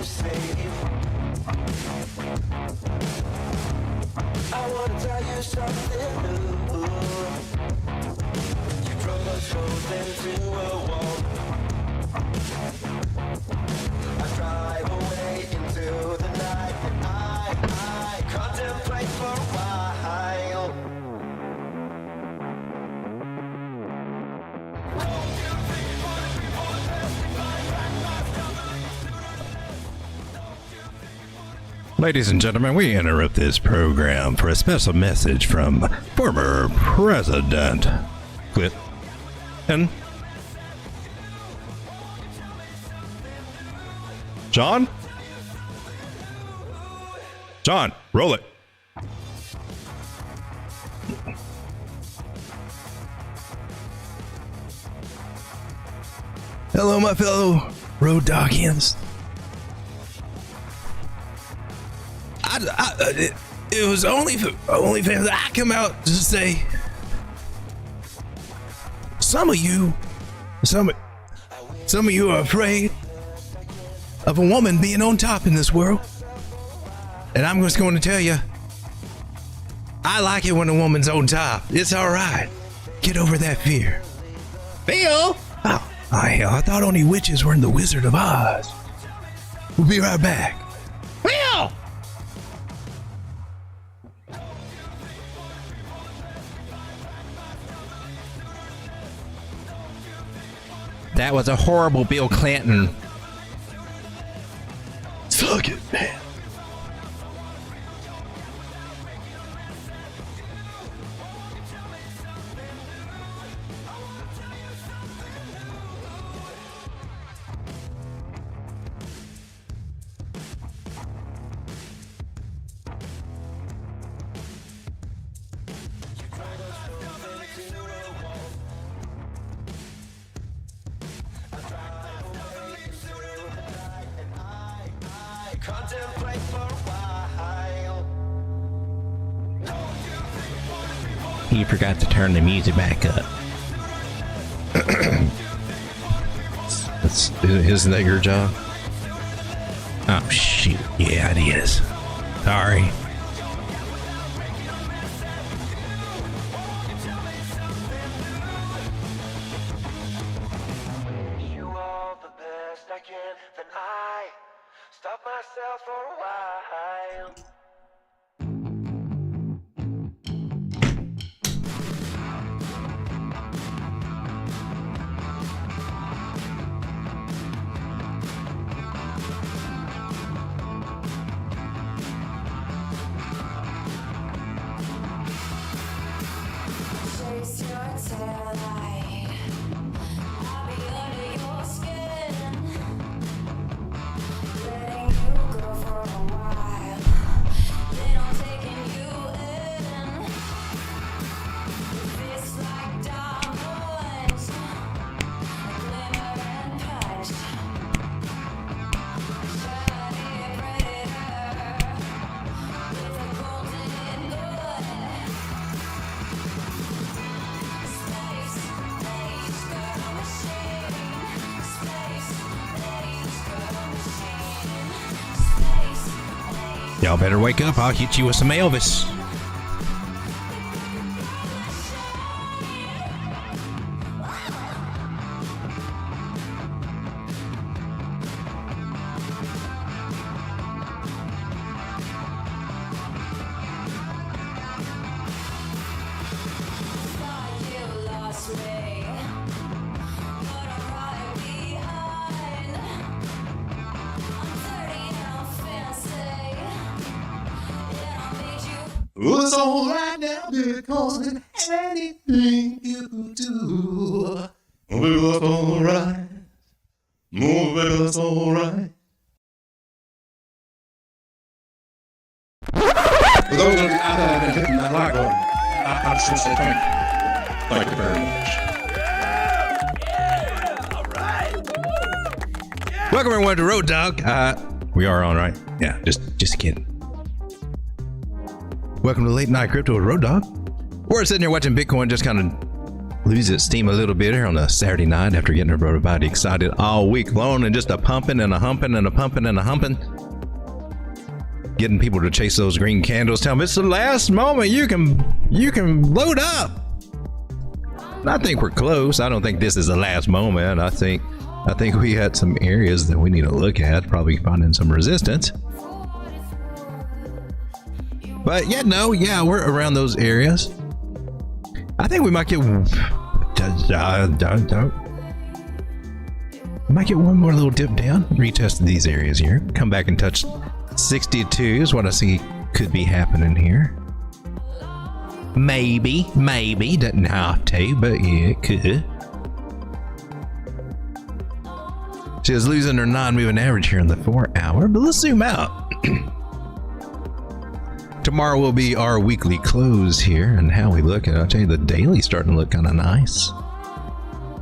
say. I wanna tell you something new. You drove us both into a wall. I drive away into the night, and I contemplate for a while. Ladies and gentlemen, we interrupt this program for a special message from former President Clinton. John? John, roll it. Hello, my fellow road dogians. It was only fans. I come out to say some of you are afraid of a woman being on top in this world, and I'm just going to tell you, I like it when a woman's on top. It's all right. Get over that fear. Phil. Oh hell! I thought only witches were in the Wizard of Oz. We'll be right back. Phil. That was a horrible Bill Clinton. Fuck it, man. Contemplate for a while. He forgot to turn the music back up. Isn't that your job? Oh shoot, yeah it is. Sorry. You are the best I can, then I stop myself for a while. Chase your tail light. I'll be under your skin. Letting you go for a while. Then I'm taking you in. It's like diamonds, glimmer and punch. Shiny predator with a golden gun. Space age girl machine. Space age girl machine. Space age. Y'all better wake up. I'll hit you with some Elvis. Thought you lost me, but I'm right behind. I'm dirty and I'm fancy, and I made you. Well, it's alright now because anything you do, baby, that's alright. Oh, baby, that's alright. For those of you out there that have been hitting that like button, I just want to say thank you. Thank you very much. Welcome everyone to Road Dog. We are on, right? Yeah, just kidding. Welcome to Late Night Crypto with Road Dog. We're sitting here watching Bitcoin just kind of lose its steam a little bit here on a Saturday night after getting everybody excited all week long and just a pumping and a humping and a pumping and a humping. Getting people to chase those green candles, tell them it's the last moment you can load up. I think we're close. I don't think this is the last moment. I think we had some areas that we need to look at, probably finding some resistance. But yeah, we're around those areas. I think we might get one more little dip down, retest these areas here, come back and touch 62 is what I see could be happening here. Maybe, doesn't have to, but yeah, it could. She is losing her non-moving average here in the 4 hour, but let's zoom out. Tomorrow will be our weekly close here, and how we look at it, I'll tell you, the daily's starting to look kind of nice.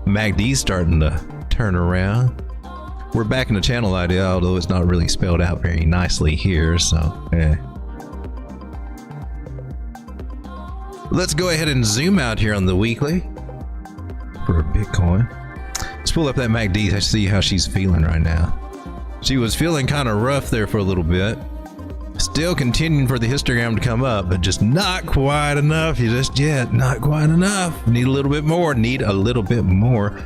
MACD's starting to turn around. We're back in the channel idea, although it's not really spelled out very nicely here, so Let's go ahead and zoom out here on the weekly for Bitcoin. Let's pull up that MACD to see how she's feeling right now. She was feeling kind of rough there for a little bit. Still continuing for the histogram to come up, but just not quite enough just yet. Not quite enough. Need a little bit more. Need a little bit more.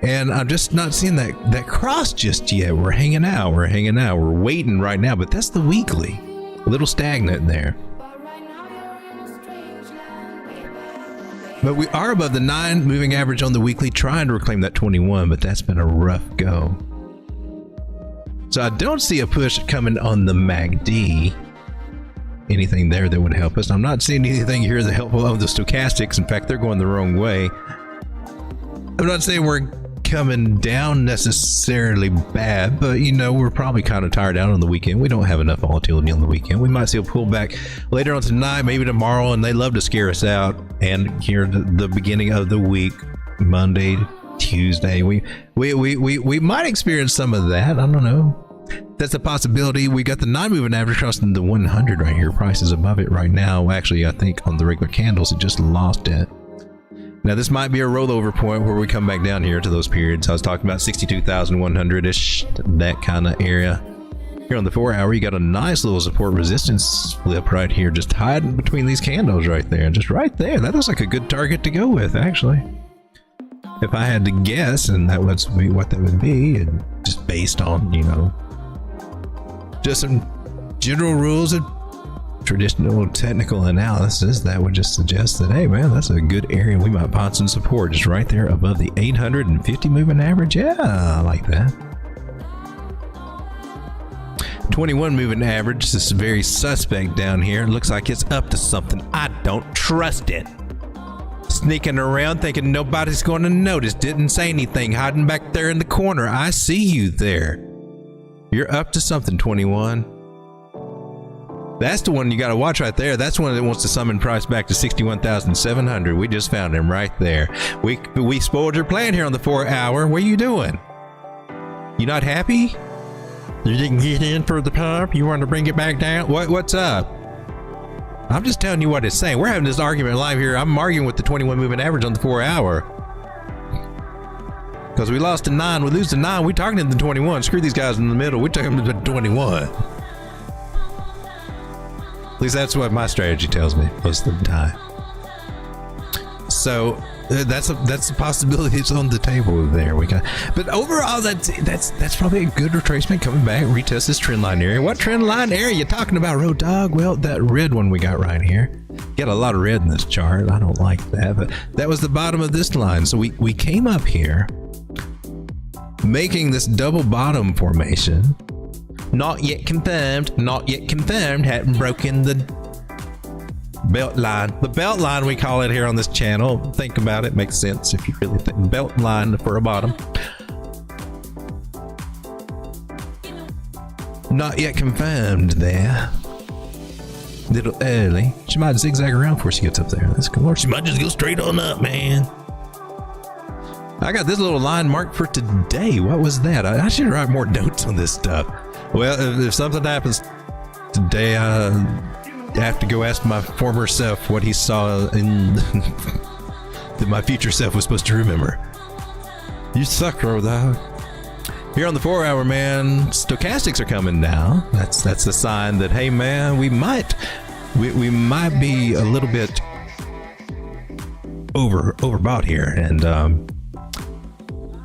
And I'm just not seeing that cross just yet. We're hanging out. We're waiting right now, but that's the weekly. A little stagnant there. But we are above the 9 moving average on the weekly, trying to reclaim that 21, but that's been a rough go. So I don't see a push coming on the MACD. Anything there that would help us. I'm not seeing anything here that helpful of the stochastics. In fact, they're going the wrong way. I'm not saying we're coming down necessarily bad, but you know, we're probably kind of tired out on the weekend. We don't have enough volatility on the weekend. We might see a pullback later on tonight, maybe tomorrow, and they love to scare us out. And here the beginning of the week, Monday, Tuesday, we might experience some of that. I don't know. That's a possibility. We got the non-moving average crossing the 100 right here. Price is above it right now. Actually, I think on the regular candles, it just lost it. Now, this might be a rollover point where we come back down here to those periods. I was talking about 62,100-ish, that kind of area. Here on the 4 hour, you got a nice little support resistance flip right here, just hiding between these candles right there. Just right there. That looks like a good target to go with, actually. If I had to guess, and that would be what that would be, and just based on, you know, just some general rules of traditional technical analysis, that would just suggest that, hey man, that's a good area. We might find some support just right there above the 850 moving average. Yeah, I like that. 21 moving average. This is very suspect down here. Looks like it's up to something. I don't trust it. Sneaking around thinking nobody's going to notice. Didn't say anything. Hiding back there in the corner. I see you there. You're up to something, 21. That's the one you got to watch right there. That's one that wants to summon price back to 61,700. We just found him right there. We spoiled your plan here on the 4 hour. What are you doing? You not happy? You didn't get in for the pump? You want to bring it back down? What's up? I'm just telling you what it's saying. We're having this argument live here. I'm arguing with the 21 moving average on the 4 hour. Because we lost to 9. We lose to 9. We're talking to the 21. Screw these guys in the middle. We're talking to the 21. At least that's what my strategy tells me most of the time. So that's a possibility. It's on the table there. But overall, that's probably a good retracement coming back. Retest this trend line area. What trend line area you talking about, Road Dog? Well, that red one we got right here. Got a lot of red in this chart. I don't like that, but that was the bottom of this line. So we came up here, making this double bottom formation. Not yet confirmed. Not yet confirmed. Hadn't broken the belt line. The belt line, we call it here on this channel. Think about it. Makes sense if you really think. Belt line for a bottom. Not yet confirmed there. Little early. She might zigzag around before she gets up there. That's cool. Or she might just go straight on up, man. I got this little line marked for today. What was that? I should write more notes on this stuff. Well, if something happens today, have to go ask my former self what he saw in that my future self was supposed to remember. You suck, bro, dog. Here on the 4 hour, man, stochastics are coming down. That's a sign that, hey, man, we might be a little bit overbought here, and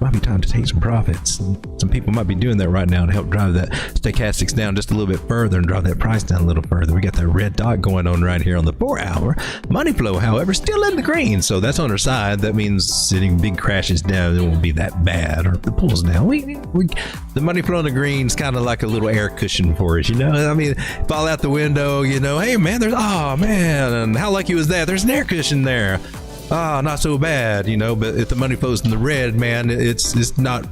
might be time to take some profits. Some people might be doing that right now to help drive that stochastics down just a little bit further and drive that price down a little further. We got that red dot going on right here on the 4 hour. Money flow, however, still in the green, so that's on our side. That means any big crashes down, it won't be that bad, or if it pulls down. The money flow in the green is kind of like a little air cushion for us, you know? I mean, fall out the window, you know, hey man, oh man, and how lucky was that? There's an air cushion there. Ah, not so bad, you know, but if the money flows in the red, man, it's not,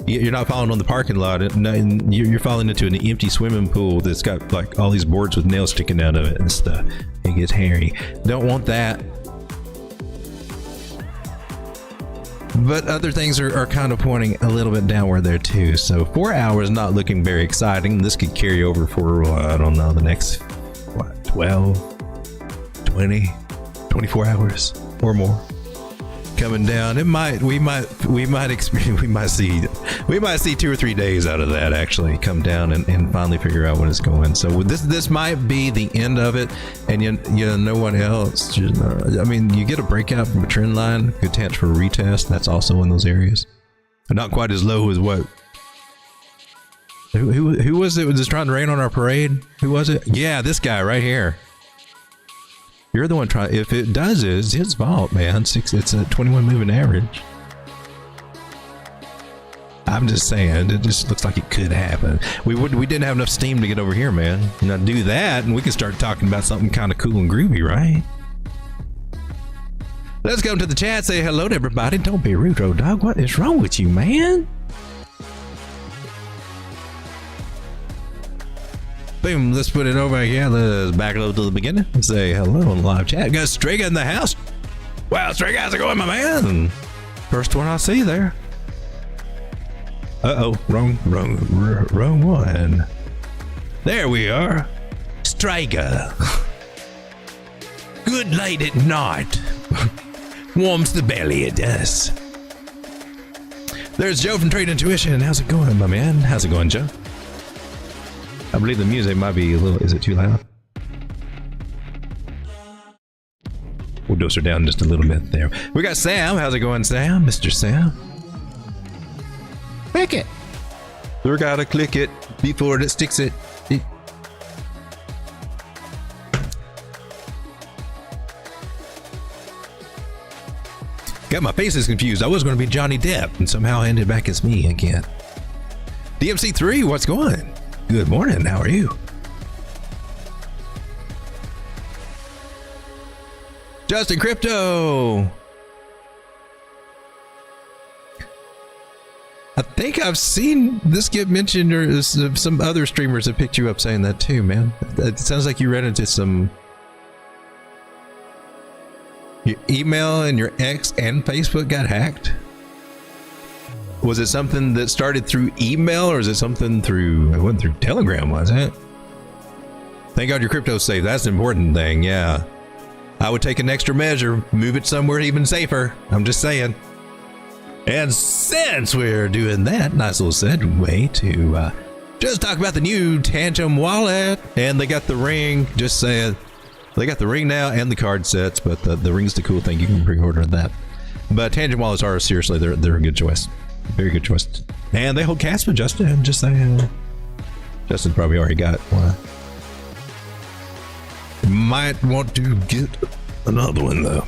you're not falling on the parking lot. You're falling into an empty swimming pool that's got like all these boards with nails sticking out of it and stuff. It gets hairy. Don't want that. But other things are kind of pointing a little bit downward there too. So 4 hours not looking very exciting. This could carry over for, I don't know, the next, 12, 20, 24 hours or more coming down. We might see 2 or 3 days out of that actually come down and finally figure out what it's going. So this might be the end of it, and no one else. I mean, you get a breakout from a trend line, good chance for a retest. That's also in those areas, not quite as low as what. Who was it? Was just trying to rain on our parade? Who was it? Yeah, this guy right here. You're the one trying. If it does, it's his fault, man. It's a 21 moving average. I'm just saying, it just looks like it could happen. We didn't have enough steam to get over here, man. Now do that, and we can start talking about something kind of cool and groovy, right? Let's go to the chat. Say hello to everybody. Don't be rude, old dog. What is wrong with you, man? Boom, let's put it over here. Let's back it up to the beginning and say hello on the live chat. Got Strega in the house. Wow, Strega, how's it going, my man? First one I see there. Uh-oh, wrong one. There we are. Strega. Good late at night. Warms the belly, it does. There's Joe from Trade Intuition. How's it going, my man? How's it going, Joe? I believe the music might be a little, is it too loud? We'll dose her down just a little bit there. We got Sam. How's it going, Sam? Mr. Sam? Click it. We gotta click it before it sticks it. Got my faces confused. I was going to be Johnny Depp and somehow ended back as me again. DMC3, what's going? Good morning, how are you? Justin Crypto! I think I've seen this get mentioned, or some other streamers have picked you up saying that too, man. It sounds like you ran into some... Your email and your X and Facebook got hacked? Was it something that started through email, or is it something through, it went through Telegram, wasn't it? Thank God your crypto's safe. That's the important thing, yeah. I would take an extra measure, move it somewhere even safer. I'm just saying. And since we're doing that, nice little segue to just talk about the new Tangem wallet. And they got the ring, just saying. They got the ring now and the card sets, but the ring's the cool thing. You can pre-order that. But Tangem wallets are, seriously, they're a good choice. Very good choice. And they hold cash for Justin, just saying. Justin probably already got one. Might want to get another one though.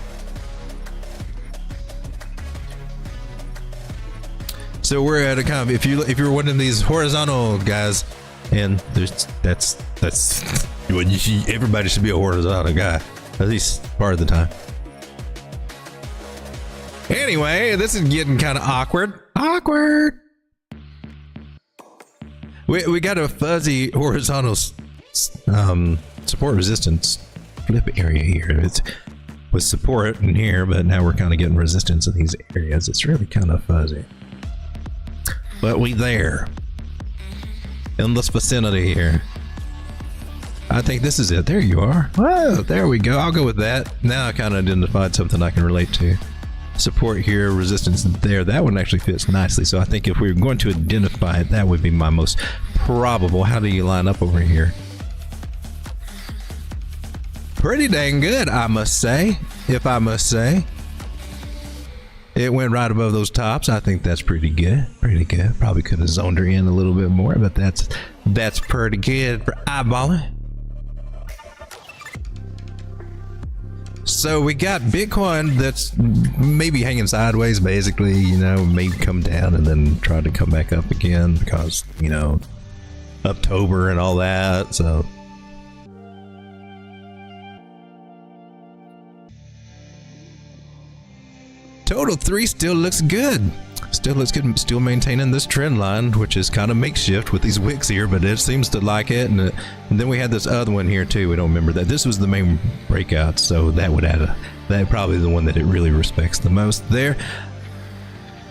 So we're at a kind of, if you're one of these horizontal guys, and that's when everybody should be a horizontal guy, at least part of the time. Anyway, this is getting kind of awkward. We got a fuzzy horizontal support resistance flip area here. It's with support in here, but now we're kind of getting resistance in these areas. It's really kind of fuzzy. But we there. In this vicinity here. I think this is it. There you are. Whoa, there we go. I'll go with that. Now I kind of identified something I can relate to. Support here, resistance there. That one actually fits nicely. So I think if we were going to identify it, that would be my most probable. How do you line up over here? Pretty dang good, I must say. If I must say. It went right above those tops. I think that's pretty good. Pretty good. Probably could have zoned her in a little bit more, but that's pretty good for eyeballing. So we got Bitcoin that's maybe hanging sideways, basically, you know, maybe come down and then try to come back up again because, you know, October and all that. So Total 3 still looks good. Still looks good. Still maintaining this trend line, which is kind of makeshift with these wicks here, but it seems to like it. And then we had this other one here too. We don't remember that. This was the main breakout, so that would add that probably the one that it really respects the most there.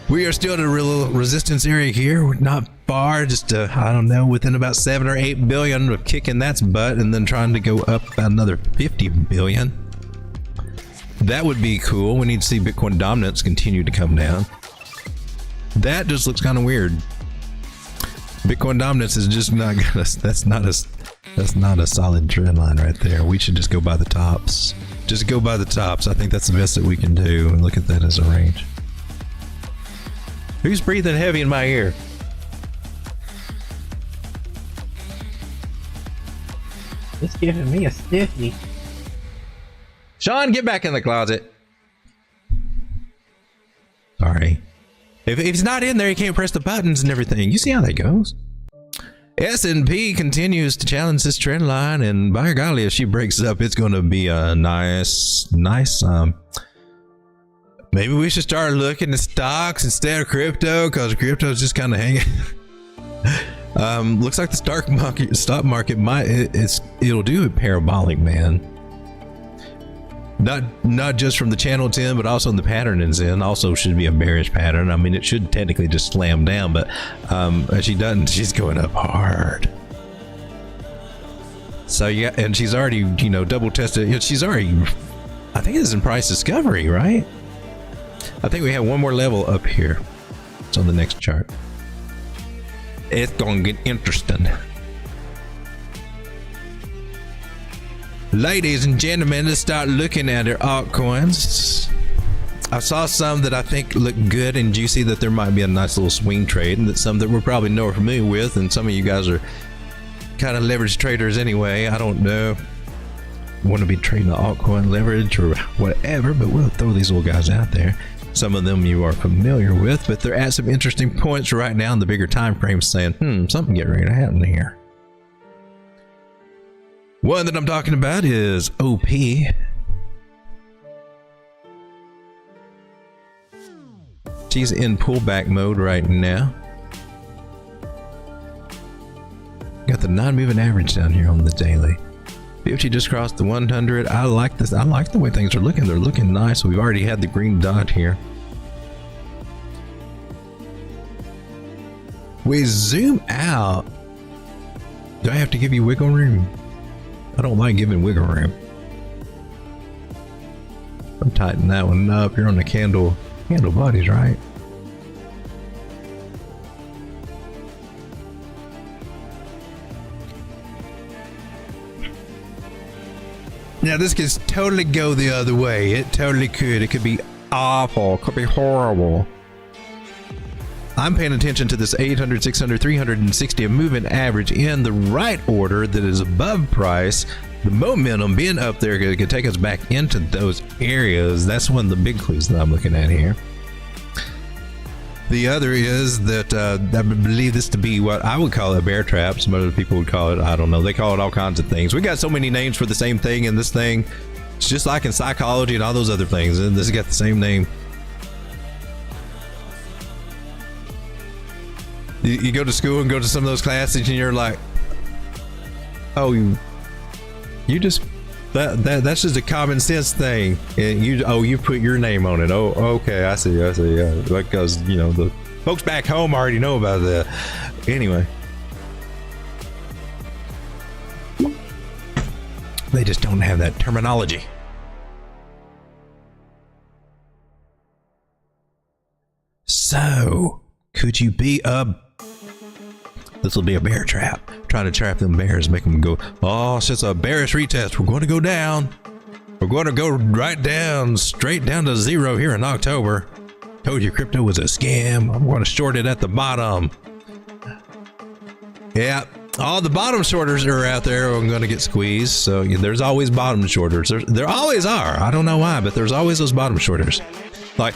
We are still at a real resistance area here. We're not far, just I don't know, within about 7 or 8 billion of kicking that's butt, and then trying to go up about another 50 billion. That would be cool. We need to see Bitcoin dominance continue to come down. That just looks kind of weird. Bitcoin dominance is just not gonna, that's not a solid trend line right there. We should just go by the tops. Just go by the tops. I think that's the best that we can do, and look at that as a range. Who's breathing heavy in my ear? It's giving me a stiffy. Sean, get back in the closet. Sorry. If he's not in there, he can't press the buttons and everything. You see how that goes. S&P continues to challenge this trend line, and by golly, if she breaks up, it's going to be a nice. Maybe we should start looking at stocks instead of crypto, because crypto is just kind of hanging. Looks like the stock market it'll do it parabolic, man. Not just from the channel 10, but also in the pattern it's in. Also should be a bearish pattern. I mean, it should technically just slam down, but she doesn't. She's going up hard. So yeah, and she's already, you know, double tested. She's already, I think it's in price discovery, right? I think we have one more level up here. It's on the next chart. It's gonna get interesting. Ladies and gentlemen, let's start looking at our altcoins. I saw some that I think look good and juicy, that there might be a nice little swing trade, and that some that we're probably more familiar with, and some of you guys are kind of leverage traders anyway. I don't know, want to be trading the altcoin leverage or whatever, but we'll throw these little guys out there. Some of them you are familiar with, but they're at some interesting points right now in the bigger time frame, saying, something getting ready to happen here. One that I'm talking about is OP. She's in pullback mode right now. Got the non-moving average down here on the daily. 50 just crossed the 100. I like this. I like the way things are looking. They're looking nice. We've already had the green dot here. We zoom out. Do I have to give you wiggle room? I don't like giving wiggle room. I'm tightening that one up. You're on the candle bodies, right? Now this could totally go the other way. It totally could. It could be awful. It could be horrible. I'm paying attention to this 800, 600, 360, a moving average in the right order that is above price. The momentum being up there could take us back into those areas. That's one of the big clues that I'm looking at here. The other is that I believe this to be what I would call a bear trap. Some other people would call it, I don't know. They call it all kinds of things. We got so many names for the same thing in this thing. It's just like in psychology and all those other things. And this has got the same name. You go to school and go to some of those classes and you're like, oh, you just, that's just a common sense thing. And you put your name on it. Oh, okay, I see, yeah. Because, you know, the folks back home already know about that. Anyway. They just don't have that terminology. So, could you be this will be a bear trap. Trying to trap them bears, make them go, oh, it's just a bearish retest. We're going to go down. We're going to go right down, straight down to zero here in October. Told you crypto was a scam. I'm going to short it at the bottom. Yeah, all the bottom shorters are out there are going to get squeezed. So there's always bottom shorters. There always are. I don't know why, but there's always those bottom shorters. Like,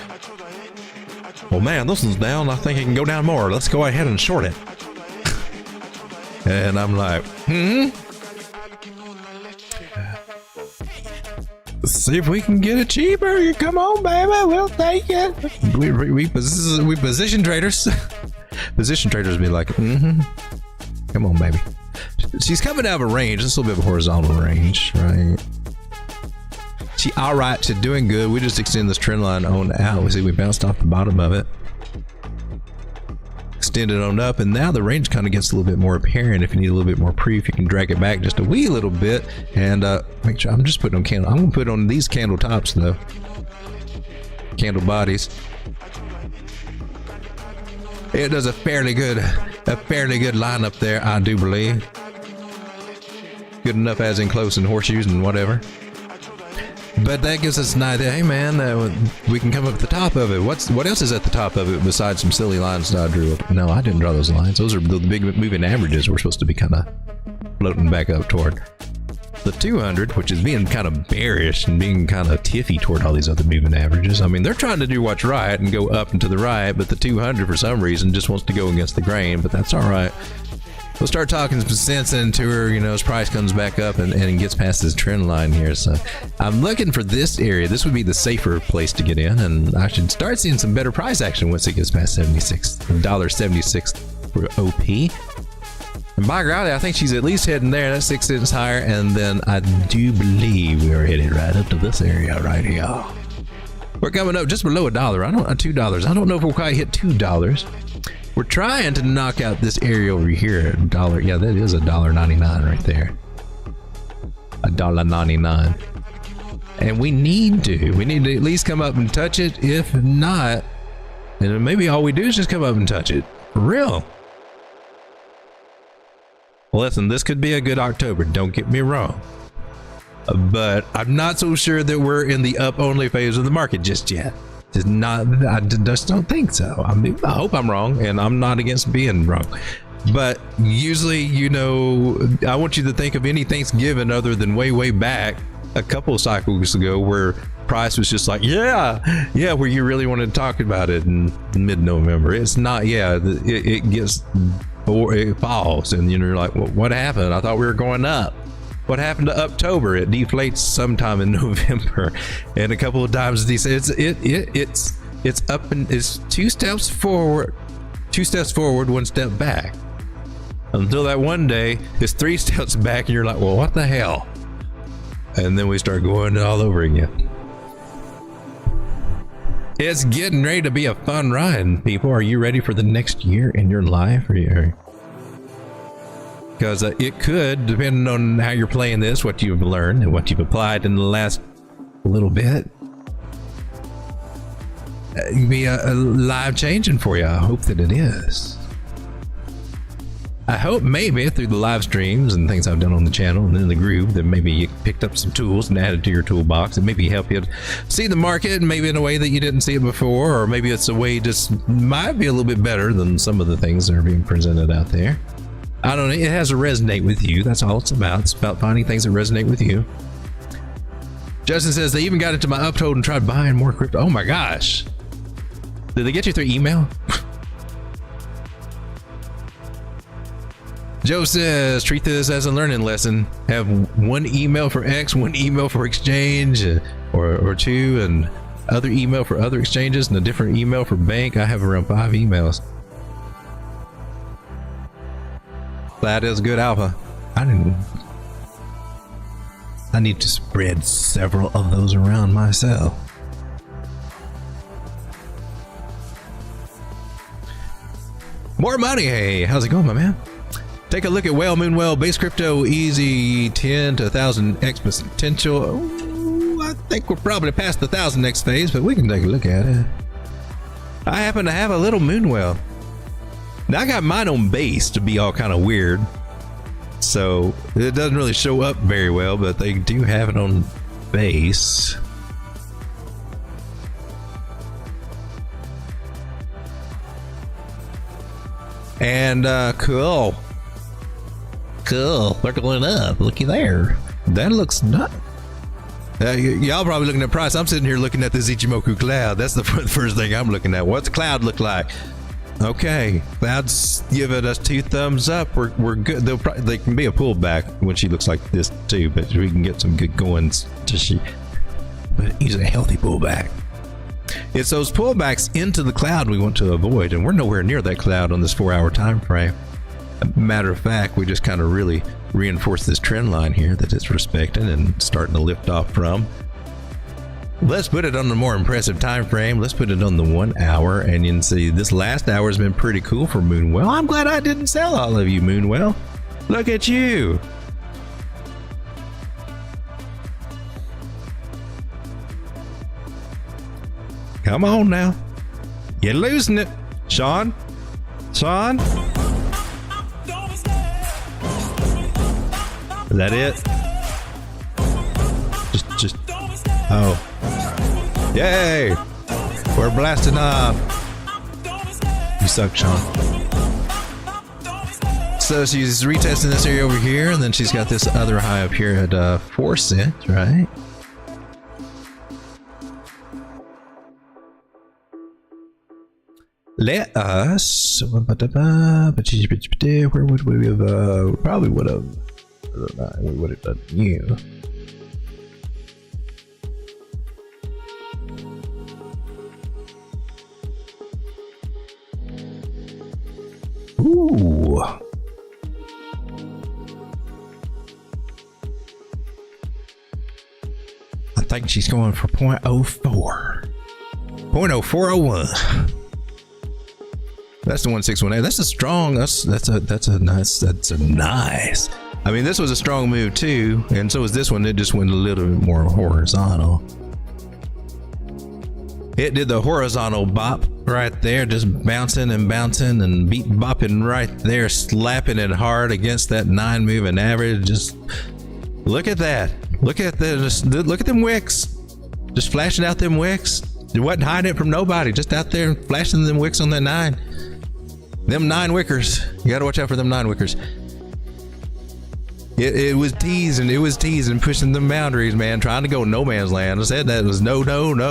well, man, this is down. I think it can go down more. Let's go ahead and short it. And I'm like, let's see if we can get it cheaper. Come on, baby, we'll take it. We position traders. Position traders be like, come on, baby. She's coming out of a range. This is a little bit of a horizontal range, right? She all right. She's doing good. We just extend this trend line on out. We see we bounced off the bottom of it. Extend it on up, and now the range kind of gets a little bit more apparent. If you need a little bit more proof, you can drag it back just a wee little bit, and make sure I'm just putting on candle. I'm gonna put on these candle tops though, candle bodies. It does a fairly good line up there, I do believe. Good enough as in close and horseshoes and whatever. But that gives us an idea. Hey man, we can come up at the top of it. What else is at the top of it besides some silly lines that I drew? No, I didn't draw those lines. Those are the big moving averages we're supposed to be kind of floating back up toward. The 200, which is being kind of bearish and being kind of tiffy toward all these other moving averages. I mean, they're trying to do what's right and go up and to the right, but the 200 for some reason just wants to go against the grain, but that's all right. We'll start talking some sense into her, you know, as price comes back up and gets past this trend line here. So I'm looking for this area. This would be the safer place to get in, and I should start seeing some better price action once it gets past $1.76 for OP. And by golly, I think she's at least heading there. That's 6 cents higher, and then I do believe we are headed right up to this area right here. We're coming up just below $1. $2. I don't know if we'll quite hit $2. We're trying to knock out this area over here at $1. Yeah, that is $1.99 right there. $1.99. And we need to at least come up and touch it. If not, then maybe all we do is just come up and touch it. For real. Listen, this could be a good October, don't get me wrong. But I'm not so sure that we're in the up only phase of the market just yet. I just don't think so. I mean, I hope I'm wrong, and I'm not against being wrong. But usually, you know, I want you to think of any Thanksgiving other than way back a couple of cycles ago where price was just like, yeah, where you really wanted to talk about it in mid-November. It's not, it falls, and you're like, well, what happened? I thought we were going up. What happened to October? It deflates sometime in November, and a couple of times it's up and it's 2 steps forward, 1 step back, until that one day it's 3 steps back, and you're like, well, what the hell? And then we start going all over again. It's getting ready to be a fun ride, people. Are you ready for the next year in your life? Because it could, depending on how you're playing this, what you've learned and what you've applied in the last little bit, it can be a life changing for you. I hope that it is. I hope maybe through the live streams and things I've done on the channel and in the group that maybe you picked up some tools and added to your toolbox and maybe help you see the market maybe in a way that you didn't see it before, or maybe it's a way just might be a little bit better than some of the things that are being presented out there. I don't know, it has to resonate with you. That's all it's about. It's about finding things that resonate with you. Justin says they even got into my uphold and tried buying more crypto. Oh my gosh. Did they get you through email? Joe says, treat this as a learning lesson. Have 1 email for X, 1 email for exchange, or 2, and other email for other exchanges, and a different email for bank. I have around 5 emails. That is good alpha. I need to spread several of those around myself. More money. Hey, how's it going, my man? Take a look at Whale, Moon Whale, base crypto, easy 10 to 1000x potential. Ooh, I think we're probably past the 1000x phase, but we can take a look at it. I happen to have a little Moon Whale. Now I got mine on base to be all kind of weird, so it doesn't really show up very well, but they do have it on base. And cool. They're going up. Looky there. That looks nuts. Y'all probably looking at price. I'm sitting here looking at this Ichimoku cloud. That's the first thing I'm looking at. What's the cloud look like? Okay, cloud's giving us 2 thumbs up. We're good. They can be a pullback when she looks like this too, but we can get some good goings to she. But use a healthy pullback. It's those pullbacks into the cloud we want to avoid, and we're nowhere near that cloud on this 4-hour time frame. Matter of fact, we just kind of really reinforce this trend line here that it's respecting and starting to lift off from. Let's put it on the more impressive time frame. Let's put it on the 1 hour, and you can see this last hour has been pretty cool for Moonwell. I'm glad I didn't sell all of you, Moonwell. Look at you. Come on now. You're losing it. Sean? Is that it? Just, oh. Yay! We're blasting off. You suck, Sean. So she's retesting this area over here, and then she's got this other high up here at 4 cents, right? Let us. Where would we have? Probably would have. We would have done you. Ooh. I think she's going for 0.04. 0.0401. That's the 161A. That's a strong. That's a nice. I mean, this was a strong move too, and so was this one. It just went a little bit more horizontal. It did the horizontal bop right there, just bouncing and bouncing and bopping right there, slapping it hard against that 9 moving average. Just look at that. Look at look at them wicks. Just flashing out them wicks. It wasn't hiding it from nobody. Just out there flashing them wicks on that 9. Them 9 wickers. You gotta watch out for them 9 wickers. It was teasing, pushing the boundaries, man, trying to go no man's land. I said that was no,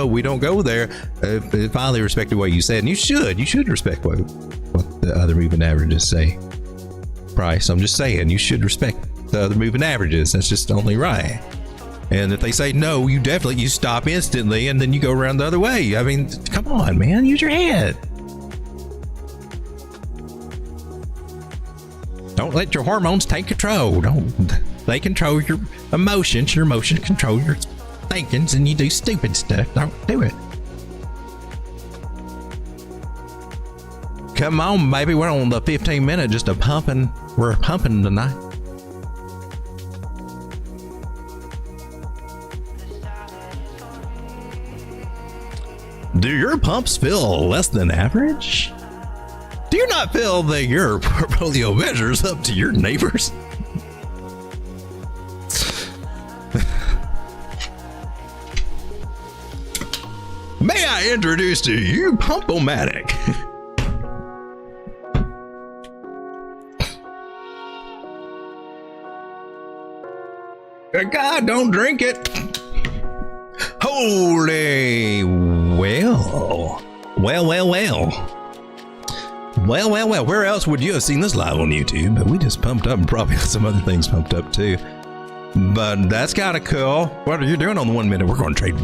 we don't go there. It finally respected what you said, and you should respect what the other moving averages say. Price, I'm just saying, you should respect the other moving averages. That's just only right. And if they say no, you stop instantly, and then you go around the other way. I mean, come on, man, use your head. Don't let your hormones take control. They control your emotions. Your emotions control your thinkings, and you do stupid stuff. Don't do it. Come on, baby. We're on the 15-minute, just a pumping. We're pumping tonight. Do your pumps feel less than average? Do you not feel that your portfolio measures up to your neighbors? May I introduce to you Pump-O-Matic? God, don't drink it. Holy well. Well, where else would you have seen this live on YouTube? But we just pumped up, and probably some other things pumped up too. But that's kind of cool. What are you doing on the 1 minute? We're going to trade.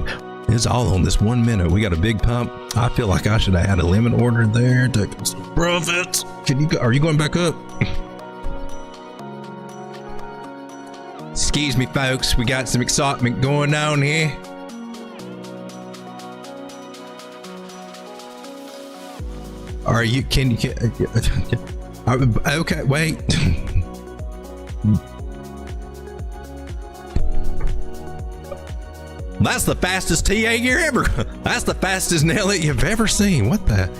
It's all on this 1 minute. We got a big pump. I feel like I should have had a limit order there. Taking some profits. Are you going back up? Excuse me, folks. We got some excitement going on here. Are you? Okay, wait. That's the fastest TA you're ever. That's the fastest nail that you've ever seen. What the?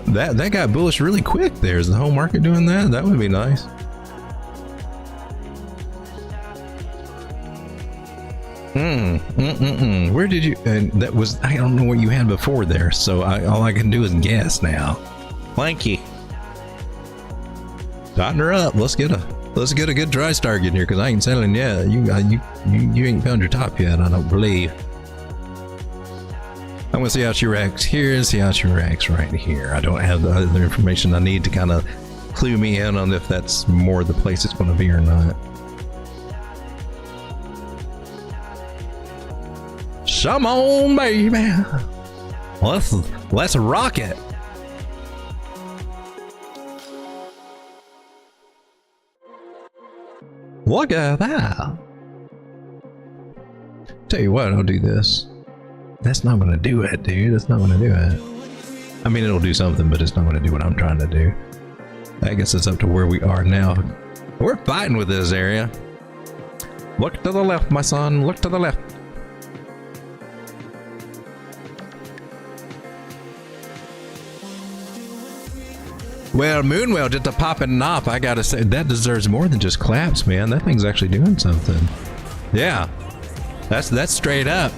That got bullish really quick there. Is the whole market doing that? That would be nice. Where did you? And that was, I don't know what you had before there. So all I can do is guess now. Thank you. Tighten her up. Let's get a good dry start in here, because I ain't selling yet. You ain't found your top yet, I don't believe. I'm gonna see how she reacts here and see how she reacts right here. I don't have the other information I need to kind of clue me in on if that's more the place it's gonna be or not. Come on, baby. Let's rock it. Look at that. Tell you what, I'll do this. That's not gonna do it, dude. That's not gonna do it. I mean, it'll do something, but it's not gonna do what I'm trying to do. I guess it's up to where we are now. We're fighting with this area. Look to the left, my son. Look to the left. Well, Moonwell just a popping off. I gotta say, that deserves more than just claps, man. That thing's actually doing something. Yeah, that's straight up.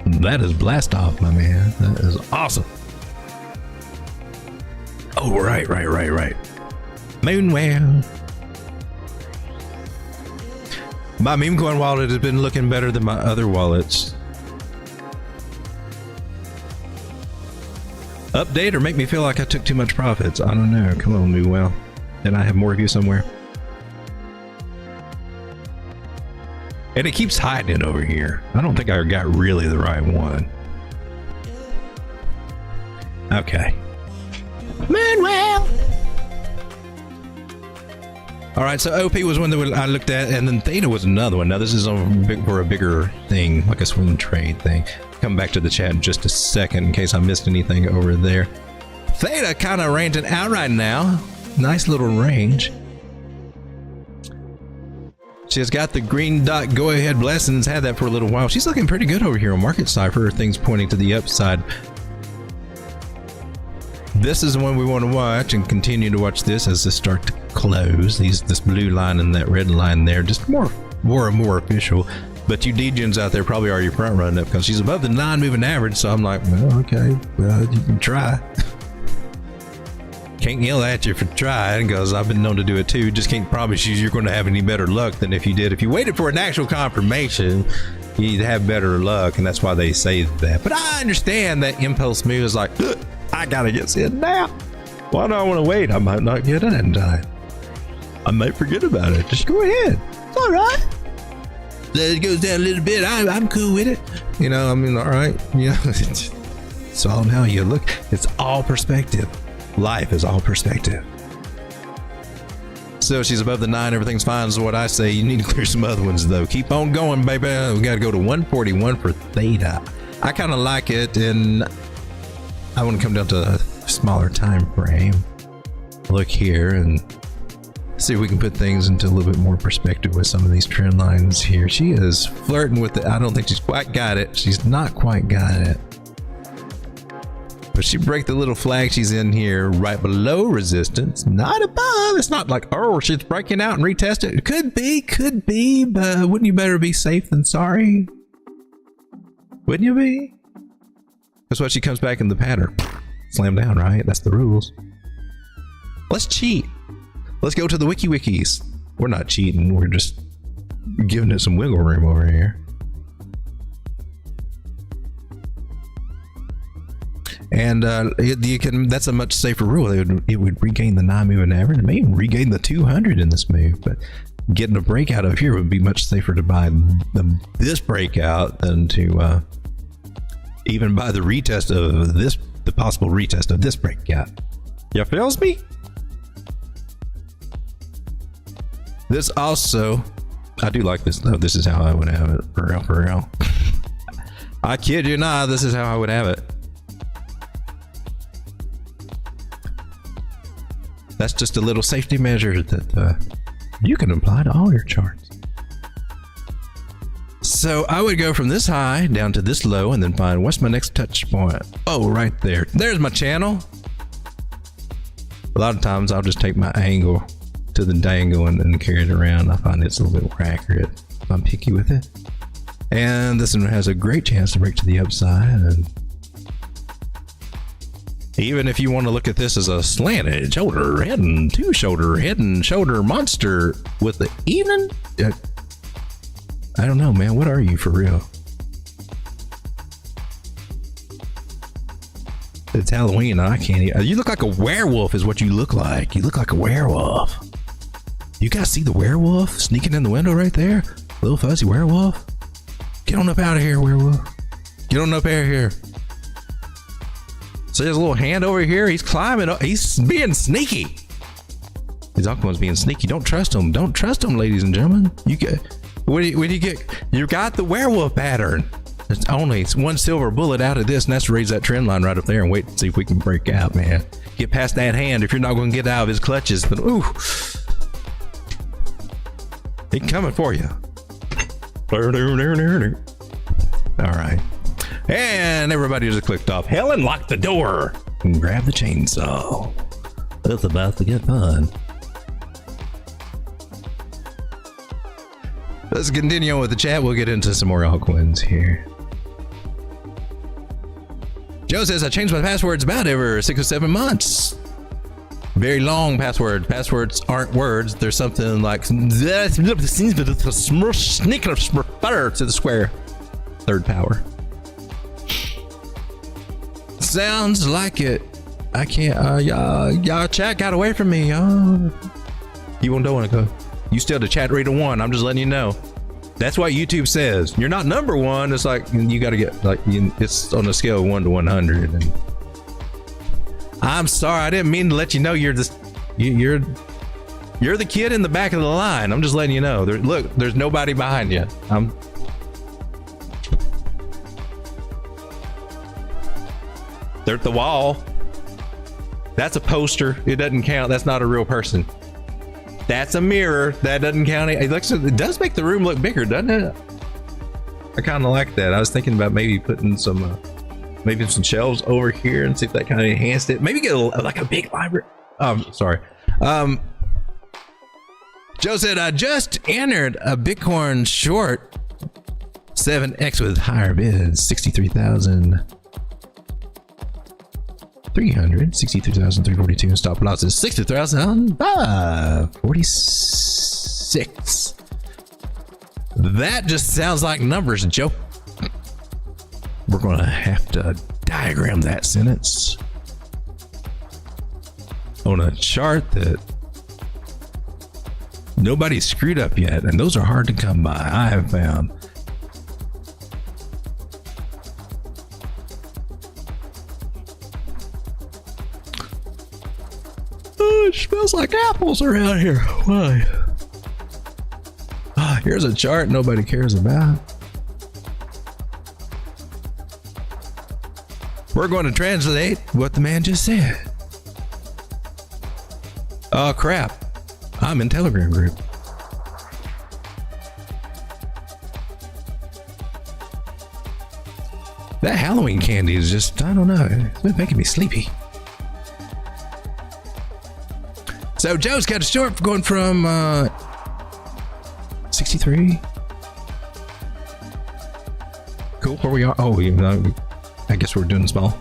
That is blast off, my man. That is awesome. Oh, right. Moonwell. My meme coin wallet has been looking better than my other wallets. Update or make me feel like I took too much profits? I don't know. Come on, Moonwell. Then I have more of you somewhere. And it keeps hiding it over here. I don't think I got really the right one. Okay. Manuel. All right, so OP was one that I looked at, and then Theta was another one. Now this is for a bigger thing, like a swing trade thing. Come back to the chat in just a second in case I missed anything over there. Theta kind of ranging out right now. Nice little range. She's got the green dot go ahead blessings, had that for a little while. She's looking pretty good over here on Market Cipher, things pointing to the upside. This is the one we want to watch and continue to watch this as this start to close. This blue line and that red line there, just more and more official. But you Degens out there probably already front running it because she's above the 9 moving average. So I'm like, well, okay, well, you can try. Can't yell at you for trying because I've been known to do it too. Just can't promise you're going to have any better luck than if you did. If you waited for an actual confirmation, you'd have better luck, and that's why they say that. But I understand that impulse move is like, I gotta get in now. Why do I want to wait? I might not get it in time. I might forget about it. Just go ahead. It's all right. It goes down a little bit. I'm cool with it. You know, I mean, all right. You know, it's all how you look. It's all perspective. Life is all perspective. So she's above the 9. Everything's fine is what I say. You need to clear some other ones though. Keep on going, baby. We got to go to 141 for Theta. I kind of like it, and I want to come down to a smaller time frame. Look here and see if we can put things into a little bit more perspective with some of these trend lines here. She is flirting with it. I don't think she's quite got it. She's not quite got it. But she break the little flag she's in here right below resistance, not above. It's not like, oh, she's breaking out and retest it. It could be, but wouldn't you better be safe than sorry? Wouldn't you be? That's why she comes back in the pattern. Slam down, right? That's the rules. Let's cheat. Let's go to the wikis. We're not cheating. We're just giving it some wiggle room over here. And that's a much safer rule. It would regain the 9 moving average. It may even regain the 200 in this move, but getting a breakout of here would be much safer to buy this breakout than to even buy the retest of this, the possible retest of this breakout. You feels me? This also, I do like this though. This is how I would have it, for real. I kid you not, this is how I would have it. That's just a little safety measure that you can apply to all your charts. So I would go from this high down to this low and then find what's my next touch point. Oh, right there. There's my channel. A lot of times I'll just take my angle to the dangle and carry it around. I find it's a little bit more accurate if I'm picky with it. And this one has a great chance to break to the upside. And even if you want to look at this as a slanted shoulder, head and shoulder monster with the even, I don't know, man. What are you for real? It's Halloween. I can't even. You look like a werewolf is what you look like. You look like a werewolf. You guys see the werewolf sneaking in the window right there? Little fuzzy werewolf. Get on up out of here, werewolf. Get on up out of here. So there's a little hand over here. He's climbing up. He's being sneaky. His Aquaman's being sneaky. Don't trust him. Don't trust him, ladies and gentlemen. You get when you get you got the werewolf pattern. It's only one silver bullet out of this, and that's to raise that trend line right up there and wait and see if we can break out, man. Get past that hand if you're not going to get out of his clutches. But ooh, he's coming for you. All right. And everybody just clicked off hell and locked the door and grabbed the chainsaw. It's about to get fun. Let's continue on with the chat. We'll get into some more altcoins here. Joe says, I changed my passwords about every 6 or 7 months. Very long password. Passwords aren't words. There's something like to the square. Third power. Sounds like it. I can't. Y'all chat got away from me. You won't want to go. You still the chat rate of 1. I'm just letting you know. That's what YouTube says. You're not number 1. It's like you got to get like it's on a scale of 1 to 100. And I'm sorry, I didn't mean to let you know you're the kid in the back of the line. I'm just letting you know. Look, there's nobody behind you. They're at the wall. That's a poster. It doesn't count. That's not a real person. That's a mirror. That doesn't count. It does make the room look bigger, doesn't it? I kind of like that. I was thinking about maybe putting some shelves over here and see if that kind of enhanced it. Maybe get like a big library. Sorry. Joe said, I just entered a Bitcoin short 7x with higher bids, 63,300, 63,342, and stop loss is 60,546. That just sounds like numbers, Joe. We're gonna have to diagram that sentence on a chart that nobody's screwed up yet, and those are hard to come by, I have found. Oh, it smells like apples around here. Why? Here's a chart nobody cares about. We're going to translate what the man just said. Oh crap, I'm in Telegram group. That Halloween candy is just, I don't know, it's been making me sleepy. So Joe's got a short for going from 63. Cool, where we are. Oh, I guess we're doing small.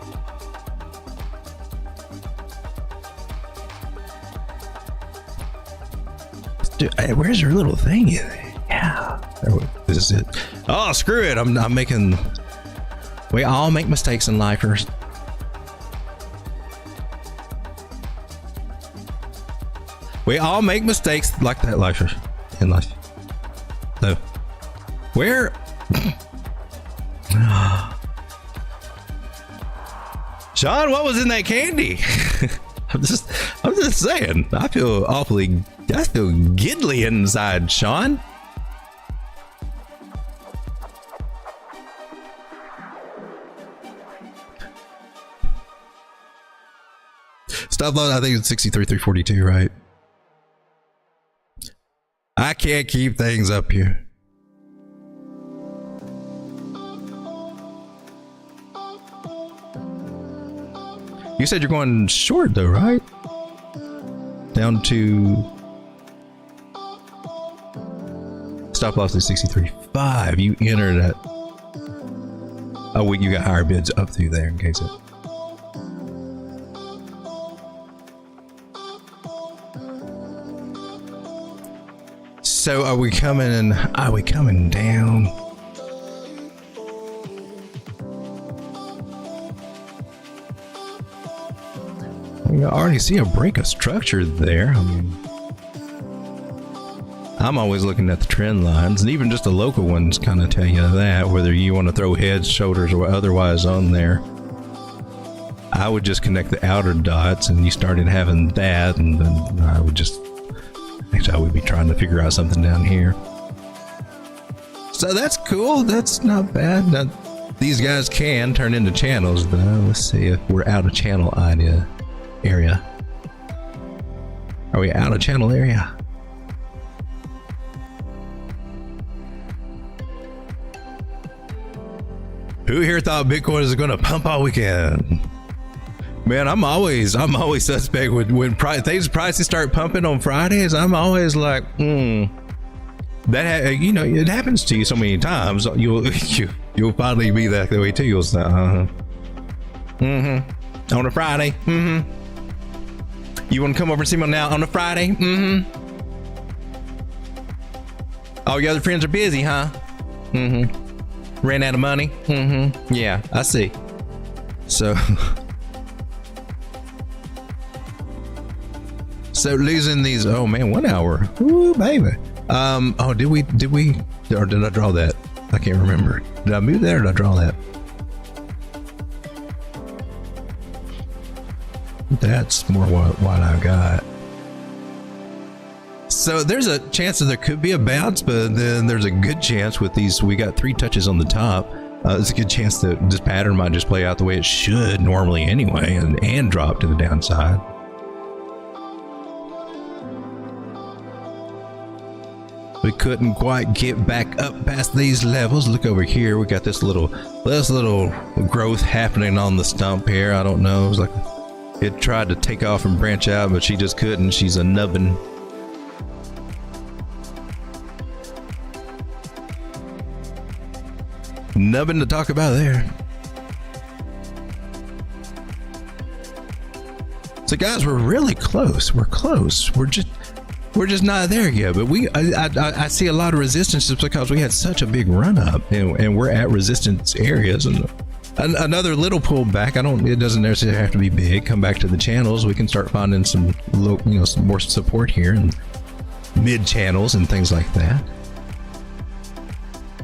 Dude, where's your little thing? Yeah, this is it. Oh, screw it. I'm making. We all make mistakes in life. We all make mistakes like that, in life. So, where? Sean, what was in that candy? I'm just saying. I feel giddly inside, Sean. Stop loss, I think it's 63,342, right? I can't keep things up here. You said you're going short though, right? Down to stop loss is 63.5. You entered at. Oh, wait, you got higher bids up through there in case it. So are we coming? Are we coming down? I already see a break of structure there. I mean, I'm always looking at the trend lines, and even just the local ones kind of tell you that, whether you want to throw heads, shoulders, or otherwise on there. I would just connect the outer dots, and you started having that, and then I would just, actually, I would be trying to figure out something down here. So that's cool. That's not bad. Now, these guys can turn into channels, but let's see if we're out of channel area. Are we out of channel area? Who here thought Bitcoin is going to pump all weekend? Man, I'm always suspect when prices start pumping on Fridays. I'm always like, that you know, it happens to you so many times. You'll finally be that way too. You'll say, on a Friday, You want to come over and see me now on a Friday? All your other friends are busy, huh? Ran out of money? Yeah, I see. So losing these, oh man, 1 hour. Ooh, baby. Oh, did we, or did I draw that? I can't remember. Did I move that or did I draw that? That's more what I got. So there's a chance that there could be a bounce, but then there's a good chance with these, we got 3 touches on the top. There's a good chance that this pattern might just play out the way it should normally anyway, and drop to the downside. We couldn't quite get back up past these levels. Look over here. We got this little growth happening on the stump here. I don't know. It was like it tried to take off and branch out, but she just couldn't. She's a nubbin. Nubbin to talk about there. So guys, we're really close. We're close. We're just not there yet, but I see a lot of resistance just because we had such a big run up, and we're at resistance areas, and another little pullback. It doesn't necessarily have to be big. Come back to the channels. We can start finding some some more support here and mid channels and things like that.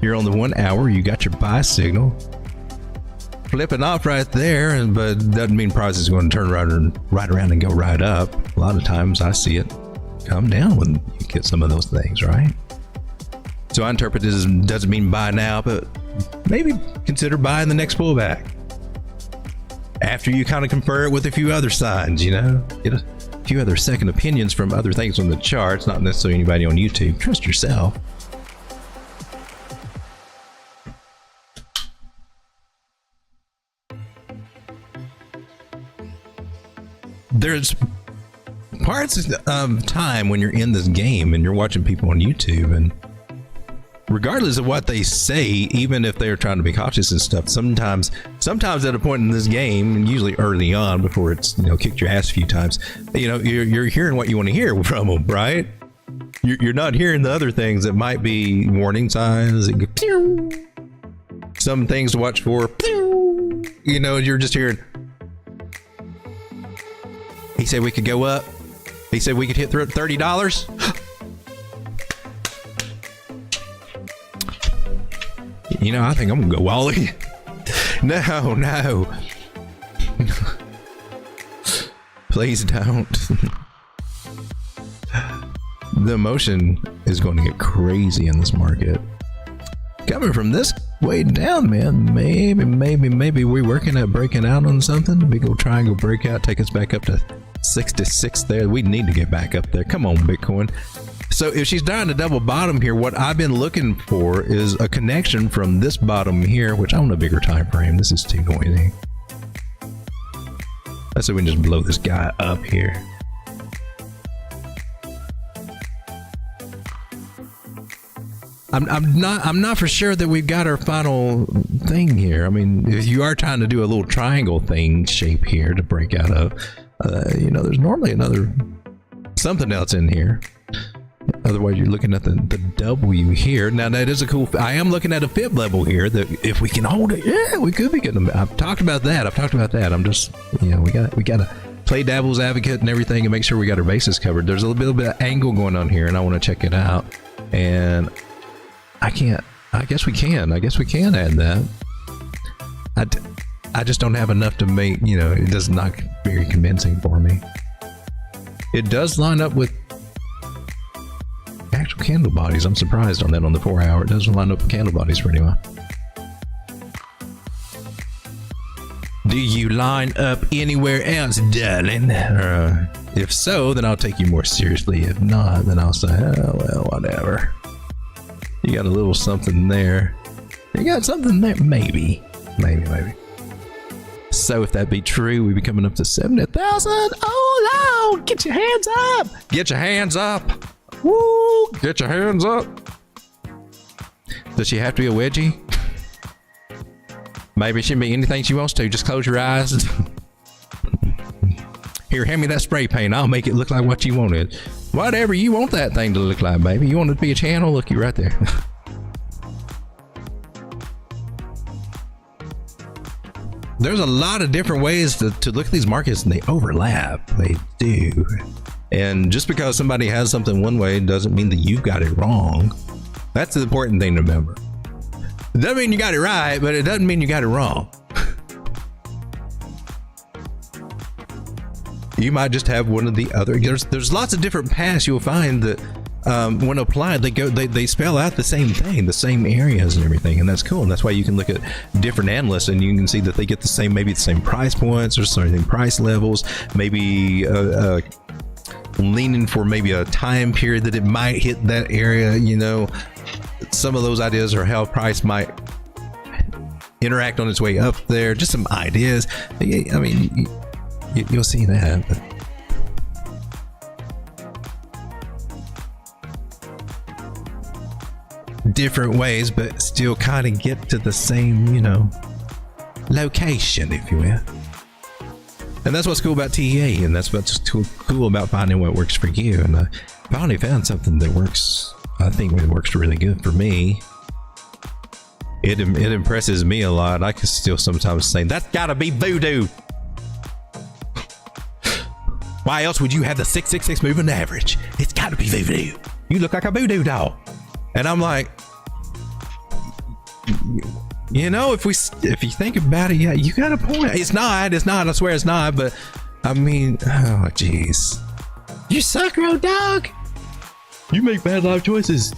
You're on the 1 hour. You got your buy signal flipping off right there, but doesn't mean price is going to turn right around and go right up. A lot of times I see it come down when you get some of those things, right? So I interpret this as doesn't mean buy now, but maybe consider buying the next pullback after you kind of compare it with a few other signs, get a few other second opinions from other things on the charts, not necessarily anybody on YouTube. Trust yourself. There's parts of time when you're in this game and you're watching people on YouTube, and regardless of what they say, even if they're trying to be cautious and stuff, sometimes at a point in this game, and usually early on before it's kicked your ass a few times, you're hearing what you want to hear from them, right? You're not hearing the other things that might be warning signs. Some things to watch for. You're just hearing. He said we could go up. He said we could hit $30. I think I'm gonna go all in. No. Please don't. The emotion is going to get crazy in this market. Coming from this way down, man, maybe we're working at breaking out on something. The big old triangle breakout, take us back up to 66 there. We need to get back up there. Come on, Bitcoin. So if she's trying to double bottom here, what I've been looking for is a connection from this bottom here, which I want a bigger time frame. This is too noisy. Let's see if we can just blow this guy up here. I'm not for sure that we've got our final thing here. I mean, if you are trying to do a little triangle thing shape here to break out of, you know, there's normally something else in here. Otherwise, you're looking at the W here. Now, that is a cool. I am looking at a fib level here that if we can hold it, yeah, we could be getting them. I've talked about that. I'm just, you know, we got to play devil's advocate and everything and make sure we got our bases covered. There's a little bit of angle going on here, and I want to check it out. And I guess we can add that. I just don't have enough to make, you know, it does not very convincing for me. It does line up with actual candle bodies. I'm surprised on that on the 4 hour. It doesn't line up with candle bodies pretty well. Do you line up anywhere else, darling? If so, then I'll take you more seriously. If not, then I'll say, oh, well, whatever. You got a little something there. You got something there. Maybe. So if that be true, we be coming up to 70,000. Oh, Lord, get your hands up. Get your hands up. Woo, get your hands up. Does she have to be a wedgie? Maybe she can be anything she wants to. Just close your eyes. Here, hand me that spray paint. I'll make it look like what you wanted. Whatever you want that thing to look like, baby. You want it to be a channel? Look, you right there. There's a lot of different ways to look at these markets, and they overlap. They do. And just because somebody has something one way doesn't mean that you've got it wrong. That's the important thing to remember. It doesn't mean you got it right, but it doesn't mean you got it wrong. You might just have one of the other. There's lots of different paths you'll find that when applied, they spell out the same thing, the same areas and everything, and that's cool. And that's why you can look at different analysts and you can see that they get the same, maybe the same price points or certain price levels, maybe leaning for maybe a time period that it might hit that area. You know, some of those ideas are how price might interact on its way up there. Just some ideas. I mean, you'll see that. But different ways, but still kind of get to the same, you know, location, if you will. And that's what's cool about TEA, and that's what's cool about finding what works for you. And I finally found something that works. I think it works really good for me. It impresses me a lot. I can still sometimes say, that's gotta be voodoo. Why else would you have the 666 moving average? It's gotta be voodoo. You look like a voodoo doll. And I'm like, you know, if you think about it, yeah, you got a point. It's not, I swear it's not, but I mean, oh jeez. You suck, road dog. You make bad life choices.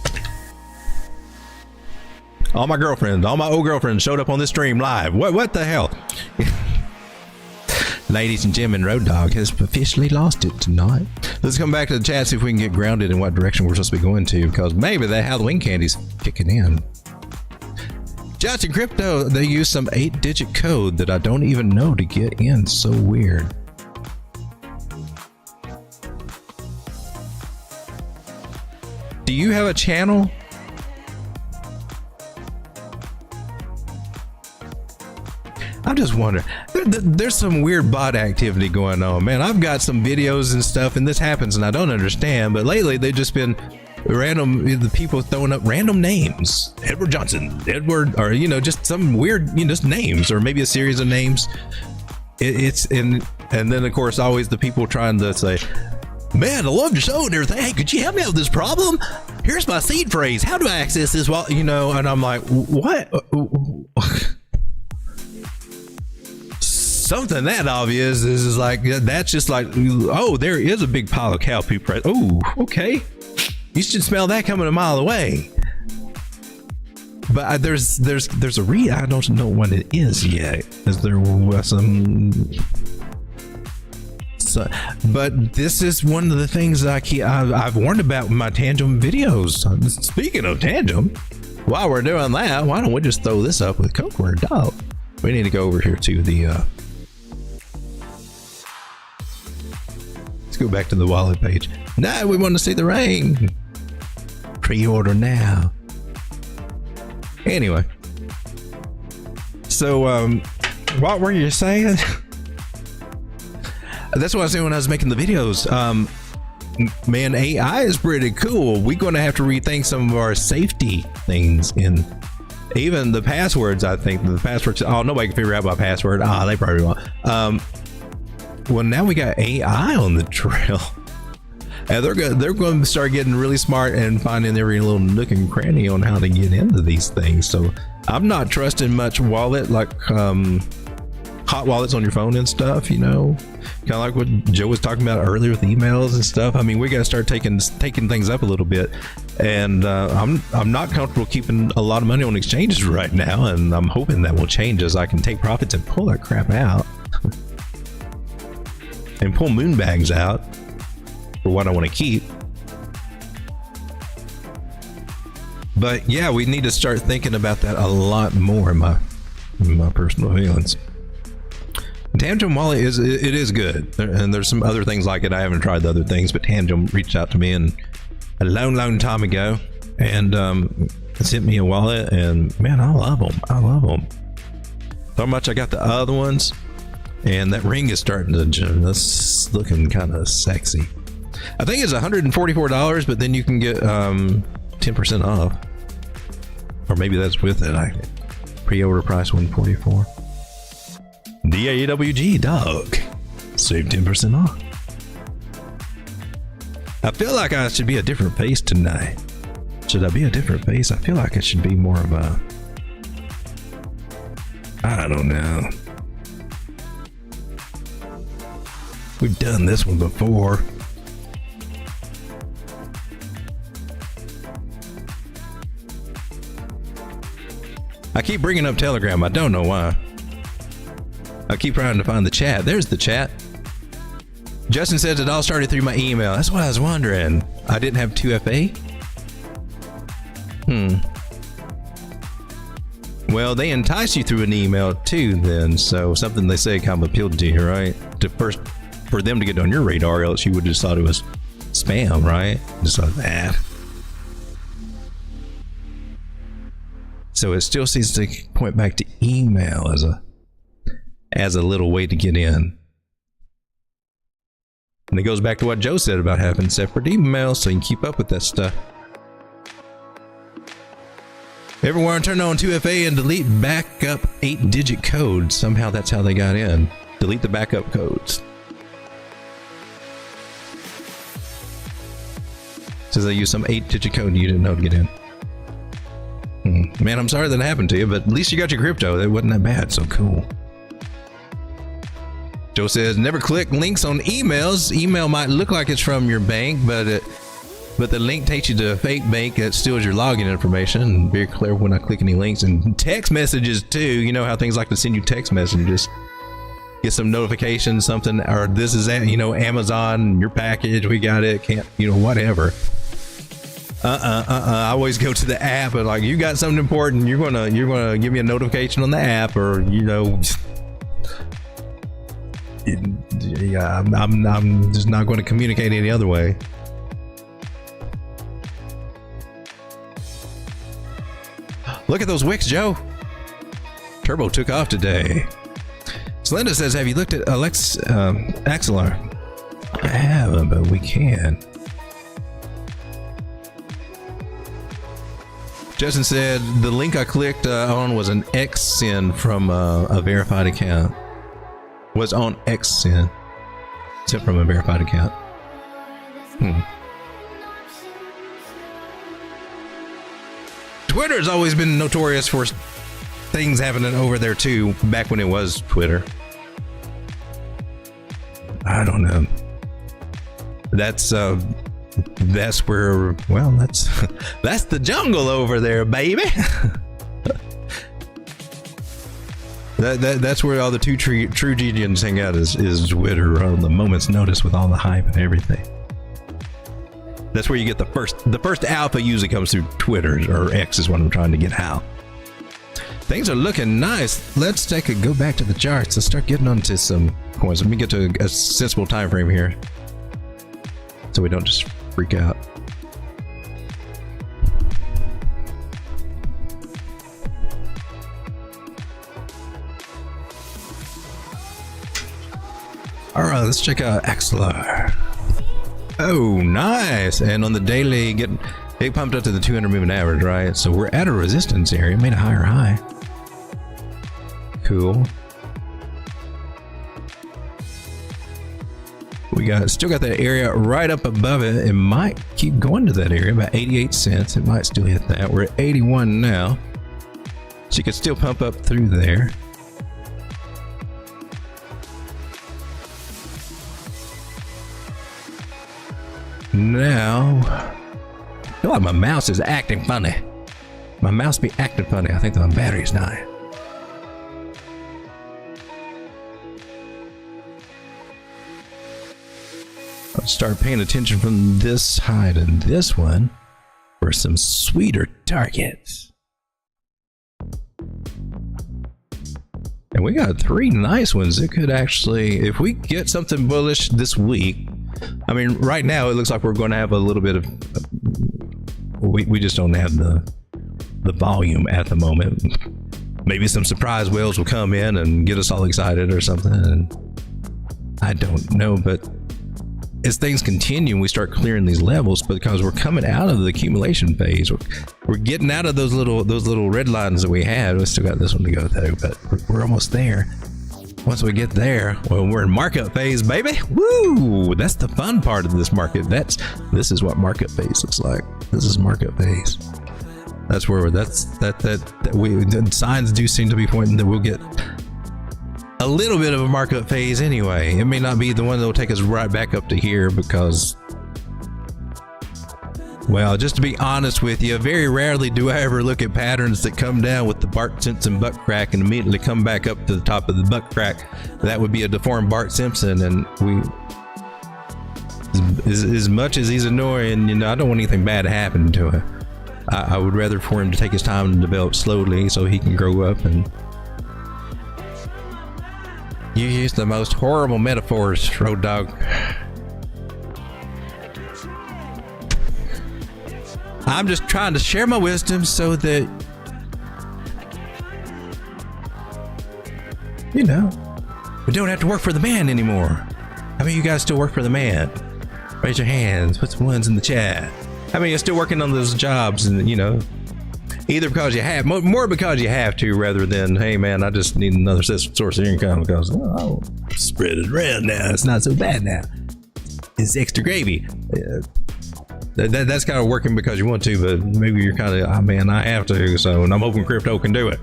All my old girlfriends showed up on this stream live. What the hell? Ladies and gentlemen, Road Dog has officially lost it tonight. Let's come back to the chat, see if we can get grounded in what direction we're supposed to be going to, because maybe that Halloween candy's kicking in. Justin Crypto, they use some 8-digit code that I don't even know to get in. So weird. Do you have a channel? I'm just wondering. There's some weird bot activity going on, man. I've got some videos and stuff, and this happens, and I don't understand. But lately, they've just been the people throwing up random names. Edward Johnson, or you know, just some weird, you know, just names, or maybe a series of names. And then of course always the people trying to say, man, I love your show and everything. Hey, could you help me out with this problem? Here's my seed phrase. How do I access this? Well, you know, and I'm like, what? Something that obvious is like, that's just like, oh, there is a big pile of cow poop. Right? Oh, okay. You should smell that coming a mile away. But there's a I don't know what it is yet. Is there some but this is one of the things I've warned about with my Tangem videos. Speaking of Tangem, while we're doing that, why don't we just throw this up with CoinTrendz, dog? We need to go over here to the let's go back to the wallet page. Now we want to see the ring. Pre-order now. Anyway, so what were you saying? That's what I was saying when I was making the videos. Man, AI is pretty cool. We're going to have to rethink some of our safety things, in even the passwords. I think the passwords. Oh, nobody can figure out my password. They probably won't. Well, now we got AI on the trail, and they're going to start getting really smart and finding every little nook and cranny on how to get into these things. So I'm not trusting much wallet like hot wallets on your phone and stuff, you know, kind of like what Joe was talking about earlier with emails and stuff. I mean, we got to start taking things up a little bit, and I'm not comfortable keeping a lot of money on exchanges right now, and I'm hoping that will change as I can take profits and pull that crap out and pull moon bags out for what I want to keep. But yeah, we need to start thinking about that a lot more in my personal feelings. Tangem wallet is good, and there's some other things like it. I haven't tried the other things, but Tangem reached out to me a long time ago and sent me a wallet, and man, I love them. So much I got the other ones, and that ring is starting to that's looking kind of sexy. I think it's $144, but then you can get 10% off, or maybe that's with it. Pre-order price $144. DAWG, dog. Save 10% off. I feel like I should be a different face tonight. Should I be a different face? I feel like it should be more of a, I don't know. We've done this one before. I keep bringing up Telegram. I don't know why. I keep trying to find the chat. There's the chat. Justin says it all started through my email. That's what I was wondering. I didn't have 2FA? Well, they entice you through an email too then. So something they say kind of appealed to you, right? For them to get on your radar, else you would just thought it was spam, right? Just like that. So it still seems to point back to email as a little way to get in. And it goes back to what Joe said about having separate emails so you can keep up with that stuff. Ever want to turn on 2FA and delete backup 8-digit codes? Somehow that's how they got in. Delete the backup codes. Says they use some 8-digit code you didn't know to get in. Man, I'm sorry that happened to you, but at least you got your crypto. That wasn't that bad, so cool. Joe says, never click links on emails. Email might look like it's from your bank, but the link takes you to a fake bank that steals your login information. And be clear when I click any links. And text messages too. You know how things like to send you text messages. Get some notification, something, or this is at, Amazon, your package, we got it, can't, whatever. I always go to the app and like, you got something important, you're gonna give me a notification on the app, or yeah, I'm just not going to communicate any other way. Look at those wicks, Joe. Turbo took off today. Slinda says, have you looked at Axelar? I haven't, but we can. Justin said the link I clicked on was an XSend from a verified account. Was on XSend. Sent from a verified account. Twitter's always been notorious for things happening over there too, back when it was Twitter. I don't know. That's where, well, that's the jungle over there, baby. That's where all the true Degens hang out is Twitter on the moment's notice with all the hype and everything. That's where you get the first alpha usually comes through Twitter, or X is what I'm trying to get out. Things are looking nice. Let's go back to the charts. Let's start getting onto some coins. Let me get to a sensible time frame here, so we don't just freak out. All right, let's check out XLR. Oh, nice. And on the daily, it pumped up to the 200 moving average, right? So we're at a resistance area, made a higher high. Cool. We still got that area right up above it. It might keep going to that area, about 88 cents. It might still hit that. We're at 81 now. So you could still pump up through there. Now, I feel like my mouse is acting funny. My mouse be acting funny. I think that my battery's dying. I'll start paying attention from this high to this one for some sweeter targets. And we got 3 nice ones. It could actually, if we get something bullish this week, I mean, right now it looks like we're going to have a little bit of, we just don't have the volume at the moment. Maybe some surprise whales will come in and get us all excited or something. And I don't know, but as things continue, we start clearing these levels because we're coming out of the accumulation phase. We're getting out of those little red lines that we had. We still got this one to go through, but we're almost there. Once we get there, well, we're in markup phase, baby. Woo! That's the fun part of this market. This is what markup phase looks like. This is markup phase. That's where the signs do seem to be pointing that we'll get a little bit of a markup phase anyway. It may not be the one that will take us right back up to here because, well, just to be honest with you, very rarely do I ever look at patterns that come down with the Bart Simpson butt crack and immediately come back up to the top of the butt crack. That would be a deformed Bart Simpson, and as much as he's annoying, you know, I don't want anything bad to happen to him. I would rather for him to take his time and develop slowly so he can grow up. And you use the most horrible metaphors, Road Dog. I'm just trying to share my wisdom so that, you know, we don't have to work for the man anymore. How many of you guys still work for the man? Raise your hands, put some ones in the chat. How many are still working on those jobs, and, you know, either because you have, more because you have to, rather than, hey man, I just need another source of income because, oh, spread it around now. It's not so bad now. It's extra gravy. That's kind of working because you want to, but maybe you're kind of, oh man, I have to, so, and I'm hoping crypto can do it.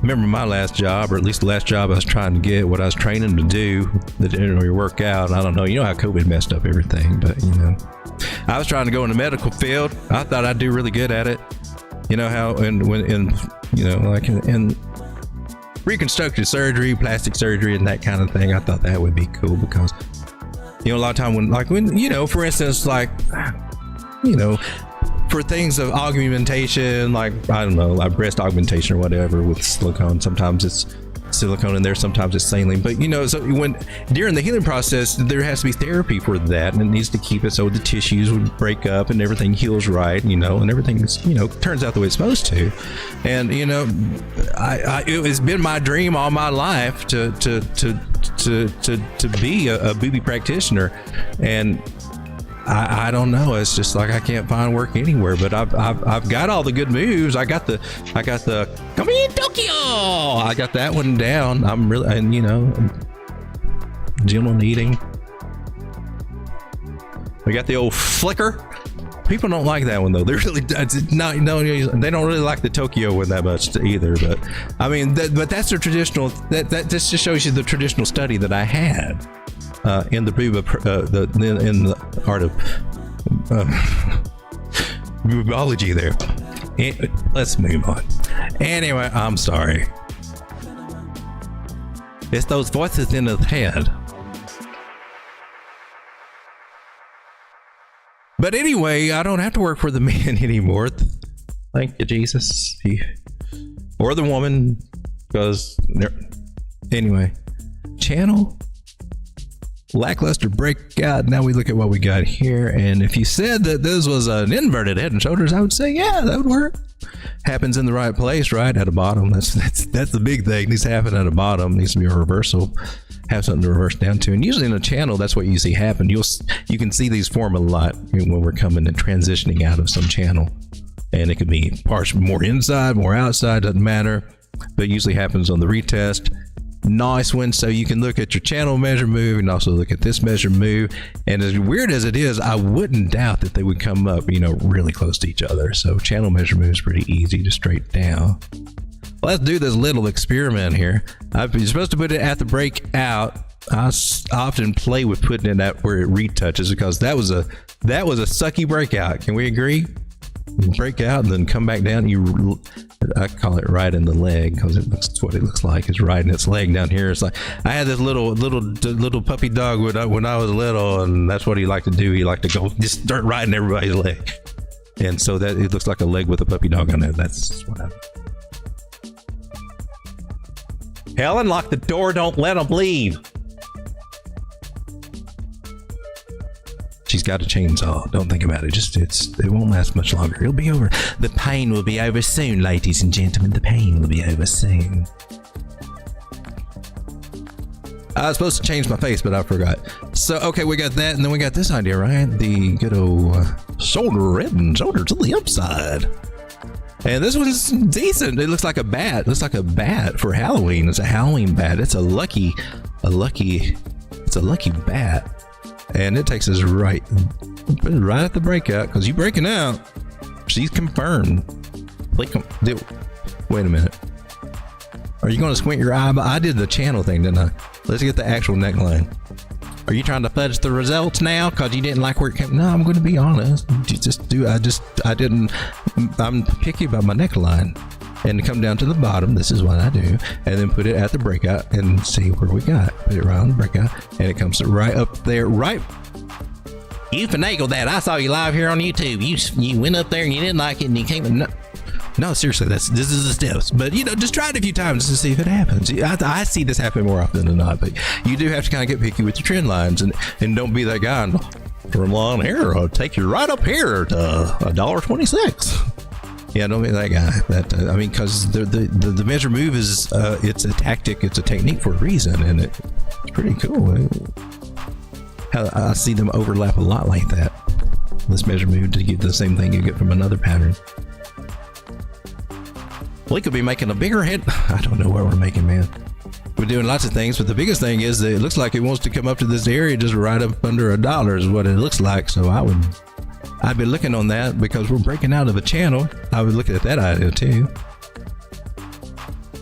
Remember my last job, or at least the last job I was trying to get, what I was training to do that didn't really work out. I don't know, you know how COVID messed up everything, but you know, I was trying to go in the medical field. I thought I'd do really good at it. You know how, and you know, like in reconstructive surgery, plastic surgery, and that kind of thing. I thought that would be cool because, you know, a lot of time when, you know, for instance, like, you know, for things of augmentation, like, I don't know, like breast augmentation or whatever with silicone, sometimes it's silicone in there, sometimes it's saline, but you know, so when during the healing process there has to be therapy for that, and it needs to keep it so the tissues would break up and everything heals right, you know, and everything's, you know, turns out the way it's supposed to. And you know, it has been my dream all my life to be a booby practitioner, and I don't know. It's just like I can't find work anywhere. But I've got all the good moves. I got the come in Tokyo. I got that one down. I'm really, and you know, gentle kneading. We got the old flicker. People don't like that one though. They really not. No, they don't really like the Tokyo one that much either. But I mean, but that's the traditional. That just shows you the traditional study that I had. In the art of movology there. Let's move on. Anyway, I'm sorry. It's those voices in his head. But anyway, I don't have to work for the man anymore. Thank you, Jesus. Or the woman, because anyway, channel lackluster breakout. Now we look at what we got here, and if you said that this was an inverted head and shoulders, I would say yeah, that would work. Happens in the right place, right at the bottom. That's the big thing. Needs to happen at the bottom. Needs to be a reversal. Have something to reverse down to, and usually in a channel, that's what you see happen. You can see these form a lot when we're coming and transitioning out of some channel, and it could be partial, more inside, more outside, doesn't matter. But it usually happens on the retest. Nice one. So you can look at your channel measure move and also look at this measure move. And as weird as it is, I wouldn't doubt that they would come up, really close to each other. So channel measure move is pretty easy to straight down. Let's do this little experiment here. You're supposed to put it at the breakout. I often play with putting it at where it retouches because that was a sucky breakout. Can we agree? Break out and then come back down. I call it right in the leg because that's what it looks like. It's right in its leg down here. It's like I had this little puppy dog when I was little, and that's what he liked to do. He liked to go just start riding everybody's leg, and so that it looks like a leg with a puppy dog on it. That's what happened. Helen, lock the door. Don't let them leave. She's got a chainsaw. Don't think about it. It won't last much longer. It'll be over. The pain will be over soon, ladies and gentlemen. The pain will be over soon. I was supposed to change my face, but I forgot. So, okay, we got that, and then we got this idea, right? The good old shoulder to the upside. And this one's decent. It looks like a bat. It looks like a bat for Halloween. It's a Halloween bat. It's a lucky bat. And it takes us right at the breakout because you're breaking out. She's confirmed. Wait a minute. Are you going to squint your eye? I did the channel thing, didn't I? Let's get the actual neckline. Are you trying to fudge the results now because you didn't like where it came? No, I'm going to be honest. I'm picky about my neckline. And to come down to the bottom, this is what I do, and then put it at the breakout and see where we got. Put it right on the breakout, and it comes right up there. Right. You finagled that. I saw you live here on YouTube. You went up there and you didn't like it, and you came. No, seriously, this is the steps. But just try it a few times to see if it happens. I see this happen more often than not, but you do have to kind of get picky with your trend lines, and don't be that guy. From on here, I'll take you right up here to $1.26. Yeah, don't be that guy. Because the measure move is it's a tactic, it's a technique for a reason, and it's pretty cool. I see them overlap a lot like that. This measure move to get the same thing you get from another pattern. We could be making a bigger hit. I don't know what we're making, man. We're doing lots of things, but the biggest thing is that it looks like it wants to come up to this area just right up under $1 is what it looks like. So I'd be looking on that because we're breaking out of a channel. I would look at that idea too.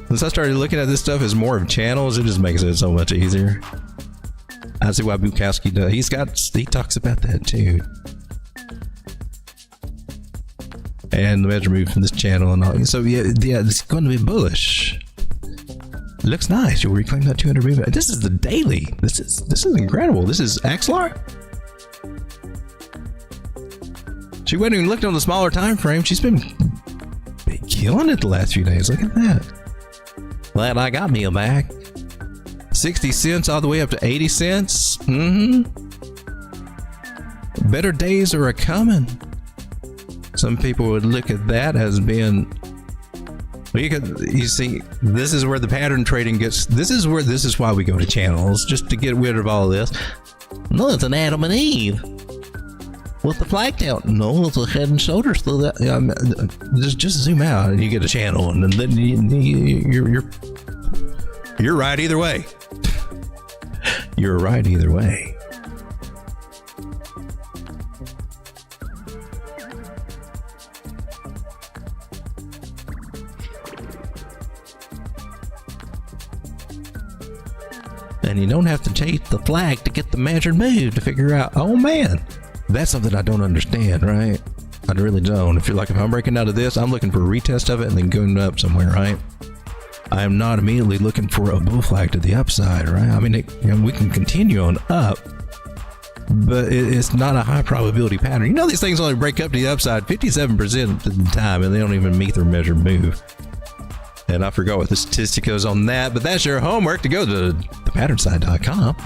Since I started looking at this stuff as more of channels, it just makes it so much easier. I see why Bukowski does. He talks about that too. And the measure move from this channel and all. So yeah, it's going to be bullish. It looks nice. You'll reclaim that 200 movement. This is the daily. This is incredible. This is Axlar. She went and looked on the smaller time frame. She's been killing it the last few days. Look at that. Glad I got me a bag. 60 cents all the way up to 80 cents. Better days are a-coming. Some people would look at that as being... You see, this is where the pattern trading gets... This is why we go to channels, just to get rid of all of this. No, it's an Adam and Eve. With the flag down. No, it's a head and shoulders. So that, just zoom out and you get a channel, and then you're right either way. You're right either way. And you don't have to chase the flag to get the measured move to figure out, oh man, that's something I don't understand, right? I really don't. If I'm breaking out of this, I'm looking for a retest of it and then going up somewhere, right? I am not immediately looking for a bull flag to the upside, right? I mean, we can continue on up, but it's not a high probability pattern. You know, these things only break up to the upside 57% of the time, and they don't even meet their measured move. And I forgot what the statistic goes on that, but that's your homework to go to thepatternSide.com.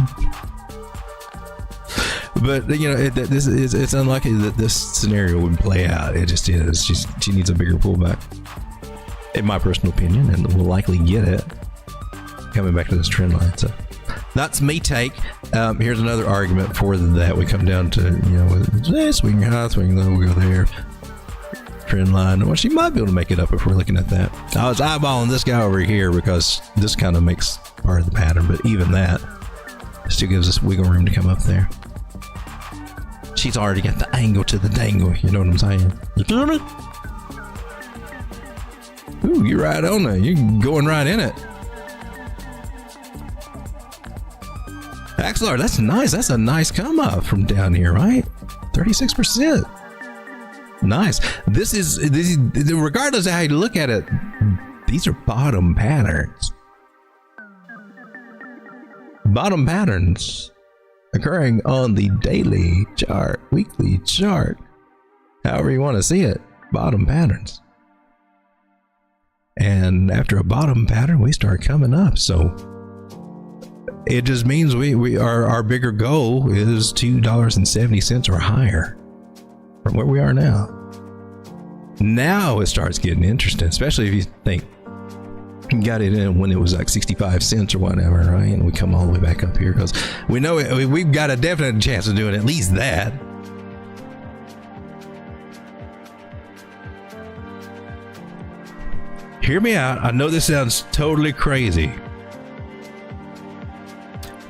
But you know, it's unlucky that this scenario would play out. It just is. She needs a bigger pullback, in my personal opinion, and will likely get it coming back to this trend line. So that's me take. Here's another argument for that. We come down to, you know, swing high, swing low, we go there. Trend line. Well, she might be able to make it up if we're looking at that. I was eyeballing this guy over here because this kind of makes part of the pattern, but even that still gives us wiggle room to come up there. She's already got the angle to the dangle. You know what I'm saying? You feel me? Ooh, you're right on it. You're going right in it. Axlar, that's nice. That's a nice come up from down here, right? 36%. Nice. This is regardless of how you look at it, these are bottom patterns. Bottom patterns occurring on the daily chart, weekly chart, however you want to see it. Bottom patterns. And after a bottom pattern, we start coming up. So it just means our bigger goal is $2.70 or higher from where we are now. Now it starts getting interesting, especially if you think you got it in when it was like 65 cents or whatever, right? And we come all the way back up here because we know we've got a definite chance of doing at least that. Hear me out. I know this sounds totally crazy,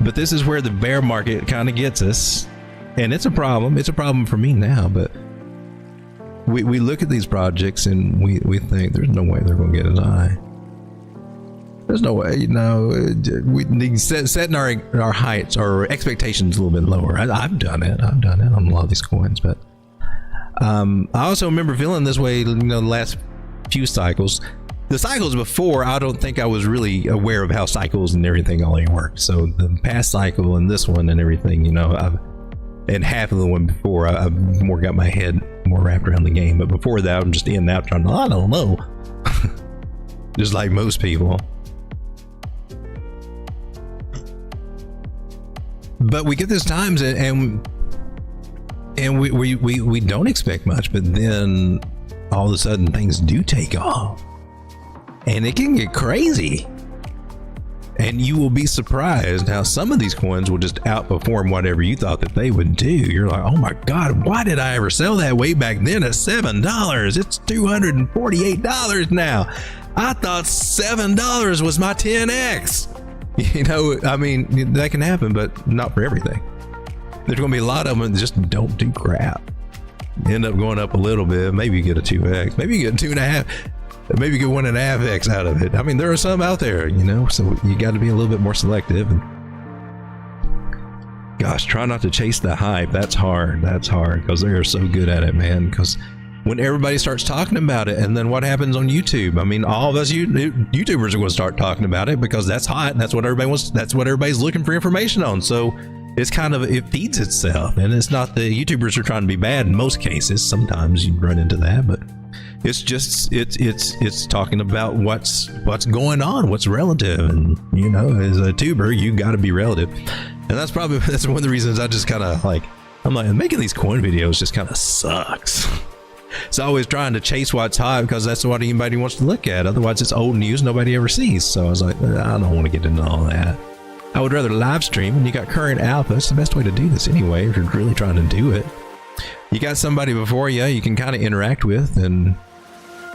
but this is where the bear market kind of gets us, and it's a problem. It's a problem for me now, but we look at these projects and we think there's no way they're going to get as high. There's no way, you know. We need setting our heights, our expectations a little bit lower. I've done it on a lot of these coins, but I also remember feeling this way, you know, the last few cycles. The cycles before, I don't think I was really aware of how cycles and everything all worked. So the past cycle and this one and everything, you know, and half of the one before, I've more got my head more wrapped around the game. But before that, I'm just in and out trying to, I don't know. Just like most people. But we get these times and we don't expect much, but then all of a sudden things do take off. And it can get crazy. And you will be surprised how some of these coins will just outperform whatever you thought that they would do. You're like, oh my God, why did I ever sell that way back then at $7? It's $248 now. I thought $7 was my 10x. You know, I mean, that can happen, but not for everything. There's going to be a lot of them that just don't do crap. End up going up a little bit. Maybe you get a 2x. Maybe you get 2.5. Maybe you get 1.5x out of it. I mean, there are some out there, you know, so you got to be a little bit more selective. And gosh, try not to chase the hype. That's hard. That's hard because they are so good at it, man. Because when everybody starts talking about it, and then what happens on YouTube? I mean, all of us YouTubers are going to start talking about it because that's hot. And that's what everybody wants. That's what everybody's looking for information on. So it's kind of, it feeds itself. And it's not the YouTubers are trying to be bad in most cases. Sometimes you run into that, but it's just it's talking about what's going on, what's relative. And you know, as a tuber, you got to be relative. And that's one of the reasons I just kind of I'm like making these coin videos just kind of sucks. It's always trying to chase what's hot because that's what anybody wants to look at. Otherwise, it's old news nobody ever sees. So I was like, I don't want to get into all that. I would rather live stream, and you got current alpha. It's the best way to do this anyway if you're really trying to do it. You got somebody before you can kind of interact with, and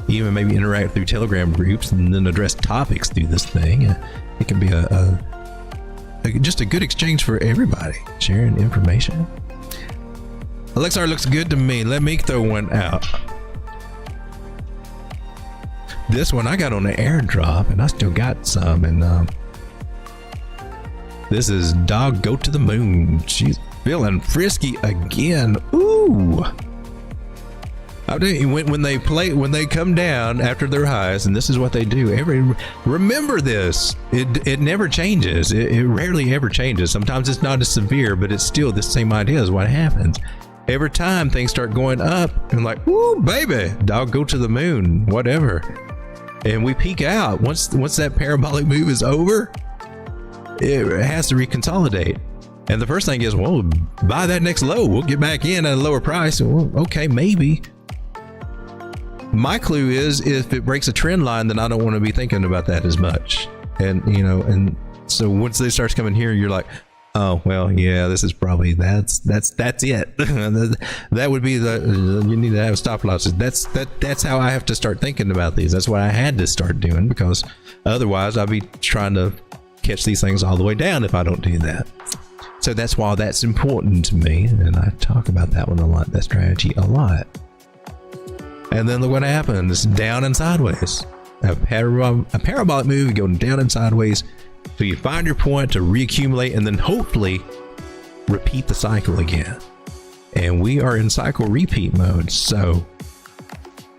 even maybe interact through Telegram groups, and then address topics through this thing. It can be just a good exchange for everybody, sharing information. Alexar looks good to me. Let me throw one out. This one I got on the airdrop, and I still got some. And this is Dog Go to the Moon. She's feeling frisky again. Ooh. When they come down after their highs, and this is what they do. Remember this. It never changes. It rarely ever changes. Sometimes it's not as severe, but it's still the same idea is what happens. Every time things start going up, and like, woo, baby, I'll go to the moon, whatever. And we peak out. Once that parabolic move is over, it has to reconsolidate. And the first thing is, well, buy that next low. We'll get back in at a lower price. Well, okay, maybe. My clue is if it breaks a trend line, then I don't want to be thinking about that as much. And, you know, and so once they start coming here, you're like, oh, well, yeah, this is probably, that's it. That would be you need to have stop losses. That's how I have to start thinking about these. That's what I had to start doing, because otherwise I'd be trying to catch these things all the way down if I don't do that. So that's why that's important to me, and I talk about that one a lot, that strategy a lot. And then look what happens, down and sideways. A parabolic move, you go down and sideways, so you find your point to reaccumulate, and then hopefully repeat the cycle again. And we are in cycle repeat mode, so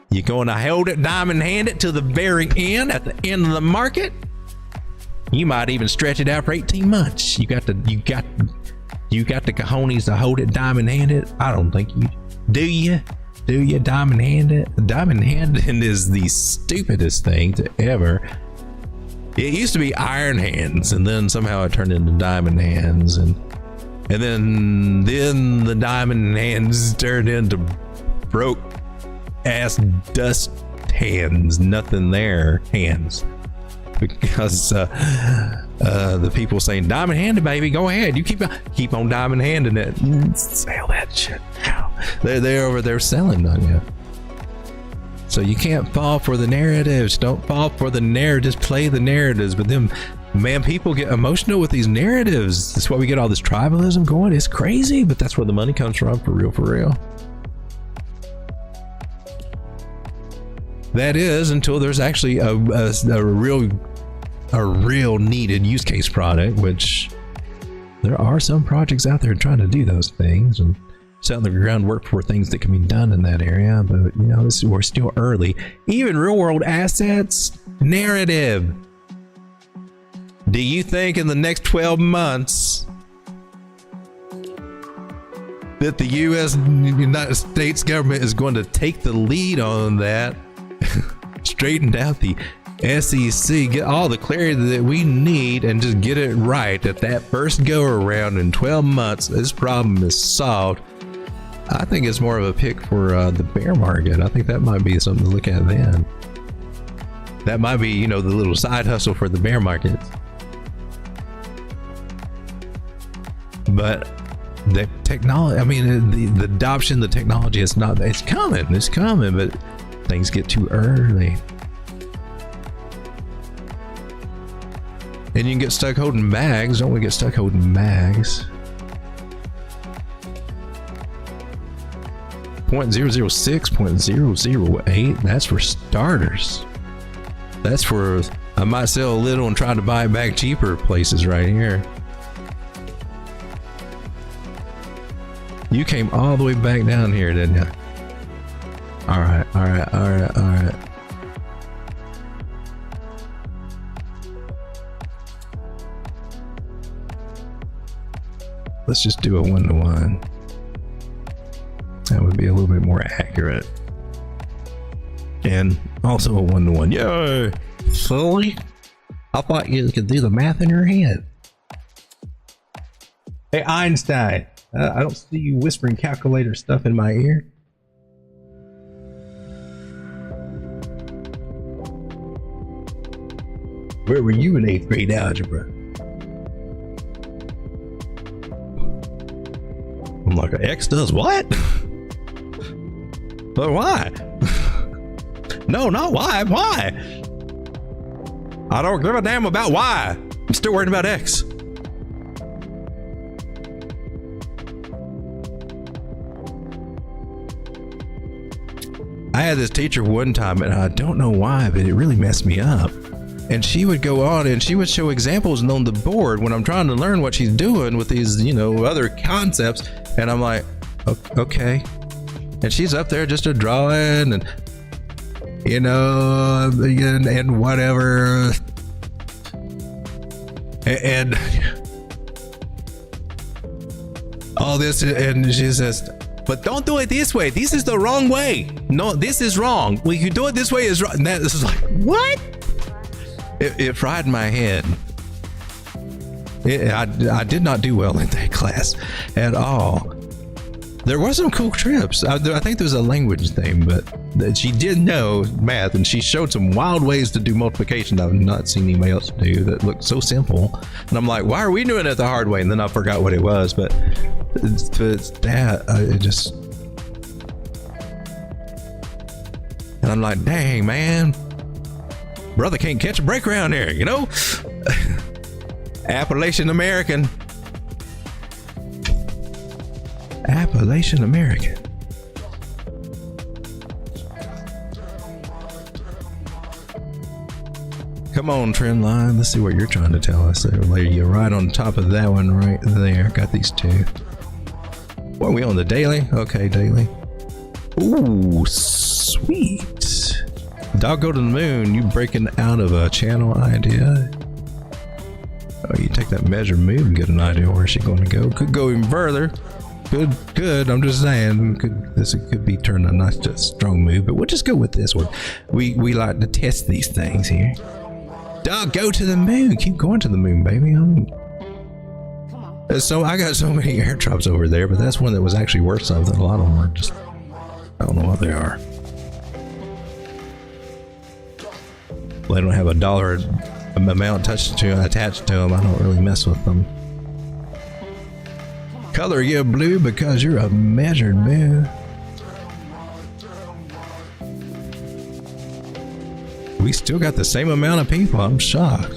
you're going to hold it diamond handed to the very end, at the end of the market. You might even stretch it out for 18 months. You got the cojones to hold it diamond handed. I don't think you do. You diamond handed? Diamond handed is the stupidest thing to ever. It used to be iron hands, and then somehow it turned into diamond hands, and then the diamond hands turned into broke ass dust hands, nothing there hands. Because the people saying diamond handed, baby, go ahead, you keep on diamond handing it, sell that shit. They're over there selling on you. So you can't fall for the narratives. Don't fall for the narratives. Play the narratives. But then, man, people get emotional with these narratives. That's why we get all this tribalism going. It's crazy, but that's where the money comes from, for real, for real. That is, until there's actually a real needed use case product, which there are some projects out there trying to do those things and setting the groundwork for things that can be done in that area. But you know, we're still early. Even real world assets, narrative. Do you think in the next 12 months that the United States government is going to take the lead on that? Straightened out the SEC, get all the clarity that we need, and just get it right at that first go around. In 12 months, this problem is solved. I think it's more of a pick for the bear market. I think that might be something to look at then. That might be, you know, the little side hustle for the bear market. But the technology, I mean, the adoption, the technology, it's coming, but things get too early. And you can get stuck holding mags. Don't we get stuck holding mags? 0.006, 0.008. That's for starters. That's for, I might sell a little and try to buy it back cheaper places right here. You came all the way back down here, didn't you? All right. Let's just do a 1-to-1. That would be a little bit more accurate. And also a 1-to-1. Yo, silly. I thought you could do the math in your head. Hey, Einstein. I don't see you whispering calculator stuff in my ear. Where were you in 8th grade algebra? I'm like, X does what? But why? No, not why. Why? I don't give a damn about why. I'm still worried about X. I had this teacher one time, and I don't know why, but it really messed me up. And she would go on and she would show examples on the board when I'm trying to learn what she's doing with these, you know, other concepts. And I'm like, okay, and she's up there just a drawing and you know and whatever and all this, and she says, but don't do it this way. This is the wrong way. No, this is wrong. Well, you do it this way is wrong. And this is like, what? It fried my head. I did not do well in that class at all. There were some cool trips. I think there was a language thing, but she did know math, and she showed some wild ways to do multiplication I've not seen anybody else do that looked so simple. And I'm like, why are we doing it the hard way? And then I forgot what it was, but that it just, and I'm like, dang man, brother can't catch a break around there, you know. Appalachian American. Come on, trend line. Let's see what you're trying to tell us there, lady. You're right on top of that one right there. Got these two. What are we on, the daily? Okay, daily. Ooh, sweet. Dog go to the moon. You breaking out of a channel idea. Oh, you take that measure move and get an idea where she's going to go. Could go even further. Good. I'm just saying, this could be turned a nice, strong move, but we'll just go with this one. We like to test these things here. Dog, go to the moon. Keep going to the moon, baby. So I got so many airdrops over there, but that's one that was actually worth something. A lot of them are just, I don't know what they are. Well, they don't have a dollar amount attached to them. I don't really mess with them. Color you blue because you're a measured man. We still got the same amount of people. I'm shocked.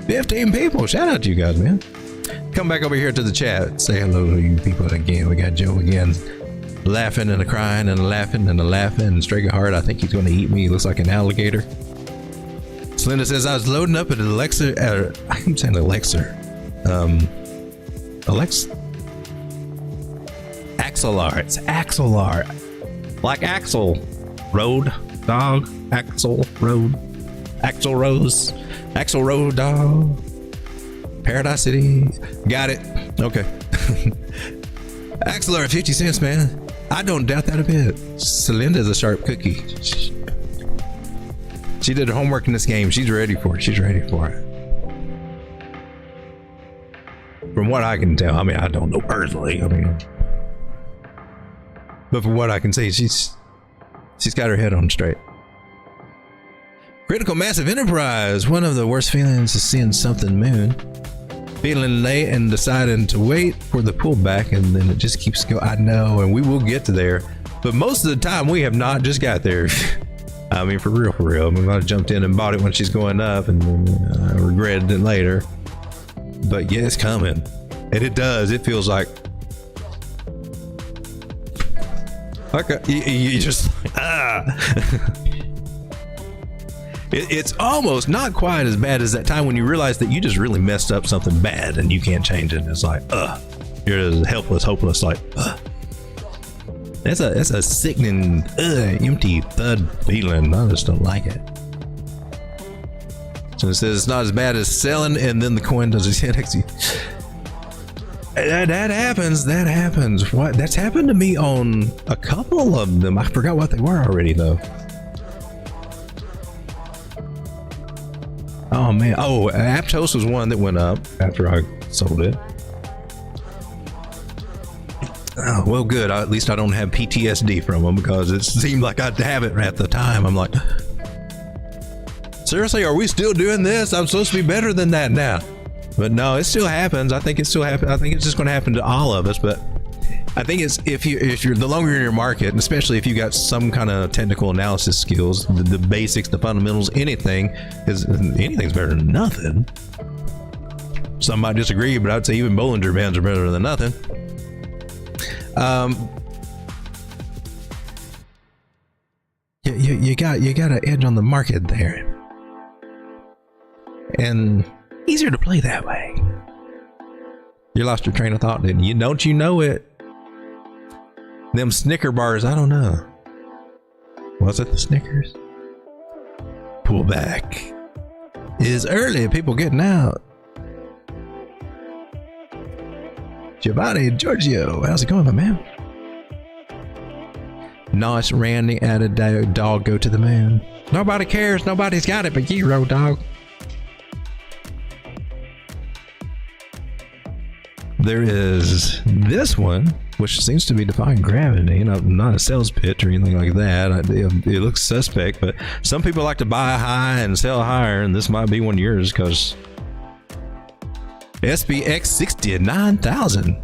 15 people. Shout out to you guys, man. Come back over here to the chat. Say hello to you people again. We got Joe again, laughing and a crying and a laughing and a laughing. And Strega Heart, I think he's going to eat me. He looks like an alligator. Slinda says I was loading up at Alexa. I keep saying Alexa. Axelar. It's Axelar. Like Axel Road dog. Axel Road. Axel Rose. Axel Road dog. Paradise City. Got it. Okay. Axelar at 50 cents, man. I don't doubt that a bit. Celinda's a sharp cookie. She did her homework in this game. She's ready for it. She's ready for it. From what I can tell, I mean, I don't know personally. I mean, but from what I can see, she's got her head on straight. Critical massive enterprise. One of the worst feelings is seeing something moon. Feeling late and deciding to wait for the pullback, and then it just keeps going. I know, and we will get to there, but most of the time we have not just got there. I mean, for real. I mean, I jumped in and bought it when she's going up, and I regretted it later. But yeah, it's coming, and it does. It feels like you just It's almost not quite as bad as that time when you realize that you just really messed up something bad and you can't change it. And it's like, you're just helpless, hopeless, like, That's a sickening, empty thud feeling. I just don't like it. So it says it's not as bad as selling, and then the coin does its NXT. That happens. What? That's happened to me on a couple of them. I forgot what they were already, though. Oh man. Oh, Aptos was one that went up after I sold it. Oh, well, good. At least I don't have PTSD from them, because it seemed like I'd have it at the time. I'm like, seriously, are we still doing this? I'm supposed to be better than that now. But no, it still happens. I think it still happens. I think it's just going to happen to all of us. But I think it's if you're the longer you're in your market, and especially if you got some kind of technical analysis skills, the basics, the fundamentals, anything's better than nothing. Some might disagree, but I'd say even Bollinger Bands are better than nothing. You got an edge on the market there, and easier to play that way. You lost your train of thought, didn't you? Don't you know it? Them Snicker bars, I don't know. Was it the Snickers? Pull back. Is early, people getting out. Giovanni Giorgio, how's it going, my man? Nice Randy added dog go to the moon. Nobody cares, nobody's got it but you, road dog. There is this one, which seems to be defying gravity. Not a sales pitch or anything like that. It looks suspect, but some people like to buy high and sell higher, and this might be one of yours because SPX 60 at 9,000.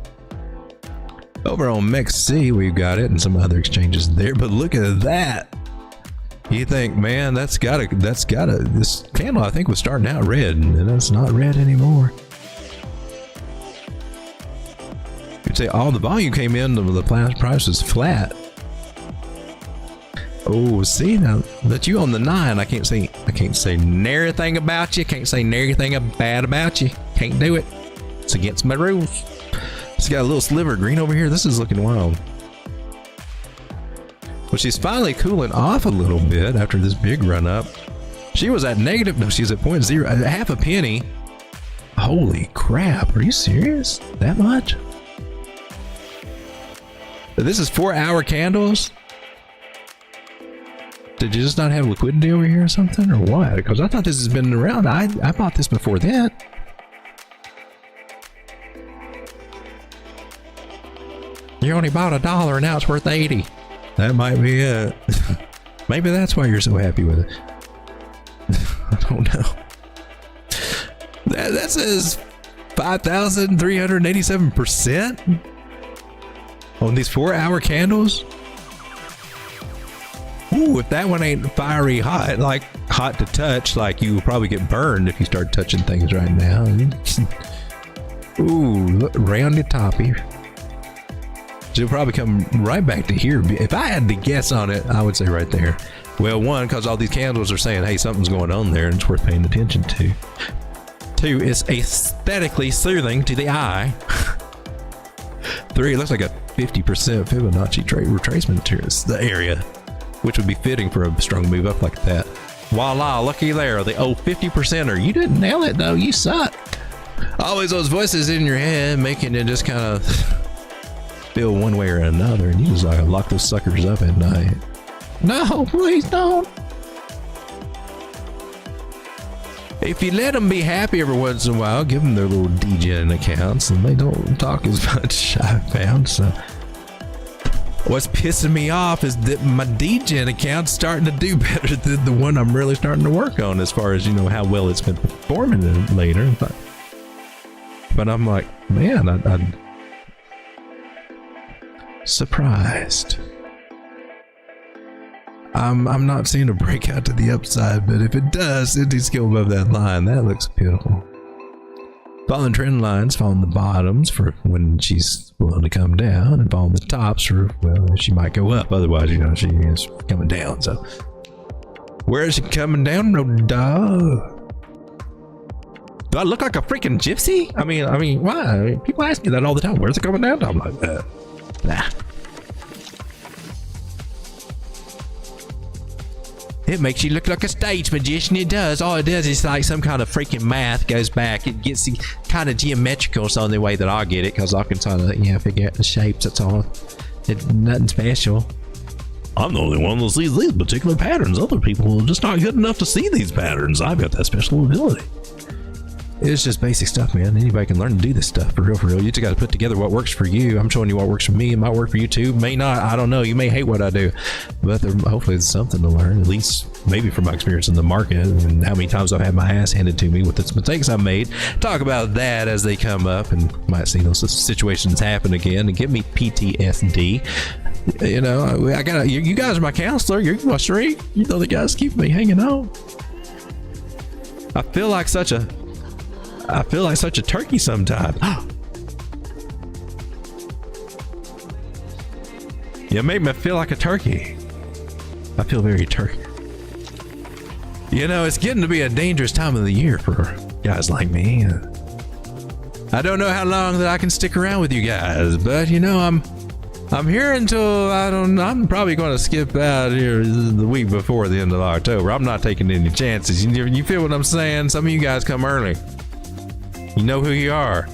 Over on MEXC, we've got it, and some other exchanges there. But look at that. You think, man, this candle I think was starting out red, and it's not red anymore. You'd say all the volume came in, the price was flat. Oh, see now that you on the 9, I can't say nary thing about you. Can't say nary thing bad about you. Can't do it. It's against my rules. It's got a little sliver of green over here. This is looking wild. Well, she's finally cooling off a little bit after this big run up. She was at negative. No, she's at 0.0, half a penny. Holy crap! Are you serious? That much? This is 4-hour candles. Did you just not have liquidity over here or something, or what? Because I thought this has been around. I bought this before that. You only bought $1 and now it's worth 80. That might be it. Maybe that's why you're so happy with it. I don't know. That says 5,387% on these 4-hour candles. Ooh, if that one ain't fiery hot, like hot to touch, like you will probably get burned if you start touching things right now. Ooh, look, rounded toppy. She'll probably come right back to here. If I had to guess on it, I would say right there. Well, one, because all these candles are saying, hey, something's going on there and it's worth paying attention to. Two, it's aesthetically soothing to the eye. Three, it looks like a 50% Fibonacci retracement to the area, which would be fitting for a strong move up like that. Voila, looky there, the old 50%er. You didn't nail it though, you suck. Always those voices in your head making it just kind of feel one way or another, and you just like lock those suckers up at night. No, please don't. If you let them be happy every once in a while, give them their little Degen accounts, and they don't talk as much, I found. So what's pissing me off is that my Degen account's starting to do better than the one I'm really starting to work on, as far as, you know, how well it's been performing later. But I'm like, man, I'm surprised. I'm not seeing a breakout to the upside, but if it does, it needs to go above that line. That looks beautiful. Following trend lines, following the bottoms for when she's willing to come down, and following the tops for, well, she might go up. Otherwise, you know, she is coming down. So where is she coming down, no dog? Do I look like a freaking gypsy? I mean, why? I mean, people ask me that all the time. Where's it coming down? I'm like, nah. It makes you look like a stage magician. It does. All it does is like some kind of freaking math goes back. It gets the kind of geometrical. So the way that I get it, because I can kind of, yeah, figure out the shapes. That's all. It's nothing special. I'm the only one that sees these particular patterns. Other people are just not good enough to see these patterns. I've got that special ability. It's just basic stuff, man. Anybody can learn to do this stuff for real, for real. You just got to put together what works for you. I'm showing you what works for me. It might work for you too. May not. I don't know. You may hate what I do, but hopefully there's something to learn, at least maybe from my experience in the market and how many times I've had my ass handed to me with the mistakes I've made. Talk about that as they come up, and might see those situations happen again and give me PTSD. You know, I gotta. You guys are my counselor. You're my street. You know, the guys keep me hanging on. I feel like such a turkey sometimes. You make me feel like a turkey. I feel very turkey. You know, it's getting to be a dangerous time of the year for guys like me. I don't know how long that I can stick around with you guys, but you know, I'm here until I'm probably going to skip out here the week before the end of October. I'm not taking any chances. You feel what I'm saying? Some of you guys come early. You know who you are.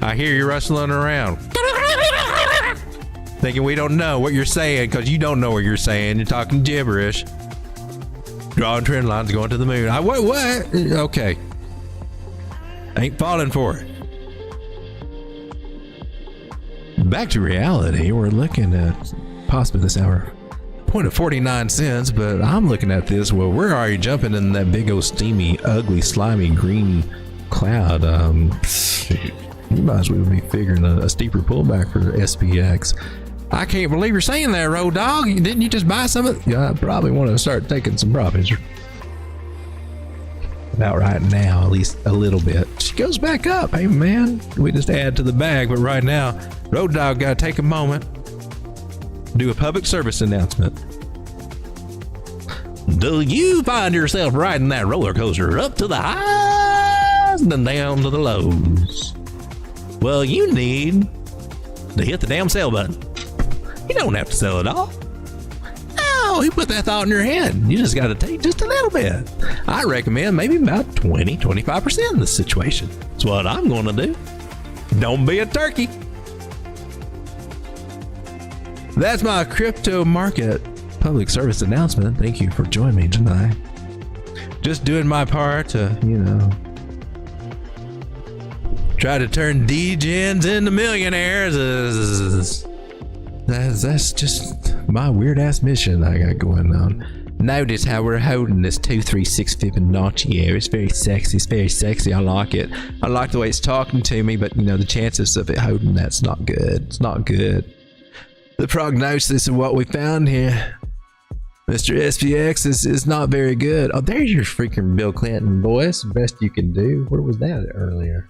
I hear you rustling around, thinking we don't know what you're saying because you don't know what you're saying. You're talking gibberish. Drawing trend lines going to the moon. What? Okay. Ain't falling for it. Back to reality. We're looking at possibly this hour point of 49 cents, but I'm looking at this. Well, we're already jumping in that big old steamy, ugly, slimy green cloud. You might as well be figuring a steeper pullback for the SPX. I can't believe you're saying that, Road Dog. Didn't you just buy some of it? Yeah, I probably want to start taking some profits. About right now, at least a little bit. She goes back up. Hey, man, we just add to the bag. But right now, Road Dog got to take a moment, do a public service announcement. Do you find yourself riding that roller coaster up to the highs and then down to the lows? Well, you need to hit the damn sell button. You don't have to sell it all. Oh, who put that thought in your head? You just got to take just a little bit. I recommend maybe about 20-25% in this situation. That's what I'm going to do. Don't be a turkey. That's my crypto market public service announcement. Thank you for joining me tonight. Just doing my part to, try to turn Degens into millionaires. That's just my weird ass mission I got going on. Notice how we're holding this 236 Fibonacci here. It's very sexy. It's very sexy. I like it. I like the way it's talking to me, but the chances of it holding that's not good. It's not good. The prognosis of what we found here, Mr. SPX, is not very good. Oh, there's your freaking Bill Clinton voice. Best you can do. Where was that earlier?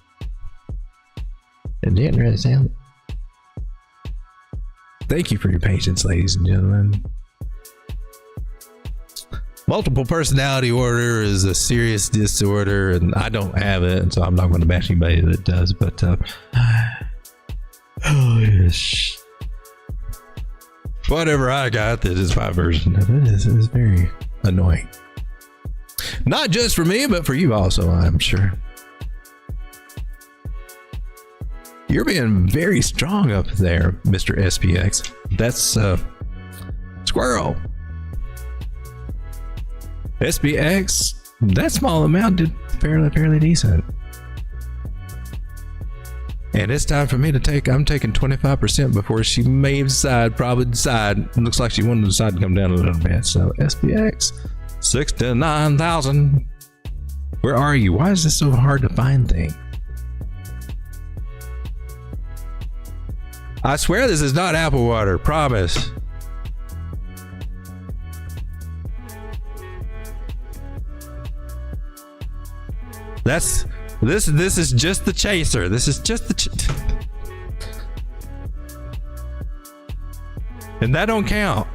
It didn't really sound. Thank you for your patience, ladies and gentlemen. Multiple personality disorder is a serious disorder, and I don't have it, and so I'm not going to bash anybody that does. But oh yes, whatever I got, this is my version of it. It's very annoying. Not just for me, but for you also, I'm sure. You're being very strong up there, Mr. SPX. That's squirrel. SPX, that small amount did fairly decent. And it's time for me to take, I'm taking 25% before she may probably decide. It looks like she wanted to decide to come down a little bit. So SPX, 69,000. Where are you? Why is this so hard to find things? I swear this is not apple water, promise. This is just the chaser. This is just the and that don't count.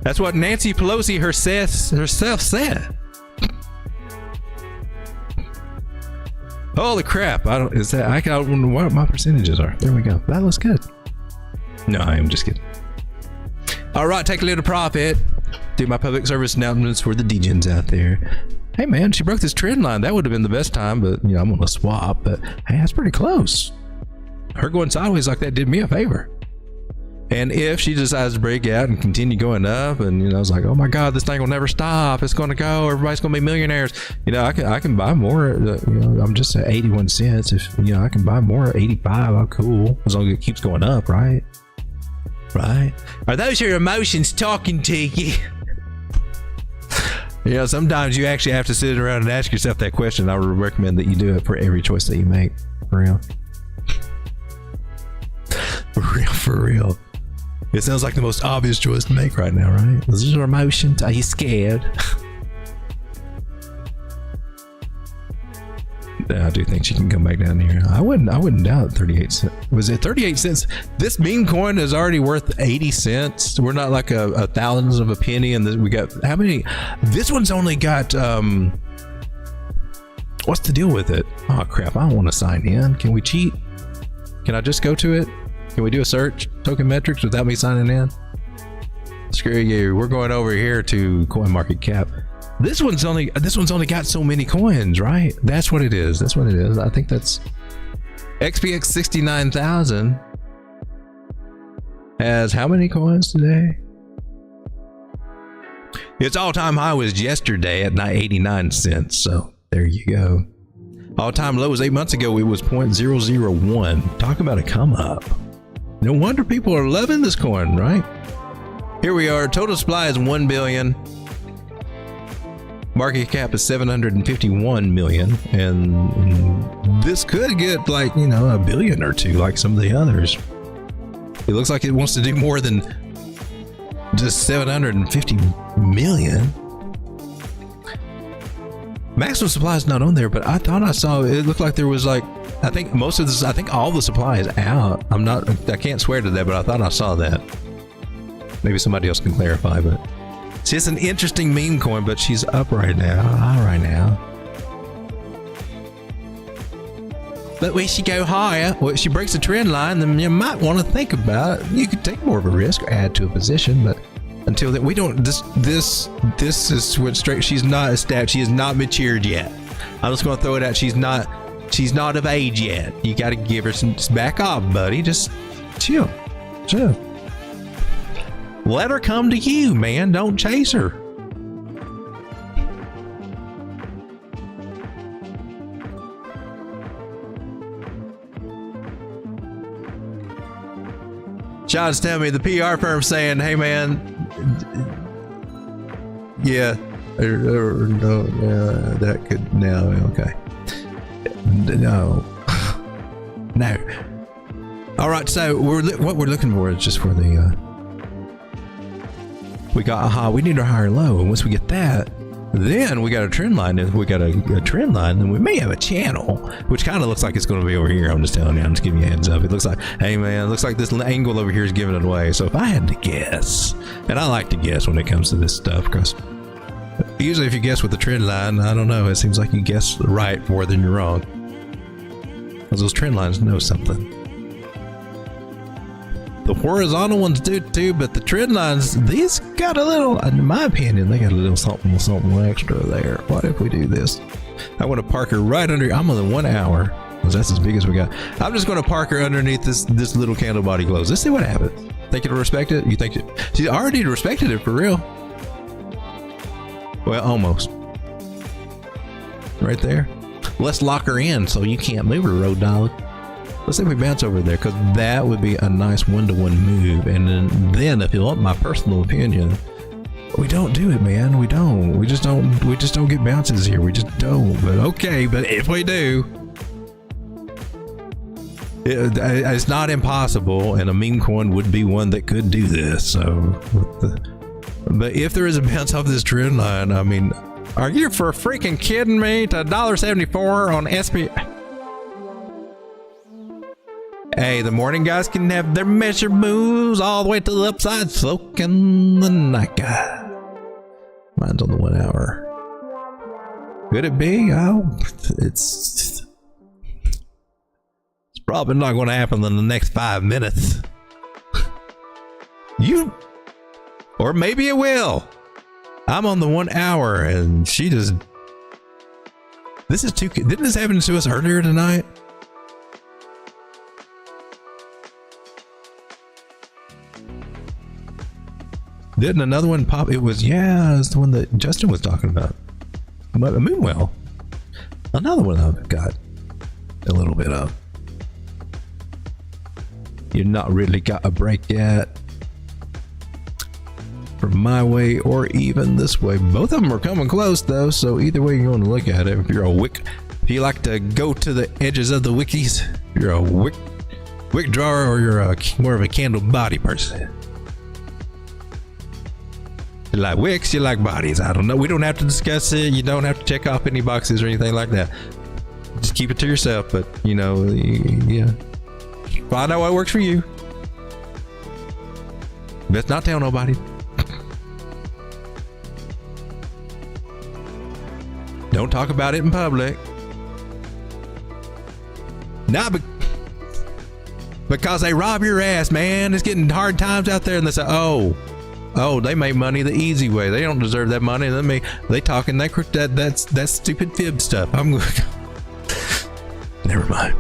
That's what Nancy Pelosi herself said. Holy crap! I don't know what my percentages are. There we go. That looks good. No, I am just kidding. All right, take a little profit. Do my public service announcements for the Degens out there. Hey man, she broke this trend line. That would have been the best time, but I'm gonna swap. But hey, that's pretty close. Her going sideways like that did me a favor. And if she decides to break out and continue going up, and I was like, oh my god, this thing will never stop. It's gonna go. Everybody's gonna be millionaires. I can buy more. I'm just at 81 cents. If I can buy more at 85, I'm cool. As long as it keeps going up, right? Right? Are those your emotions talking to you? Sometimes you actually have to sit around and ask yourself that question. I would recommend that you do it for every choice that you make. For real. For real. It sounds like the most obvious choice to make right now, right? Is this your emotions? Are you scared? I do think she can come back down here. I wouldn't doubt 38 cents. Was it 38 cents? This meme coin is already worth 80 cents. We're not like a thousandth of a penny, and we got how many? This one's only got what's the deal with it? Oh crap, I don't want to sign in. Can we cheat? Can I just go to it? Can we do a search? Tokenmetrics without me signing in? Screw you. We're going over here to CoinMarketCap. This one's only got so many coins, right? That's what it is. That's what it is. I think that's XPX 69,000 has how many coins today? Its all-time high was yesterday at 89 cents. So there you go. All-time low was 8 months ago. It was 0.001. Talk about a come up. No wonder people are loving this coin, right? Here we are. Total supply is 1 billion. Market cap is 751 million. And this could get like, you know, a billion or two like some of the others. It looks like it wants to do more than just 750 million. Maximum supply is not on there, but I thought I saw it looked like there was like, I think most of this, I think all the supply is out. I can't swear to that, but I thought I saw that. Maybe somebody else can clarify, but see, it's an interesting meme coin, but she's up right now. But when she go higher, well, if she breaks the trend line, then you might want to think about it. You could take more of a risk or add to a position, but until then, we don't. This is what straight. She's not a stat. She is not matured yet. I'm just going to throw it out. She's not of age yet. You got to give her some. Just back off, buddy. Just chill. Let her come to you, man. Don't chase her. John's telling me the PR firm saying, "Hey, man, yeah, no, yeah, that could no, okay, no." All right, so what we're looking for is just for the we got we need our higher low, and once we get that, then we got a trend line. If we got a trend line, then we may have a channel, which kind of looks like it's going to be over here. I'm just telling you. I'm just giving you a heads up. It looks like, hey man, it looks like this angle over here is giving it away. So if I had to guess, and I like to guess when it comes to this stuff, because usually if you guess with the trend line, I don't know, it seems like you guess right more than you're wrong, because those trend lines know something. The horizontal ones do too, but the trend lines, these got a little, in my opinion, they got a little something extra there. What if we do this? I want to park her right under, I'm on the 1 hour, because that's as big as we got. I'm just going to park her underneath this little candle body close. Let's see what happens. Think it'll respect it? You think it? She already respected it for real. Well, almost. Right there. Let's lock her in so you can't move her, road dog. Let's see if we bounce over there, because that would be a nice one-to-one move. And then if you want my personal opinion, we don't do it, man. We don't. We just don't get bounces here. We just don't. But okay, but if we do, it's not impossible, and a meme coin would be one that could do this. So, but if there is a bounce off this trend line, I mean, are you for freaking kidding me? To $1.74 on SP. Hey, the morning guys can have their measure moves all the way to the upside. So can the night guy. Mine's on the 1 hour. Could it be? Oh, it's probably not going to happen in the next 5 minutes. Or maybe it will. I'm on the 1 hour and she just. This is too. Didn't this happen to us earlier tonight? Didn't another one pop? It was, yeah, it's the one that Justin was talking about. Moonwell. Another one I've got a little bit of. You've not really got a break yet. From my way or even this way. Both of them are coming close though, so either way you're going to look at it. If you're a if you like to go to the edges of the wikis, if you're a wick drawer, or you're more of a candle body person. You like wicks, you like bodies. I don't know. We don't have to discuss it. You don't have to check off any boxes or anything like that. Just keep it to yourself. But, you know, yeah. Find out what works for you. Best not tell nobody. Don't talk about it in public. Nah, but because they rob your ass, man. It's getting hard times out there, and they say, oh, they make money the easy way. They don't deserve that money. They talking that's stupid fib stuff. I'm never mind.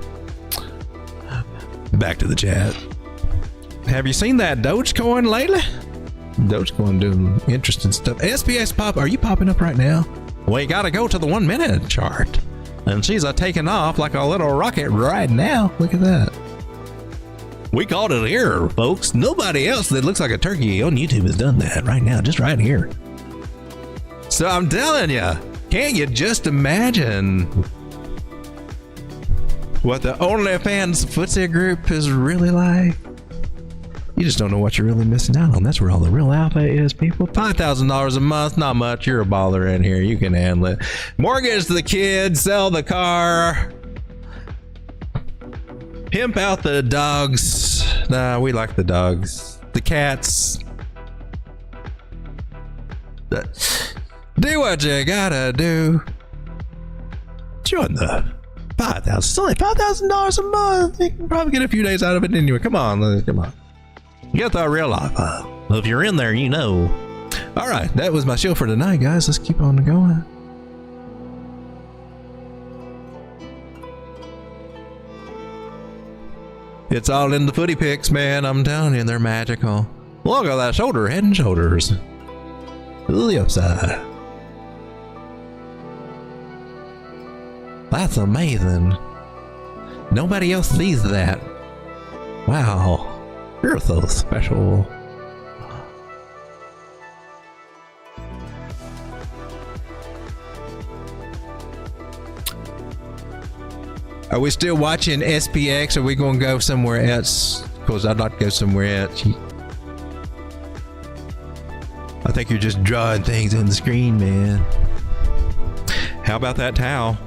Back to the chat. Have you seen that Dogecoin lately? Dogecoin doing interesting stuff. SPX pop, are you popping up right now? Well, you gotta go to the 1 minute chart. And she's taking off like a little rocket right now. Look at that. We called it here, folks. Nobody else that looks like a turkey on YouTube has done that right now, just right here. So I'm telling you, can't you just imagine what the OnlyFans footsie group is really like? You just don't know what you're really missing out on. That's where all the real alpha is, people. $5,000 a month, not much. You're a baller in here. You can handle it. Mortgage the kids, sell the car, pimp out the dogs. Nah, we like the dogs. The cats. Do what you gotta do. Join the 5,000. It's only $5,000 a month. You can probably get a few days out of it anyway. Come on, come on. Get the real life. Well, if you're in there, you know. All right, that was my show for tonight, guys. Let's keep on going. It's all in the footy pics, man. I'm telling you, they're magical. Look at that shoulder, head and shoulders. To the upside. That's amazing. Nobody else sees that. Wow. You're so special. Are we still watching SPX? Or are we going to go somewhere else? Because I'd like to go somewhere else. I think you're just drawing things on the screen, man. How about that towel?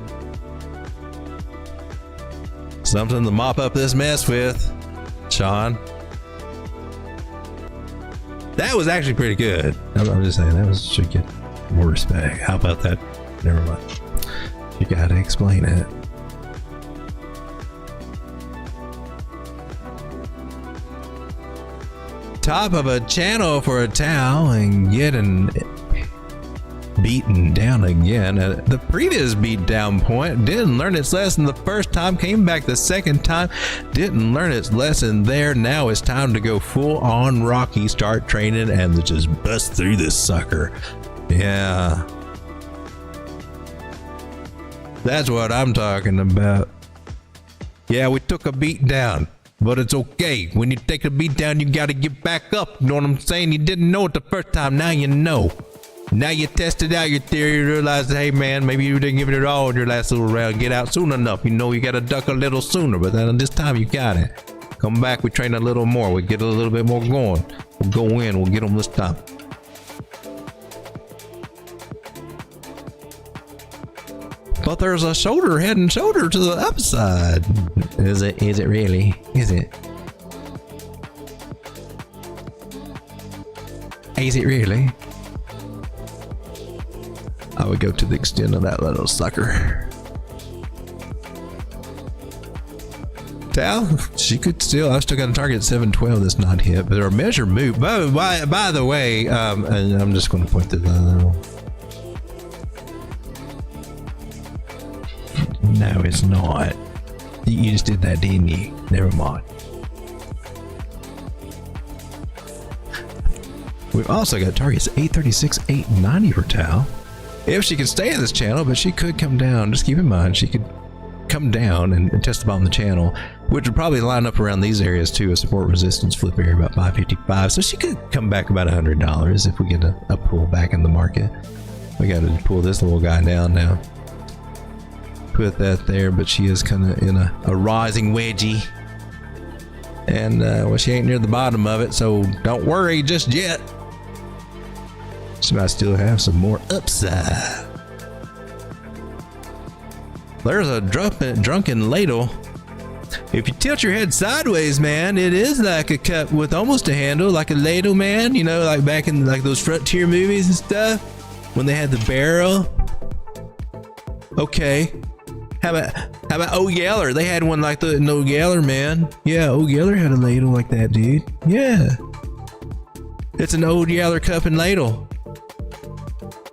Something to mop up this mess with, Sean. That was actually pretty good. I'm just saying, that should get more respect. How about that? Never mind. You gotta explain it. Top of a channel for a towel and getting beaten down again. The previous beat down point didn't learn its lesson the first time, came back the second time, didn't learn its lesson there. Now it's time to go full on Rocky, start training and just bust through this sucker. Yeah. That's what I'm talking about. Yeah, we took a beat down, but it's okay. When you take a beat down, you gotta get back up. You know what I'm saying? You didn't know it the first time, now you know. Now you tested out your theory, you realize, hey man, maybe you didn't give it all in your last little round. Get out soon enough. You know you gotta duck a little sooner, but then this time you got it. Come back, we train a little more. We get a little bit more going. We'll go in, we'll get them this time. But there's a shoulder, head and shoulder to the upside. Is it really? Is it? Is it really? I would go to the extent of that little sucker. Tal, she could still, I've still got a target at 712 that's not hit, but her measure move. By the way, and I'm just going to point this out. No, it's not. You just did that, didn't you? Never mind. We've also got targets 836, 890 for Tal. If she can stay in this channel, but she could come down. Just keep in mind, she could come down and test the bottom of the channel, which would probably line up around these areas too. A support resistance flip area about 555. So she could come back about $100 if we get a pull back in the market. We got to pull this little guy down now. Put that there, but she is kind of in a rising wedgie. And well, she ain't near the bottom of it, so don't worry just yet. She might still have some more upside. There's a drunken ladle. If you tilt your head sideways, man, it is like a cup with almost a handle, like a ladle, man. You know, like back in like those Frontier movies and stuff, when they had the barrel. Okay. How about How about O Yeller? They had one like the No Yeller, man. Yeah, O Yeller had a ladle like that, dude. Yeah. It's an old Yeller cup and ladle.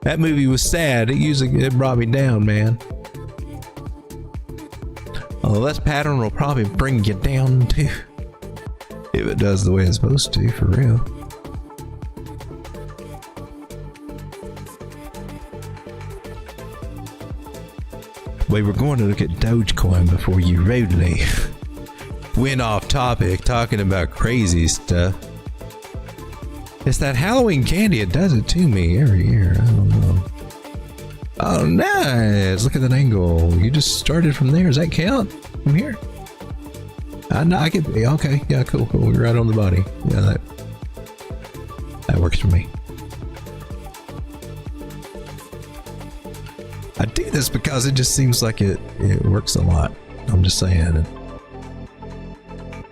That movie was sad. It brought me down, man. Although this pattern will probably bring you down too. If it does the way it's supposed to, for real. We were going to look at Dogecoin before you rudely went off topic talking about crazy stuff. It's that Halloween candy. It does it to me every year. I don't know. Oh, nice. Look at that angle. You just started from there. Does that count from here? No, I get. Okay. Yeah, cool. We're right on the body. Yeah, that works for me. I do this because it just seems like it works a lot. I'm just saying. And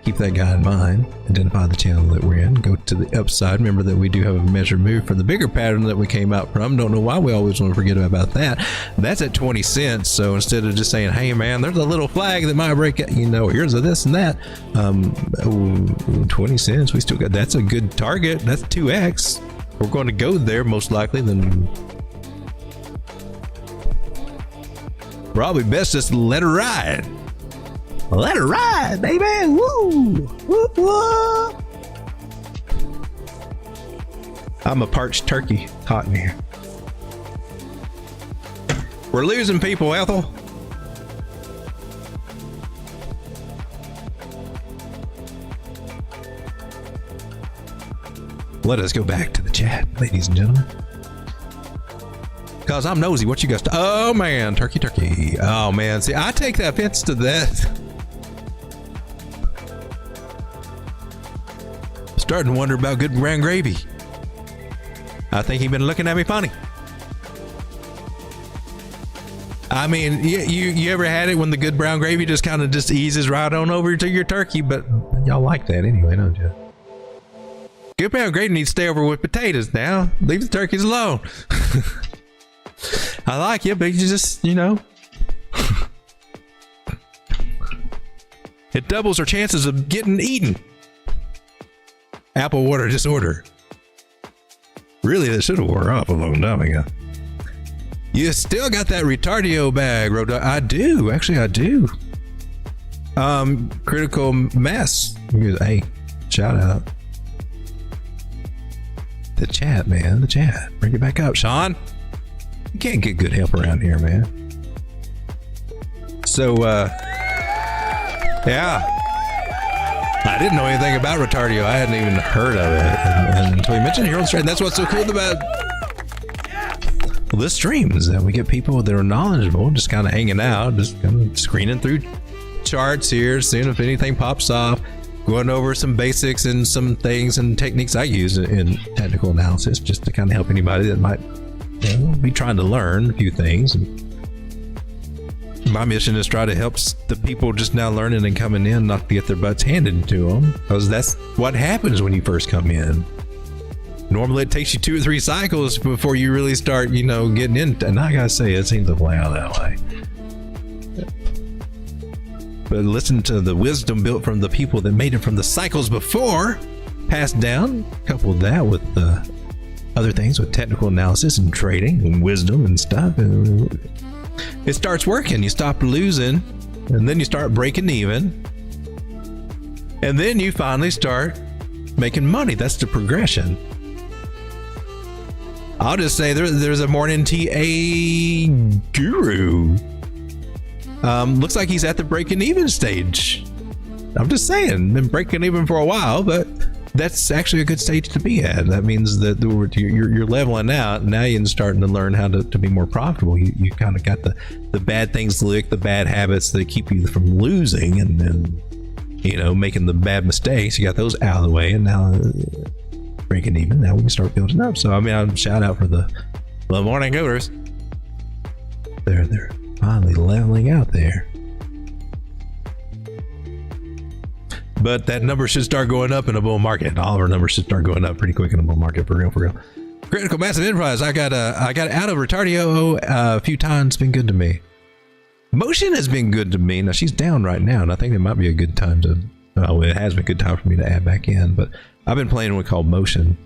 keep that guy in mind. Identify the channel that we're in. Go to the upside. Remember that we do have a measured move for the bigger pattern that we came out from. Don't know why we always want to forget about that. That's at 20 cents. So instead of just saying, hey man, there's a little flag that might break, here's a this and that. 20 cents. We still got, that's a good target. That's 2x. We're going to go there most likely. Then probably best just let her ride. Let her ride, baby. Woo! Whoop, whoop. I'm a parched turkey. Hot in here. We're losing people, Ethel. Let us go back to the chat, ladies and gentlemen. Because I'm nosy. What you guys... Oh, man. Turkey. Oh, man. See, I take that offense to that. Starting to wonder about good brown gravy. I think he's been looking at me funny. I mean, you ever had it when the good brown gravy just kind of just eases right on over to your turkey? But y'all like that anyway, don't you? Good brown gravy needs to stay over with potatoes now. Leave the turkeys alone. I like it, but you just, it doubles our chances of getting eaten. Apple water disorder. Really, that should have wore off a long time ago. You still got that retardio bag, Road. I do. Actually, I do. Critical mass. Hey, shout out. The chat, man. The chat. Bring it back up, Sean. You can't get good help around here, man. So, yeah. I didn't know anything about retardio. I hadn't even heard of it. And until you mentioned it here on the stream, that's what's so cool about this stream is that we get people that are knowledgeable, just kind of hanging out, just kind of screening through charts here, seeing if anything pops off, going over some basics and some things and techniques I use in technical analysis, just to kind of help anybody that might be trying to learn a few things. And my mission is try to help the people just now learning and coming in not to get their butts handed to them, because that's what happens when you first come in. Normally it takes you 2 or 3 cycles before you really start, getting into, and I gotta say, it seems to play out that way. But listen to the wisdom built from the people that made it from the cycles before, passed down, coupled that with other things, with technical analysis and trading and wisdom and stuff, and it starts working. You stop losing, and then you start breaking even, and then you finally start making money. That's the progression. I'll just say there's a morning TA guru. Looks like he's at the breaking even stage. I'm just saying, been breaking even for a while, but that's actually a good stage to be at. That means that you're leveling out. Now you're starting to learn how to be more profitable. You kind of got the bad things licked, the bad habits that keep you from losing, and then making the bad mistakes. You got those out of the way, and now breaking even. Now we can start building up. So I'm shout out for the morning goers. They're finally leveling out there. But that number should start going up in a bull market. All of our numbers should start going up pretty quick in a bull market, for real. Critical massive enterprise. I got out of retardio a few times. Been good to me. Motion has been good to me. Now she's down right now, and I think it might be a good time to. Oh, it has been a good time for me to add back in. But I've been playing what we call Motion.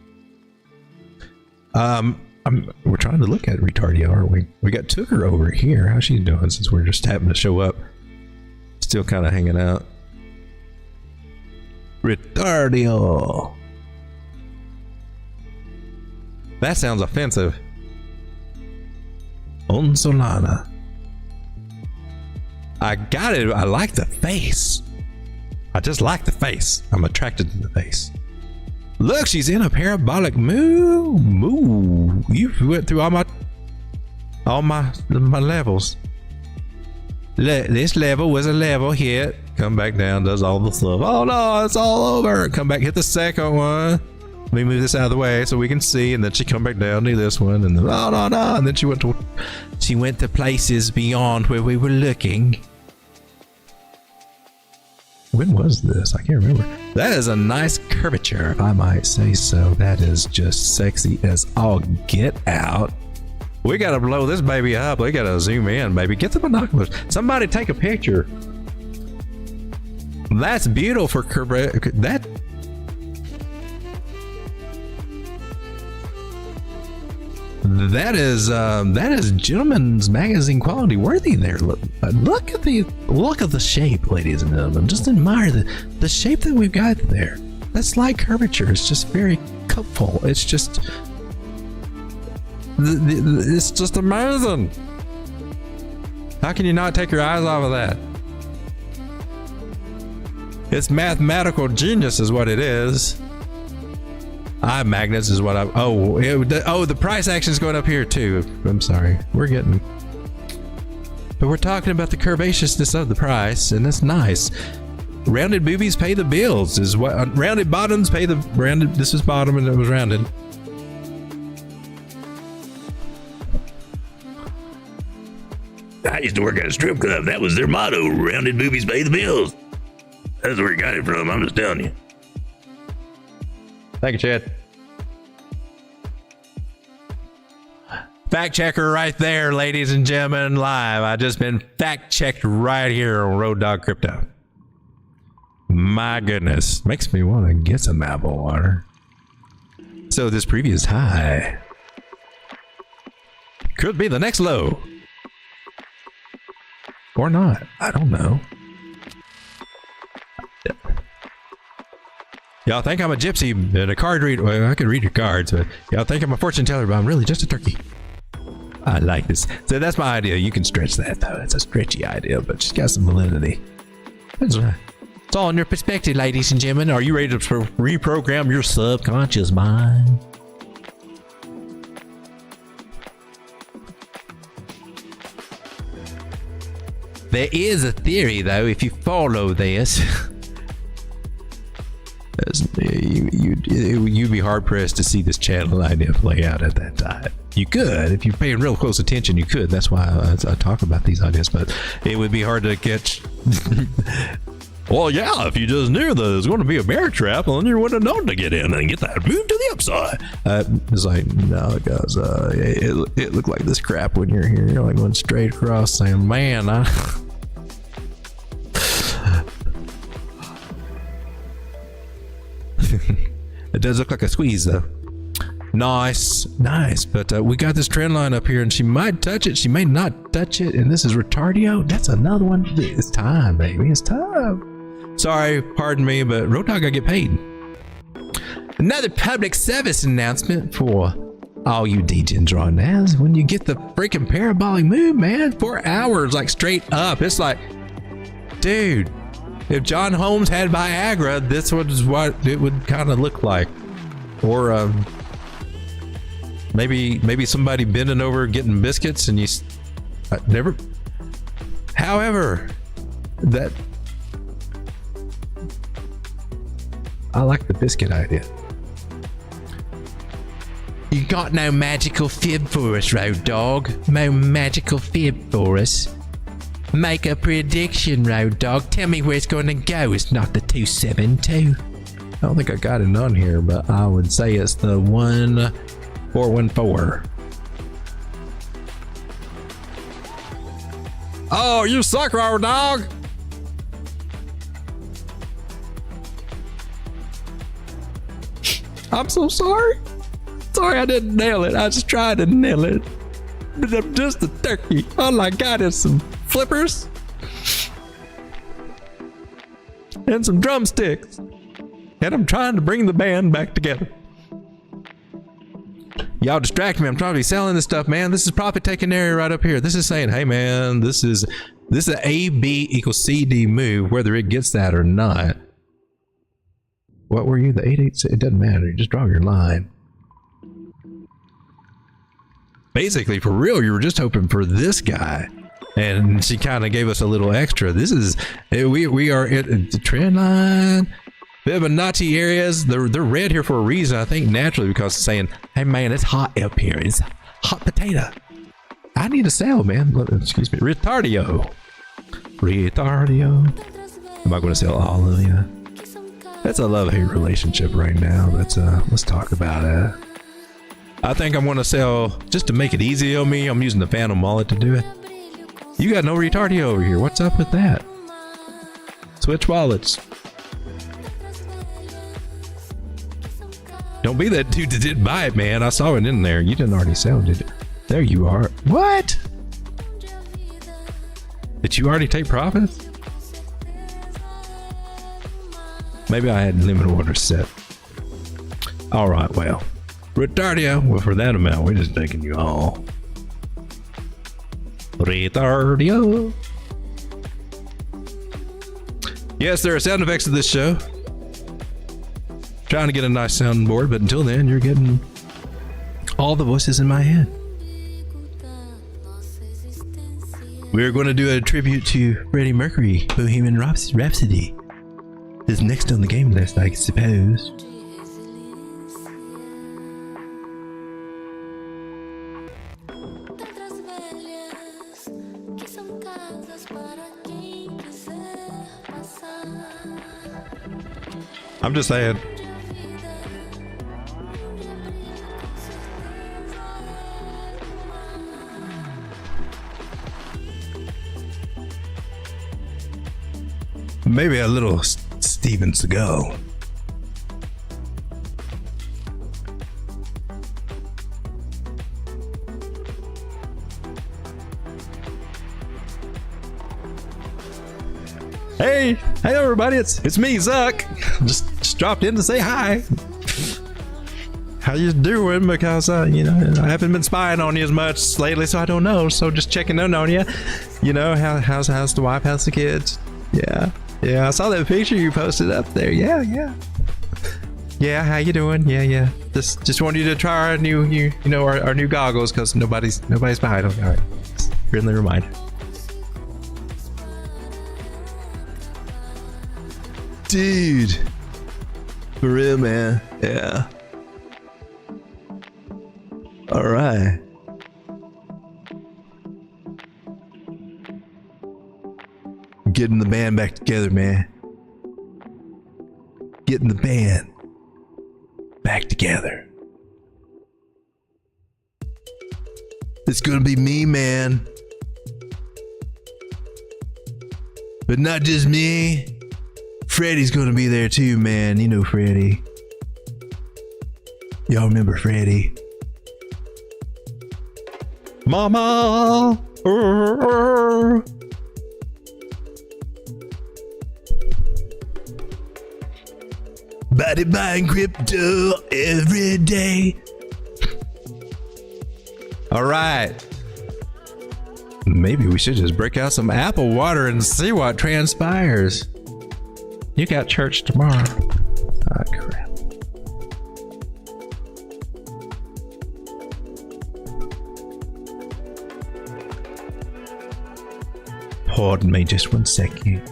We're trying to look at Retardio, aren't we? We got Tucker over here. How's she doing? Since we're just happening to show up, still kind of hanging out. Retardio. That sounds offensive. On Solana. I got it. I like the face. I just like the face. I'm attracted to the face. Look, she's in a parabolic move. You went through all my levels. This level was a level hit. Come back down, does all the stuff. Oh no, it's all over. Come back, hit the second one. Let me move this out of the way so we can see, and then she come back down, do this one, and then oh no, and then she went to places beyond where we were looking. When was this? I can't remember. That is a nice curvature, if I might say so. That is just sexy as all get out. We gotta blow this baby up. We gotta zoom in, baby. Get the binoculars. Somebody take a picture. That's beautiful for that. That is Gentleman's Magazine quality worthy there. Look at the shape, ladies and gentlemen. Just admire the shape that we've got there. That slight curvature is just very cupful. It's just amazing. How can you not take your eyes off of that? It's mathematical genius is what it is. Eye magnets is what I. The price action is going up here too. I'm sorry. But we're talking about the curvaceousness of the price, and that's nice. Rounded boobies pay the bills is what. Rounded bottoms pay the rounded. This is bottom and it was rounded. I used to work at a strip club. That was their motto: rounded boobies pay the bills. That's where he got it from. I'm just telling you. Thank you, Chad. Fact checker right there, ladies and gentlemen, live. I just been fact checked right here on Road Dog Crypto. My goodness, makes me want to get some apple water. So this previous high could be the next low, or not. I don't know. Y'all think I'm a gypsy and a card reader. Well, I can read your cards, but y'all think I'm a fortune teller, but I'm really just a turkey. I like this. So that's my idea. You can stretch that, though. It's a stretchy idea, but she's got some validity. It's all in your perspective, ladies and gentlemen. Are you ready to reprogram your subconscious mind? There is a theory, though, if you follow this. You'd be hard pressed to see this channel idea play out at that time. You could, if you're paying real close attention, you could. That's why I talk about these ideas, but it would be hard to catch. Well, yeah, if you just knew that there's going to be a bear trap, then you wouldn't have known to get in and get that move to the upside. It's like, no, guys, it looked like this crap when you're here. You're like going straight across saying, man, it does look like a squeeze, though. Nice. But we got this trend line up here, and she might touch it. She may not touch it. And this is Retardio. That's another one. It's time, baby. It's time. Sorry, pardon me, but Road Dog, I get paid. Another public service announcement for all you Degens right now is when you get the freaking parabolic move, man, 4 hours, like straight up. It's like, dude, if John Holmes had Viagra, this was what it would kind of look like. Or maybe somebody bending over getting biscuits and you never. However, that I like the biscuit idea. You got no magical fib for us, Road Dog. No magical fib for us. Make a prediction, Road Dog. Tell me where it's going to go. It's not the 272. I don't think I got it on here, but I would say it's the 1414. Oh, you suck, raw dog. I'm so sorry. Sorry I didn't nail it. I just tried to nail it. But I'm just a turkey. All I got is some flippers and some drumsticks. And I'm trying to bring the band back together. Y'all distract me. I'm trying to be selling this stuff, man. This is profit taking area right up here. This is saying, hey man, this is an AB equals CD move, whether it gets that or not. What were you? The 886? It doesn't matter. You just draw your line. Basically, for real, you were just hoping for this guy. And she kind of gave us a little extra. This is, we are at the trend line. Fibonacci areas, they're red here for a reason. I think naturally because it's saying, hey man, it's hot up here. It's hot potato. I need to sell, man. Excuse me. Retardio. Am I going to sell all of you? That's a love-hate relationship right now. Let's talk about it. I think I'm going to sell, just to make it easy on me, I'm using the Phantom Wallet to do it. You got no retardio over here. What's up with that? Switch wallets. Don't be that dude that didn't buy it, man. I saw it in there. You didn't already sell, did it? There you are. What? Did you already take profits? Maybe I had limit order set. All right, well. Retardio. Well, for that amount, we're just taking you all. Retardio. Yes, there are sound effects to this show. Trying to get a nice soundboard, but until then, you're getting all the voices in my head. We're going to do a tribute to Freddie Mercury, Bohemian Rhapsody. Is next on the game list, I suppose. I'm just saying. Maybe a little Steven Seagal. Hey everybody, it's me, Zuck. Just dropped in to say hi. How you doing? Because I haven't been spying on you as much lately, so I don't know. So just checking in on you. You know, how's the wife? How's the kids? Yeah. I saw that picture you posted up there. Yeah. How you doing? Yeah. Just wanted you to try our new, our new goggles because nobody's buying them. All right, just friendly reminder. Dude, for real, man. Yeah. All right. Getting the band back together, man. Getting the band back together. It's gonna be me, man. But not just me. Freddie's gonna be there too, man. You know Freddie. Y'all remember Freddie? Mama! Body buying crypto every day. All right. Maybe we should just break out some apple water and see what transpires. You got church tomorrow. Ah, crap. Pardon me just 1 second.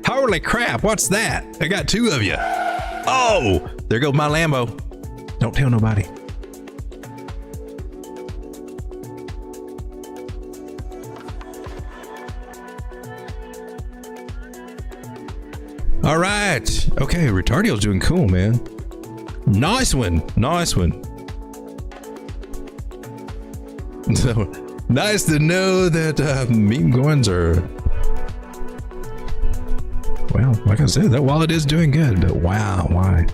Holy crap, what's that? I got two of you. Oh, there goes my Lambo. Don't tell nobody. All right. Okay, Retardio's doing cool, man. Nice one. So Nice to know that meme coins are, well, like I said, that wallet is doing good, but wow, why?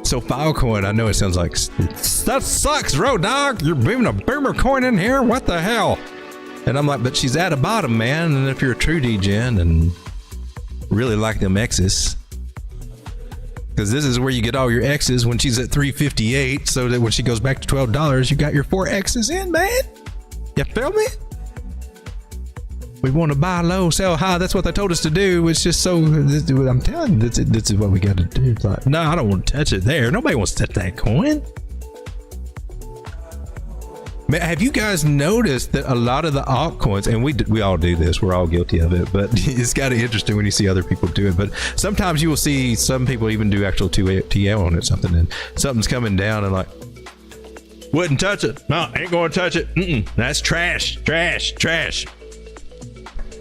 So Filecoin, I know it sounds like that sucks, Road Dog. You're moving a boomer coin in here. What the hell? And I'm like, but she's at a bottom, man. And if you're a true degen and really like them X's, because this is where you get all your X's when she's at 358, so that when she goes back to $12, you got your 4 X's in, man. You feel me? We want to buy low, sell high. That's what they told us to do. It's just so, I'm telling you, this is what we got to do. It's like, no, I don't want to touch it there. Nobody wants to touch that coin. Man, have you guys noticed that a lot of the altcoins, and we all do this, we're all guilty of it, but it's kind of interesting when you see other people do it. But sometimes you will see some people even do actual TL on it, something, and something's coming down and like, wouldn't touch it. No, ain't going to touch it. That's trash, trash, trash.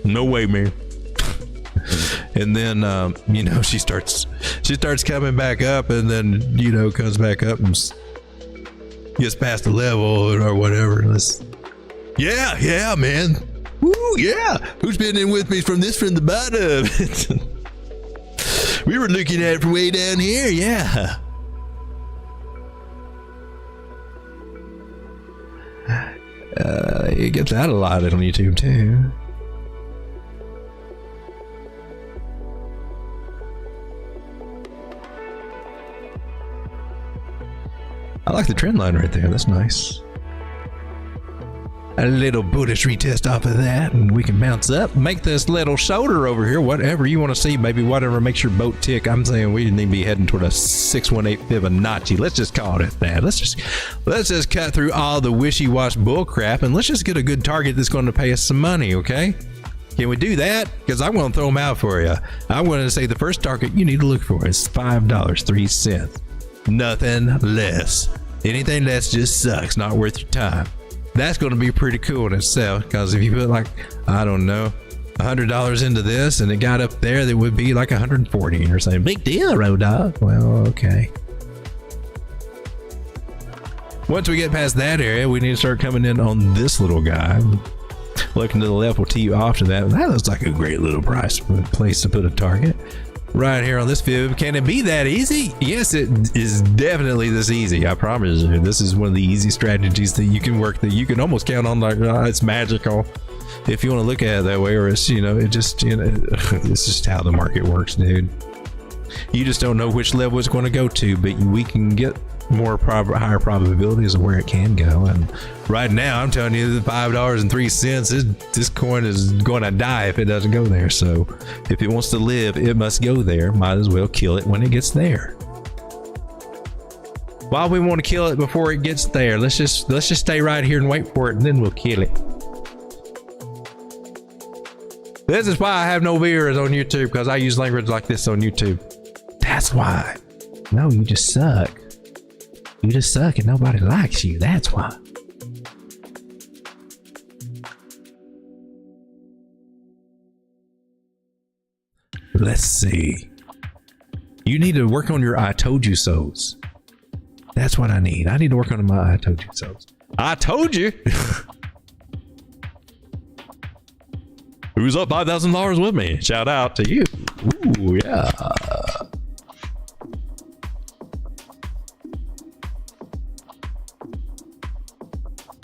No way, man. And then you know, she starts coming back up, and then, you know, comes back up and gets past the level or whatever. Yeah, man. Woo, yeah. Who's been in with me from the bottom? We were looking at it from way down here. Yeah. You get that a lot on YouTube too. I like the trend line right there. That's nice. A little bullish retest off of that, and we can bounce up, make this little shoulder over here, whatever you want to see, baby, whatever makes your boat tick. I'm saying we need to be heading toward a 618 Fibonacci. Let's just call it that. Let's just cut through all the wishy-washy bull crap, and let's just get a good target that's going to pay us some money, okay? Can we do that? Because I'm going to throw them out for you. I'm going to say the first target you need to look for is $5.03. Nothing less. Anything less just sucks. Not worth your time. That's going to be pretty cool in itself, because if you put like, I don't know, $100 into this and it got up there, that would be like 140 or something. Big deal, Road Dog. Well, okay. Once we get past that area, we need to start coming in on this little guy. Looking to the left will tee you off to that. That looks like a great little place to put a target. Right here on this fib. Can it be that easy? Yes, it is definitely this easy. I promise you. This is one of the easy strategies that you can work, that you can almost count on like it's magical, if you want to look at it that way. Or it's, you know, it just, you know, it's just how the market works, dude. You just don't know which level it's going to go to, but we can get more higher probabilities of where it can go. And right now, I'm telling you, the $5.03, this coin is going to die if it doesn't go there. So if it wants to live, it must go there. Might as well kill it when it gets there. Why we want to kill it before it gets there? Let's just stay right here and wait for it, and then we'll kill it. This is why I have no viewers on YouTube, because I use language like this on YouTube. That's why. No, you just suck. You just suck and nobody likes you. That's why. Let's see. You need to work on your I told you so's. That's what I need. I need to work on my I told you so's. I told you. Who's up $5,000 with me? Shout out to you. Ooh, yeah.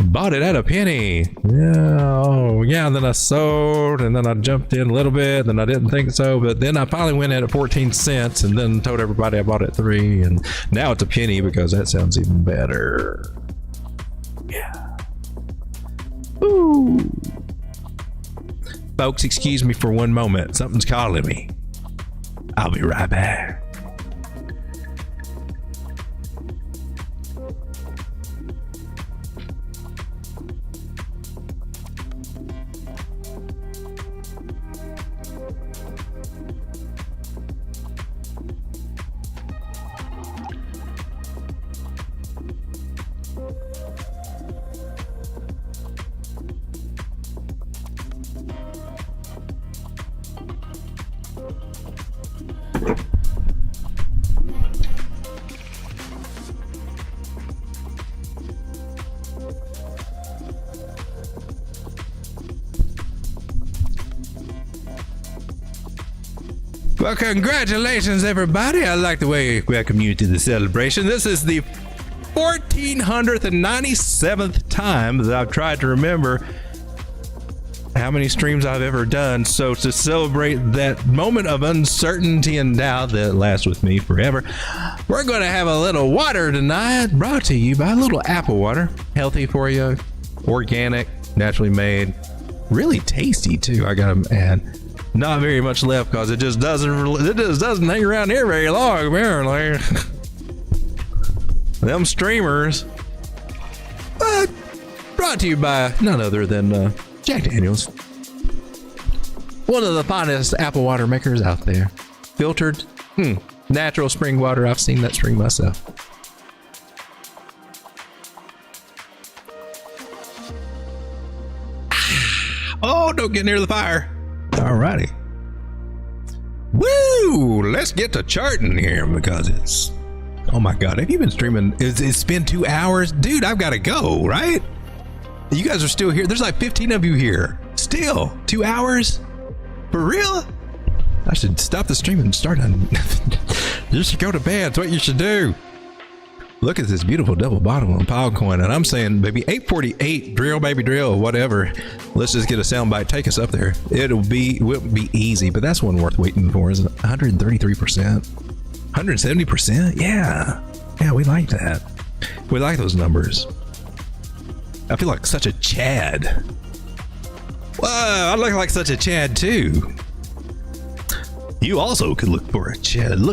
Bought it at a penny. Yeah, oh yeah, and then I sold, and then I jumped in a little bit, and then I didn't think so, but then I finally went in at 14 cents and then told everybody I bought it at 3, and now it's a penny because that sounds even better. Yeah. Ooh. Folks, excuse me for one moment. Something's calling me. I'll be right back. Well, congratulations, everybody. I like the way you welcome you to the celebration. This is the 1497th time that I've tried to remember how many streams I've ever done. So to celebrate that moment of uncertainty and doubt that lasts with me forever, we're going to have a little water tonight, brought to you by a little apple water. Healthy for you, organic, naturally made, really tasty too. I gotta add. Not very much left because it just doesn't hang around here very long, apparently. Them streamers. But brought to you by none other than Jack Daniels. One of the finest apple water makers out there. Filtered, natural spring water. I've seen that spring myself. Oh, don't get near the fire. Alrighty. Woo! Let's get to charting here because it's... Oh my God, have you been streaming? It's been 2 hours? Dude, I've got to go, right? You guys are still here. There's like 15 of you here. Still, 2 hours? For real? I should stop the stream and start on... You should go to bed. That's what you should do. Look at this beautiful double bottom on PileCoin, and I'm saying, baby, 848, drill, baby, drill, whatever. Let's just get a soundbite, take us up there. It'll be easy, but that's one worth waiting for, isn't it? 133%, 170%. Yeah, we like that. We like those numbers. I feel like such a Chad. Whoa, I look like such a Chad too. You also could look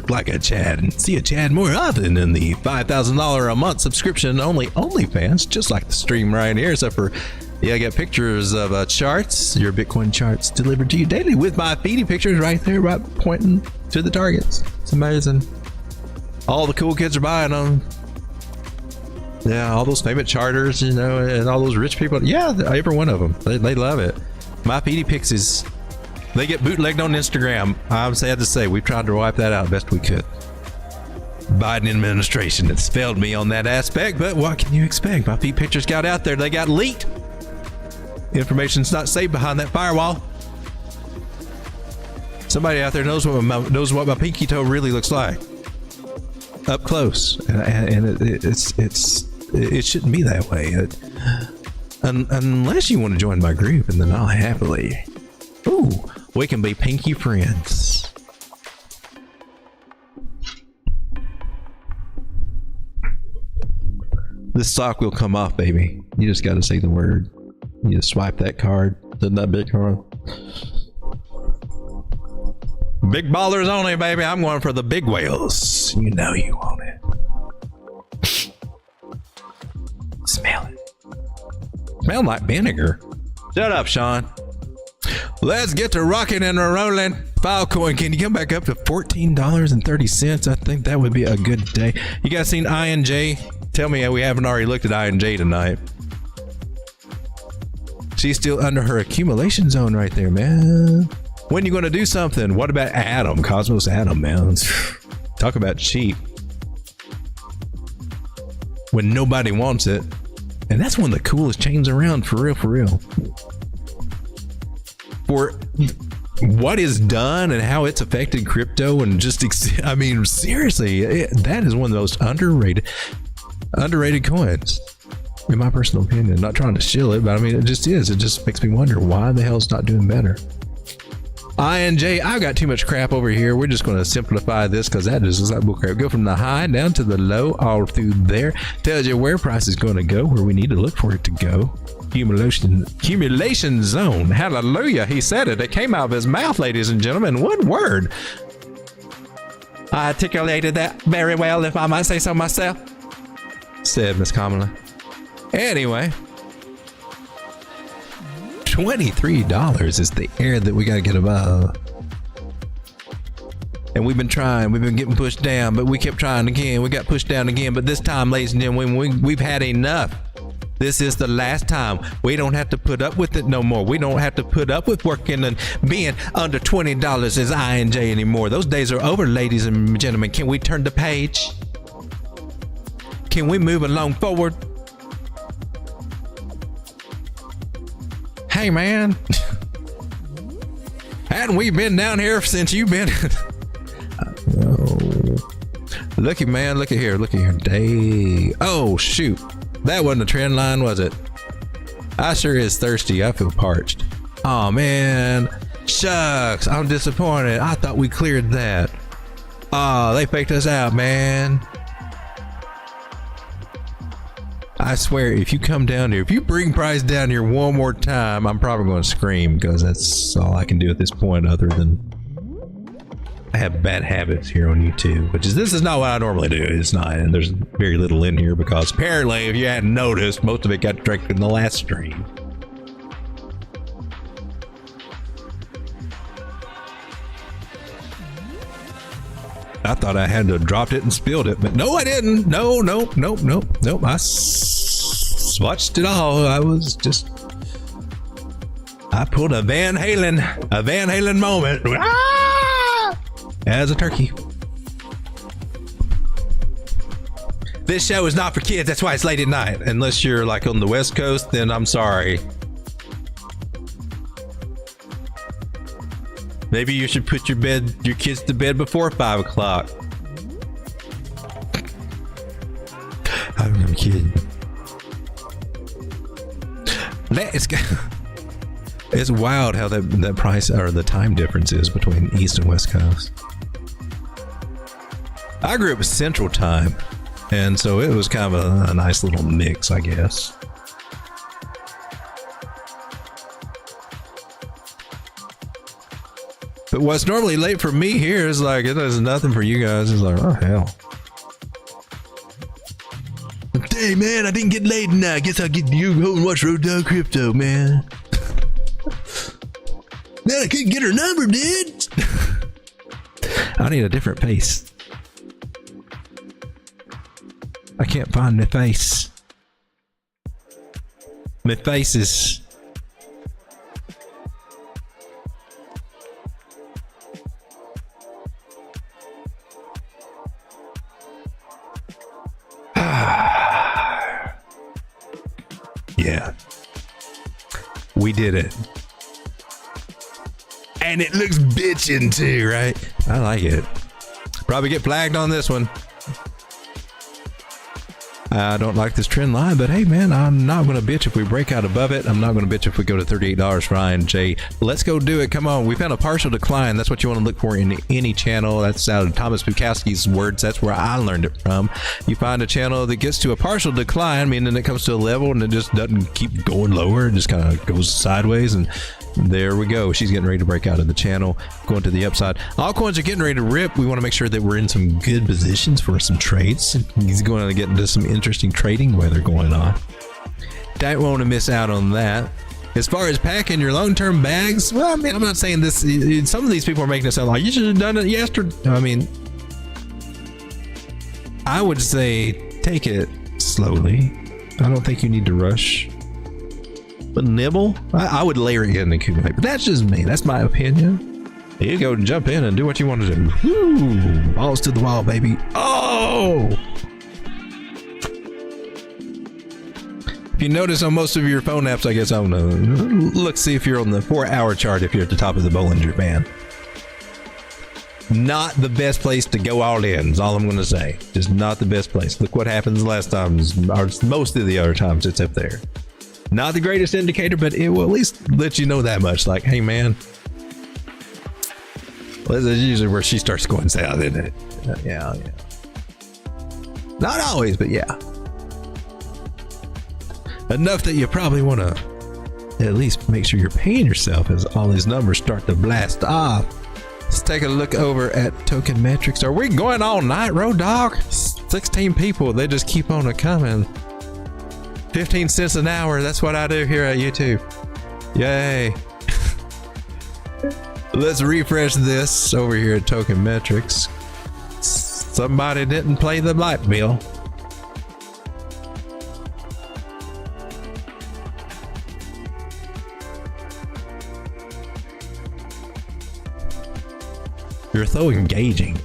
like a Chad and see a Chad more often in the $5,000 a month subscription only OnlyFans, just like the stream right here, except for, I got pictures of charts, your Bitcoin charts delivered to you daily with my feeding pictures right there, right pointing to the targets. It's amazing. All the cool kids are buying them. Yeah, all those famous charters, and all those rich people. Yeah, every one of them. They love it. My PD Pics is... They get bootlegged on Instagram. I'm sad to say, we've tried to wipe that out best we could. Biden administration has failed me on that aspect, but what can you expect? My feed pictures got out there. They got leaked. Information's not safe behind that firewall. Somebody out there knows what my pinky toe really looks like. Up close. And it shouldn't be that way. Unless you want to join my group, and then I'll happily... Ooh, we can be pinky friends. This stock will come off, baby. You just got to say the word. You just swipe that card. Isn't that big card? Big ballers only, baby. I'm going for the big whales. You know you want it. Smell it. Smell like vinegar. Shut up, Sean. Let's get to rocking and rolling. Filecoin, can you come back up to $14.30? I think that would be a good day. You guys seen INJ? Tell me we haven't already looked at INJ tonight. She's still under her accumulation zone right there, man. When you going to do something? What about Atom? Cosmos Atom, man. Talk about cheap. When nobody wants it. And that's one of the coolest chains around, for real. For what is done and how it's affected crypto, and just, I mean, seriously, that is one of the most underrated coins, in my personal opinion. Not trying to shill it, but I mean, it just is. It just makes me wonder why the hell it's not doing better. INJ, I've got too much crap over here. We're just going to simplify this because that is like bullcrap. Go from the high down to the low, all through there. Tells you where price is going to go, where we need to look for it to go. Accumulation zone. Hallelujah. He said it. It came out of his mouth, ladies and gentlemen. One word. I articulated that very well, if I might say so myself, said Miss Kamala. Anyway, $23 is the area that we got to get above. And we've been trying. We've been getting pushed down, but we kept trying again. We got pushed down again. But this time, ladies and gentlemen, we've had enough. This is the last time. We don't have to put up with it no more. We don't have to put up with working and being under $20 as INJ anymore. Those days are over, ladies and gentlemen. Can we turn the page? Can we move along forward? Hey, man. Hadn't we been down here since you've been? Looky, man. Look at here. Look at here. Day. Oh, shoot. That wasn't a trend line, was it? I sure is thirsty. I feel parched. Oh, man. Shucks. I'm disappointed. I thought we cleared that. Oh, they faked us out, man. I swear, if you come down here, if you bring price down here one more time, I'm probably going to scream, because that's all I can do at this point, other than I have bad habits here on YouTube, which is, this is not what I normally do. It's not, and there's very little in here, because apparently, if you hadn't noticed, most of it got drank in the last stream. I thought I had to have dropped it and spilled it, but no, I didn't. No. I swatched it all. I pulled a Van Halen moment. Ah! As a turkey. This show is not for kids. That's why it's late at night. Unless you're like on the West Coast, then I'm sorry. Maybe you should put your kids to bed before 5 o'clock. I'm kidding. It's wild how that price or the time difference is between East and West Coast. I grew up with Central Time, and so it was kind of a nice little mix, I guess. But what's normally late for me here is like, it does nothing for you guys. It's like, oh, hell. Hey, man, I didn't get laid tonight. I guess I'll get you home and watch Road Dogg Crypto, man. Man, I couldn't get her number, dude. I need a different face. I can't find my face. My face is... Yeah, we did it, and it looks bitchin' too, right? I like it. Probably get flagged on this one. I don't like this trend line, but hey, man, I'm not going to bitch if we break out above it. I'm not going to bitch if we go to $38 for INJ. Let's go do it. Come on. We found a partial decline. That's what you want to look for in any channel. That's out of Thomas Bukowski's words. That's where I learned it from. You find a channel that gets to a partial decline, meaning it comes to a level and it just doesn't keep going lower. It just kind of goes sideways, and there we go. She's getting ready to break out of the channel, going to the upside. All coins are getting ready to rip. We want to make sure that we're in some good positions for some trades. He's going to get into some interesting trading weather going on. Don't want to miss out on that. As far as packing your long-term bags, well, I mean, I'm not saying this. Some of these people are making it sound like you should have done it yesterday. I mean, I would say take it slowly. I don't think you need to rush. But nibble, I would layer it in and accumulate. But that's just me. That's my opinion. You go and jump in and do what you want to do. Woo! Balls to the wall, baby. Oh! If you notice on most of your phone apps, I guess, I don't know. Look, see if you're on the 4-hour chart if you're at the top of the Bollinger Band. Not the best place to go all in, is all I'm going to say. Just not the best place. Look what happens last time, or most of the other times it's up there. Not the greatest indicator, but it will at least let you know that much. Like, hey, man. Well, that's usually where she starts going south, isn't it? Yeah. Not always, but yeah. Enough that you probably want to at least make sure you're paying yourself as all these numbers start to blast off. Let's take a look over at Tokenmetrics. Are we going all night, Road Dogg? 16 people. They just keep on coming. 15 cents an hour. That's what I do here at YouTube. Yay. Let's refresh this over here at Tokenmetrics. Somebody didn't play the light bill. You're so engaging.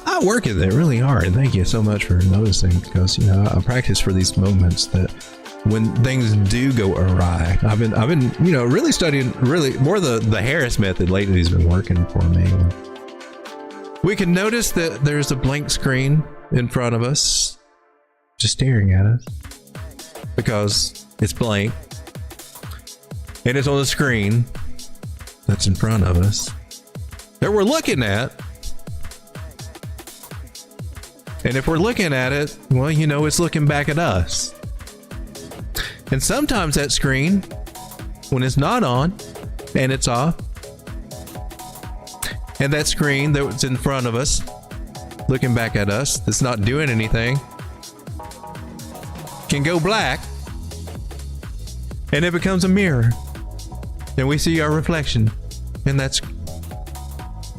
I work at it really hard, and thank you so much for noticing, because you know I practice for these moments that when things do go awry. I've been you know really studying really more the Harris method lately has been working for me. We can notice that there's a blank screen in front of us, just staring at us, because it's blank. And it's on the screen that's in front of us that we're looking at. And if we're looking at it, well, you know, it's looking back at us. And sometimes that screen, when it's not on and it's off, and that screen that's in front of us, looking back at us, that's not doing anything, can go black, and it becomes a mirror. And we see our reflection. And that's...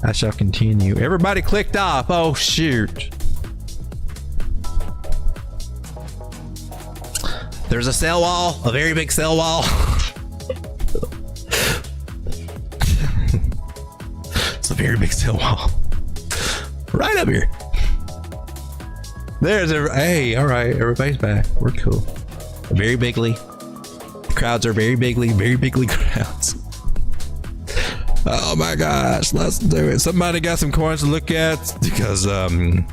I shall continue. Everybody clicked off. Oh, shoot. There's a cell wall, a very big cell wall. It's a very big cell wall. Right up here. There's a... Hey, all right. Everybody's back. We're cool. Very bigly. Crowds are very bigly crowds. Oh my gosh, let's do it. Somebody got some coins to look at, because I'm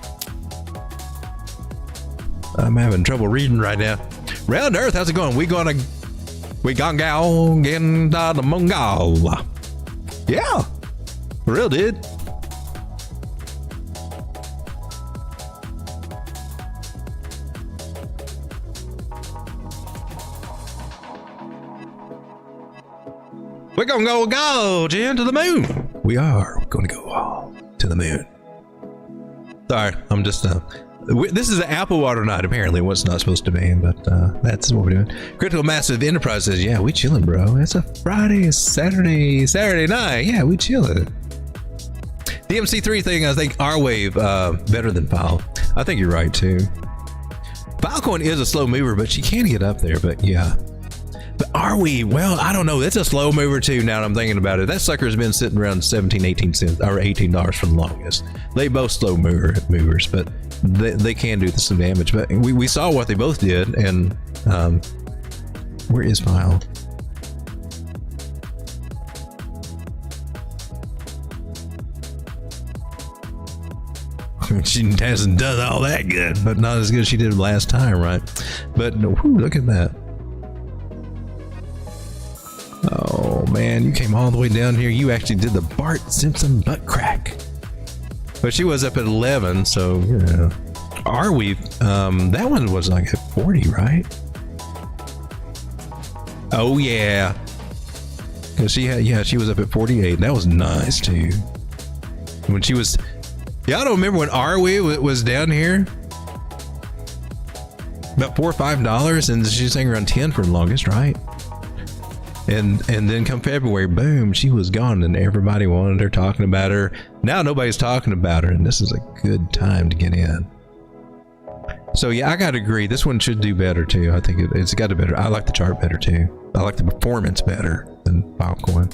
having trouble reading right now. Round Earth, how's it going? We gonna go get the Mongol. Yeah, for real, dude. We're gonna go, Jen, to the moon. We are gonna go to the moon. Sorry, I'm just this is an apple water night, apparently. What's not supposed to be, but that's what we're doing. Critical Massive Enterprise says, yeah, we chilling, bro. It's a Friday, Saturday night. Yeah, we chilling. The MC3 thing, I think R-Wave better than File. I think you're right too. Filecoin is a slow mover, but she can get up there. But yeah. But are we? Well, I don't know. It's a slow mover too. Now that I'm thinking about it, that sucker's been sitting around 17, 18 cents or $18 for the longest. They both slow movers, but they can do some damage. But we saw what they both did. And where is File? She hasn't done all that good, but not as good as she did last time, right? But whew, look at that. Oh man, you came all the way down here. You actually did the Bart Simpson butt crack. But she was up at 11, so you know. Are we? That one was like at 40, right? Oh yeah. Cause she had, yeah, she was up at 48. That was nice too. When she was, yeah, I don't remember when Arwe was down here. About $4 or $5, and she was hanging around 10 for the longest, right? And then come February, boom, she was gone, and everybody wanted her, talking about her. Now nobody's talking about her, and this is a good time to get in. So yeah, I gotta agree. This one should do better too. I think it's got to better. I like the chart better too. I like the performance better than Filecoin.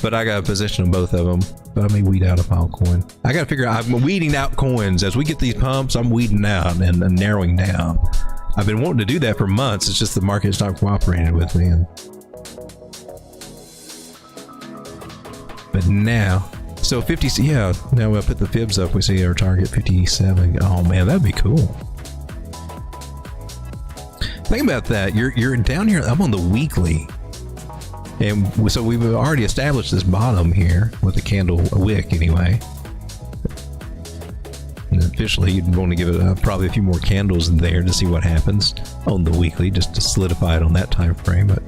But I got a position on both of them. But I may weed out a Filecoin. I gotta figure out. I'm weeding out coins as we get these pumps. I'm weeding out and narrowing down. I've been wanting to do that for months. It's just the market's not cooperating with me. But now, so 50, yeah, now we'll put the fibs up. We see our target 57. Oh man, that'd be cool. Think about that. You're down here. I'm on the weekly. And so we've already established this bottom here with a candle, a wick anyway. And officially, you'd want to give it probably a few more candles there to see what happens on the weekly, just to solidify it on that time frame. But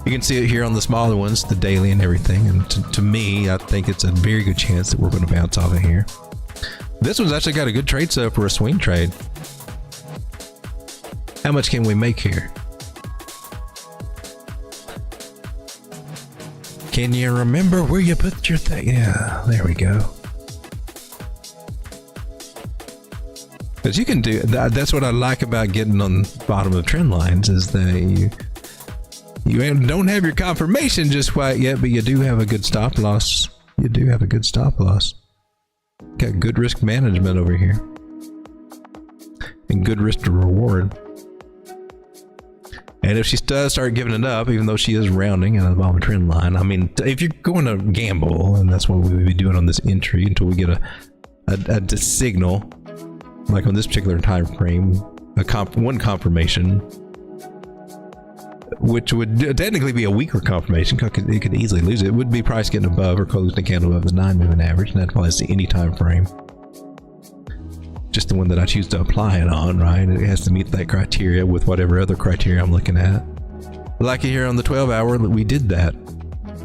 you can see it here on the smaller ones, the daily and everything. And to me, I think it's a very good chance that we're going to bounce off of here. This one's actually got a good trade setup for a swing trade. How much can we make here? Can you remember where you put your thing? Yeah, there we go. Because you can do that. That's what I like about getting on the bottom of trend lines, is that you don't have your confirmation just quite yet, but you do have a good stop loss. You do have a good stop loss. Got good risk management over here. And good risk to reward. And if she does start giving it up, even though she is rounding at the bottom of trend line, I mean, if you're going to gamble, and that's what we would be doing on this entry until we get a signal, like on this particular time frame, one confirmation, which would technically be a weaker confirmation because it could easily lose it. It would be price getting above or closing the candle above the 9-moving average, and that applies to any time frame. Just the one that I choose to apply it on, right? It has to meet that criteria with whatever other criteria I'm looking at. Like here on the 12-hour, we did that.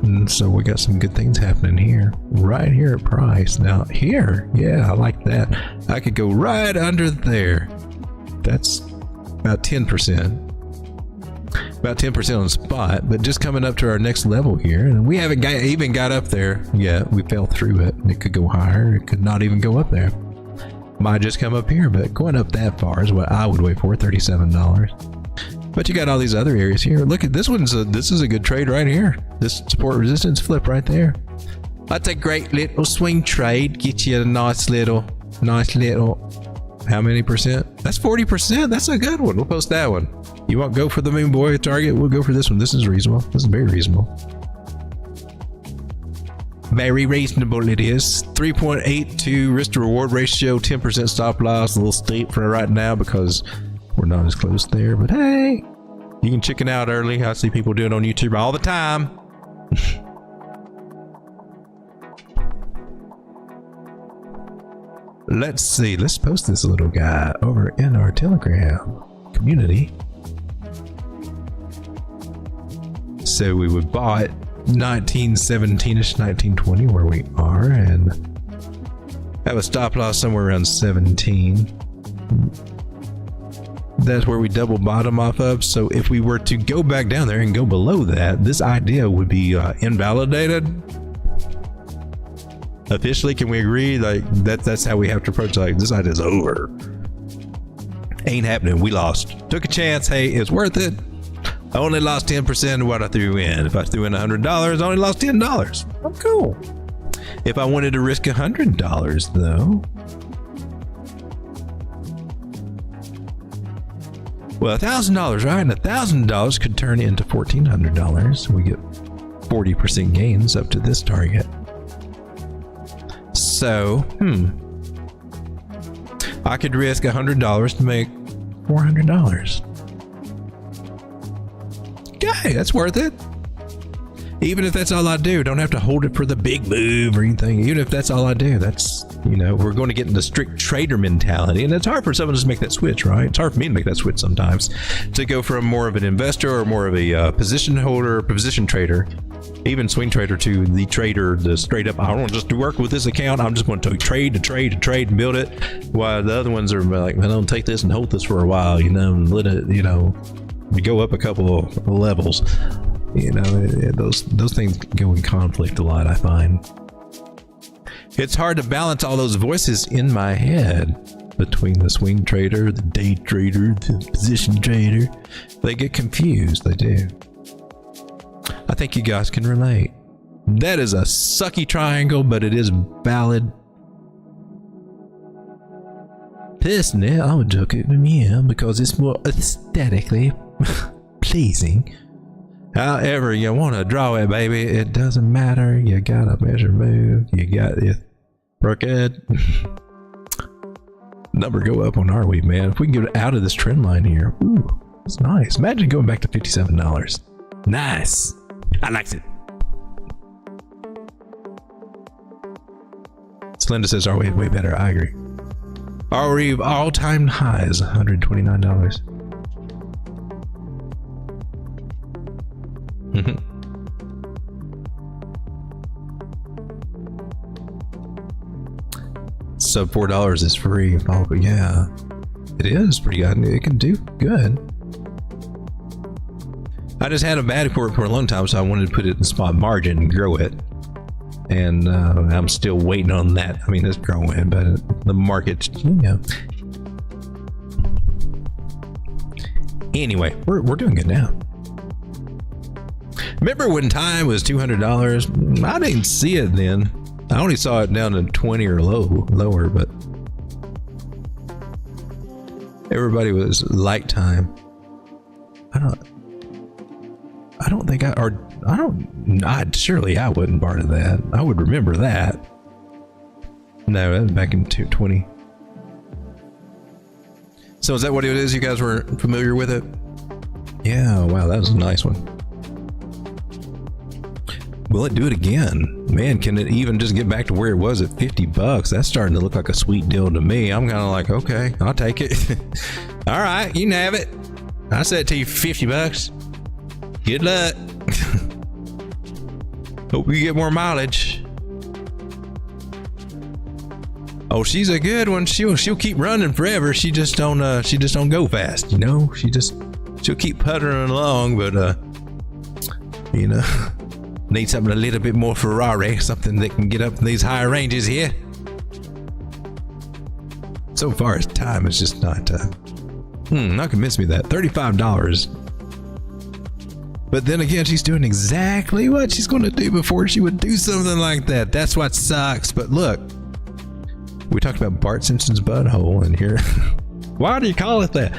And so we got some good things happening here. Right here at price. Now here, yeah, I like that. I could go right under there. That's about 10%. About 10% on the spot, but just coming up to our next level here. And we haven't even got up there yet. We fell through it. It could go higher. It could not even go up there. Might just come up here, but going up that far is what I would wait for, $37. But you got all these other areas here. Look at this one. This is a good trade right here. This support resistance flip right there. That's a great little swing trade. Get you a nice little, how many percent? That's 40%. That's a good one. We'll post that one. You won't go for the Moon Boy target? We'll go for this one. This is reasonable. This is very reasonable. Very reasonable it is. 3.82 risk to reward ratio, 10% stop loss. A little steep for right now because we're not as close there. But hey, you can chicken out early. I see people doing it on YouTube all the time. Let's see. Let's post this little guy over in our Telegram community. So we would bought 1917ish, 1920 where we are, and have a stop loss somewhere around 17. That's where we double bottom off of. So if we were to go back down there and go below that, this idea would be invalidated. Officially, can we agree? Like that's how we have to approach. Like this idea's over. Ain't happening. We lost. Took a chance. Hey, it's worth it. I only lost 10% of what I threw in. If I threw in $100, I only lost $10. I'm cool. If I wanted to risk $100 though, well, $1,000, right? And $1,000 could turn into $1,400. We get 40% gains up to this target. So, I could risk $100 to make $400. Okay, that's worth it. Even if that's all I do, don't have to hold it for the big move or anything. Even if that's all I do, that's, you know, we're going to get into strict trader mentality. And it's hard for someone to make that switch, right? It's hard for me to make that switch sometimes, to go from more of an investor or more of a position holder, position trader, even swing trader, to the trader, the straight up, I don't want to just work with this account. I'm just going to trade and build it. While the other ones are like, man, I'll take this and hold this for a while, you know, and let it, you know, go up a couple of levels. You know, those things go in conflict a lot, I find. It's hard to balance all those voices in my head between the swing trader, the day trader, the position trader. They get confused, they do. I think you guys can relate. That is a sucky triangle, but it is valid. Personally, I would look at them here because it's more aesthetically pleasing. However you want to draw it, baby, it doesn't matter. You got a measure move. You got it. We're good. Number go up on our week, man. If we can get out of this trend line here, ooh, it's nice. Imagine going back to $57. Nice. I liked it. Slinda says our way better. I agree. Our all-time highs, $129. Sub $4 is free. Oh, yeah, it is pretty good. It can do good. I just had a bad quarter for a long time, so I wanted to put it in spot margin and grow it. And I'm still waiting on that. I mean, it's growing, but the market, you know. Anyway, we're doing good now. Remember when time was $200? I didn't see it then. I only saw it down to 20 or lower, but everybody was like time. Surely I wasn't part of that. I would remember that. No, that was back in 2020. So is that what it is? You guys were familiar with it? Yeah, wow, that was a nice one. Will it do it again? Man, can it even just get back to where it was at $50? That's starting to look like a sweet deal to me. I'm kind of like, okay, I'll take it. All right, you can have it. I said it to you for $50. Good luck. Hope you get more mileage. Oh, she's a good one. She'll keep running forever. She just don't go fast, you know. She'll keep puttering along, but you know, need something a little bit more Ferrari, something that can get up in these higher ranges here. So far as time, it's just not convinced me that $35. But then again, she's doing exactly what she's going to do before she would do something like that. That's what sucks. But look, we talked about Bart Simpson's butthole in here. Why do you call it that?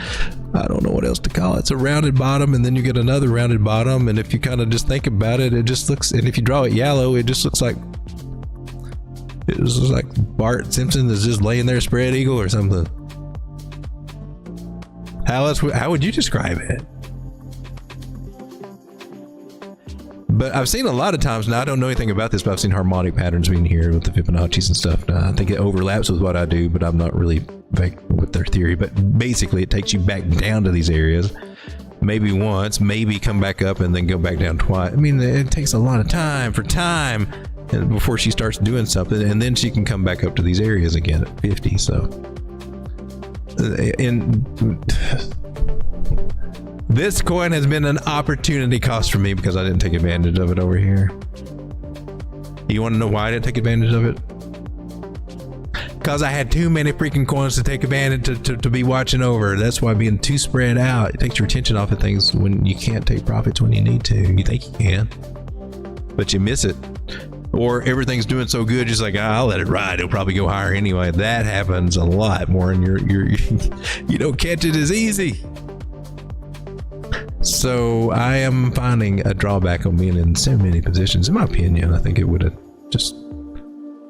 I don't know what else to call it. It's a rounded bottom, and then you get another rounded bottom. And if you kind of just think about it, it just looks, and if you draw it yellow, it just looks like, Bart Simpson is just laying there spread eagle or something. How would you describe it? But I've seen a lot of times, now I don't know anything about this, but I've seen harmonic patterns being here with the Fibonacci's and stuff. I think it overlaps with what I do, but I'm not really with their theory. But basically, it takes you back down to these areas, maybe once, maybe come back up and then go back down twice. I mean, it takes a lot of time before she starts doing something, and then she can come back up to these areas again at 50. So, this coin has been an opportunity cost for me because I didn't take advantage of it over here. You want to know why I didn't take advantage of it? Because I had too many freaking coins to take advantage to be watching over. That's why being too spread out, it takes your attention off of things when you can't take profits when you need to. You think you can, but you miss it. Or everything's doing so good, just like, I'll let it ride. It'll probably go higher anyway. That happens a lot more, and you don't catch it as easy. So I am finding a drawback on being in so many positions. In my opinion, I think it would have just,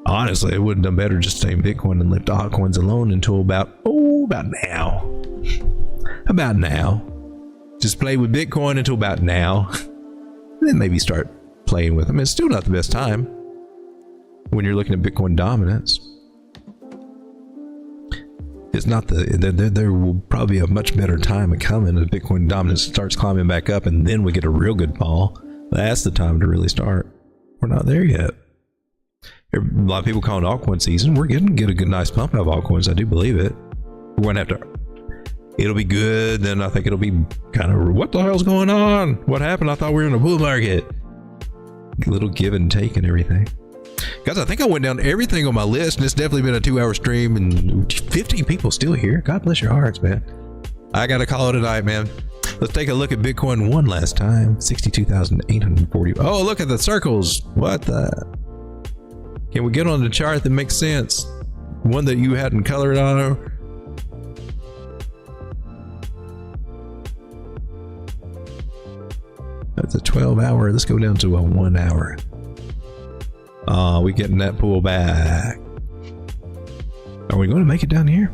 honestly, it would have done better just staying Bitcoin and left altcoins alone until about now. About now. Just play with Bitcoin until about now. And then maybe start playing with them. It's still not the best time when you're looking at Bitcoin dominance. It's not there will probably be a much better time coming as Bitcoin dominance starts climbing back up, and then we get a real good fall. That's the time to really start. We're not there yet. A lot of people call it altcoin season. We're going to get a good, nice pump out of altcoins. I do believe it. We're going to have to. It'll be good. Then I think it'll be kind of, what the hell's going on? What happened? I thought we were in a bull market. A little give and take and everything. Guys, I think I went down everything on my list, and it's definitely been a 2-hour stream, and 15 people still here. God bless your hearts, man. I got to call it a night, man. Let's take a look at Bitcoin one last time. 62,840. Oh, look at the circles. What the? Can we get on the chart that makes sense? One that you hadn't colored on? That's a 12-hour. Let's go down to a 1 hour. We getting that pull back. Are we going to make it down here?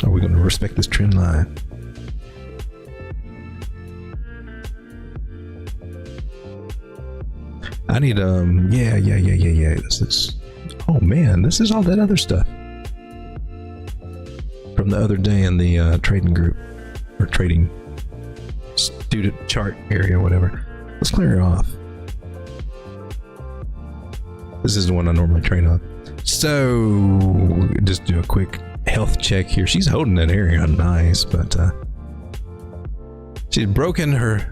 Are we going to respect this trend line? I need yeah. This is, oh man, this is all that other stuff from the other day in the trading group or trading student chart area, whatever. Let's clear it off. This is the one I normally trade on. So just do a quick health check here. She's holding that area nice, but she's broken her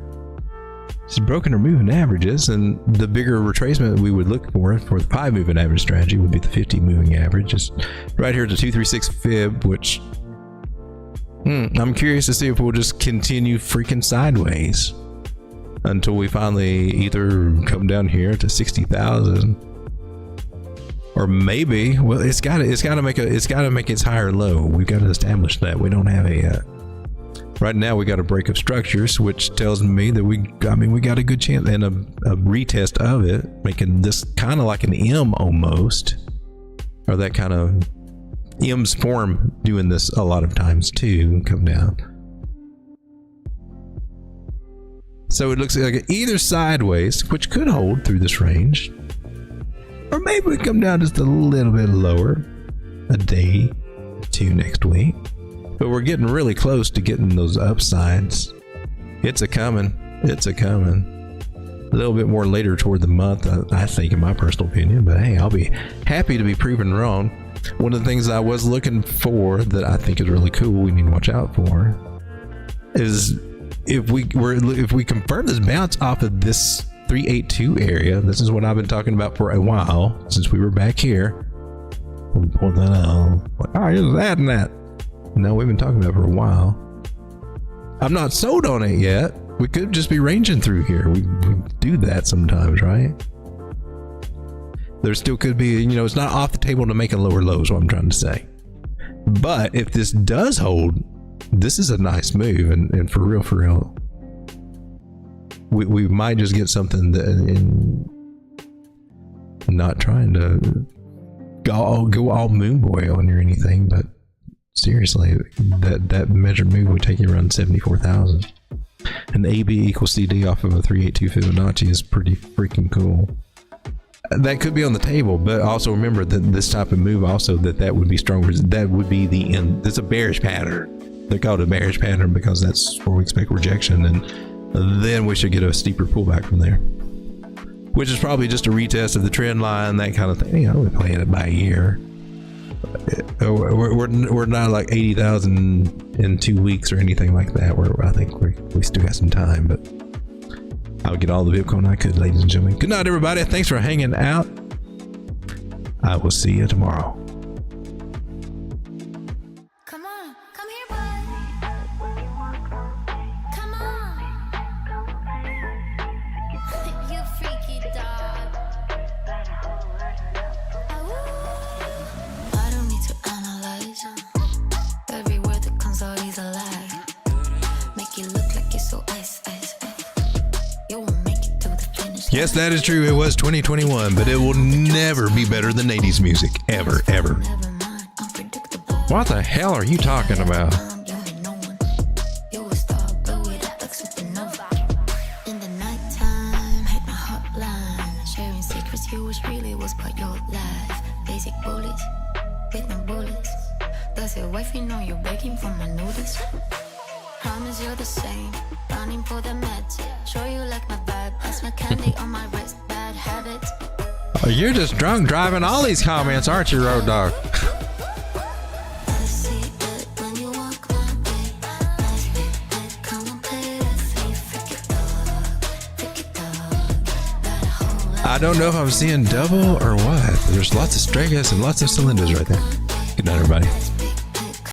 moving averages, and the bigger retracement we would look for the 5 moving average strategy would be the 50 moving average. Just right here at the 236 fib, which I'm curious to see if we'll just continue freaking sideways until we finally either come down here to 60,000. Or maybe, well, it's got to make its higher low. We've got to establish that. We don't have a right now. We got a break of structures, which tells me that we got a good chance and a retest of it, making this kind of like an M almost. or that kind of M's form doing this a lot of times too, come down. So it looks like either sideways, which could hold through this range, or maybe we come down just a little bit lower, a day or two next week. But we're getting really close to getting those upsides. It's a coming. It's a coming. A little bit more later toward the month, I think, in my personal opinion. But hey, I'll be happy to be proven wrong. One of the things I was looking for that I think is really cool, we need to watch out for, is if we confirm this bounce off of this 382 area. This is what I've been talking about for a while since we were back here. We'll pull that out. Like, oh, here's that and that. No, we've been talking about it for a while. I'm not sold on it yet. We could just be ranging through here. We do that sometimes, right? There still could be, it's not off the table to make a lower low is what I'm trying to say. But if this does hold, this is a nice move. And for real, we might just get something that, not trying to go all moon boy on or anything, but seriously, that measured move would take you around 74,000. An AB equals CD off of a 382 Fibonacci is pretty freaking cool. That could be on the table, but also remember that this type of move also that would be stronger. That would be the end. It's a bearish pattern. They call it a bearish pattern because that's where we expect rejection, and then we should get a steeper pullback from there, which is probably just a retest of the trend line, that kind of thing. We're playing it by year. We're not like 80,000 in 2 weeks or anything like that. I think we still got some time, but I'll get all the Bitcoin I could, ladies and gentlemen. Good night, everybody. Thanks for hanging out. I will see you tomorrow. Come on, come here, boy. Come on. You freaky dog. I don't need to analyze. Every word that comes out is a lie. Make it look like it's so ice. You won't make it to the finish. Yes, that is true. It was 2021, but it will never be better than 80s music. Ever, ever. Never mind, unpredictable. What the hell are you talking about? You ain't no one. You a star, blow it up like supernova. In the nighttime, hit my hotline. Sharing secrets, you wish really was part your life. Basic bullets, with no bullets. Does your wifey know you're begging for my notice? Promise you're the same, running for the meds. Show you like my vibe, that's my candy on my wrist. Bad habits. Oh, you're just drunk driving all these comments, aren't you, Road Dog? I see it when you walk my way. Nice big bed, come and play with me. Freaky dog. Got a whole lot. I don't know if I'm seeing double or what. There's lots of stray gas and lots of cylinders right there. Good night, everybody.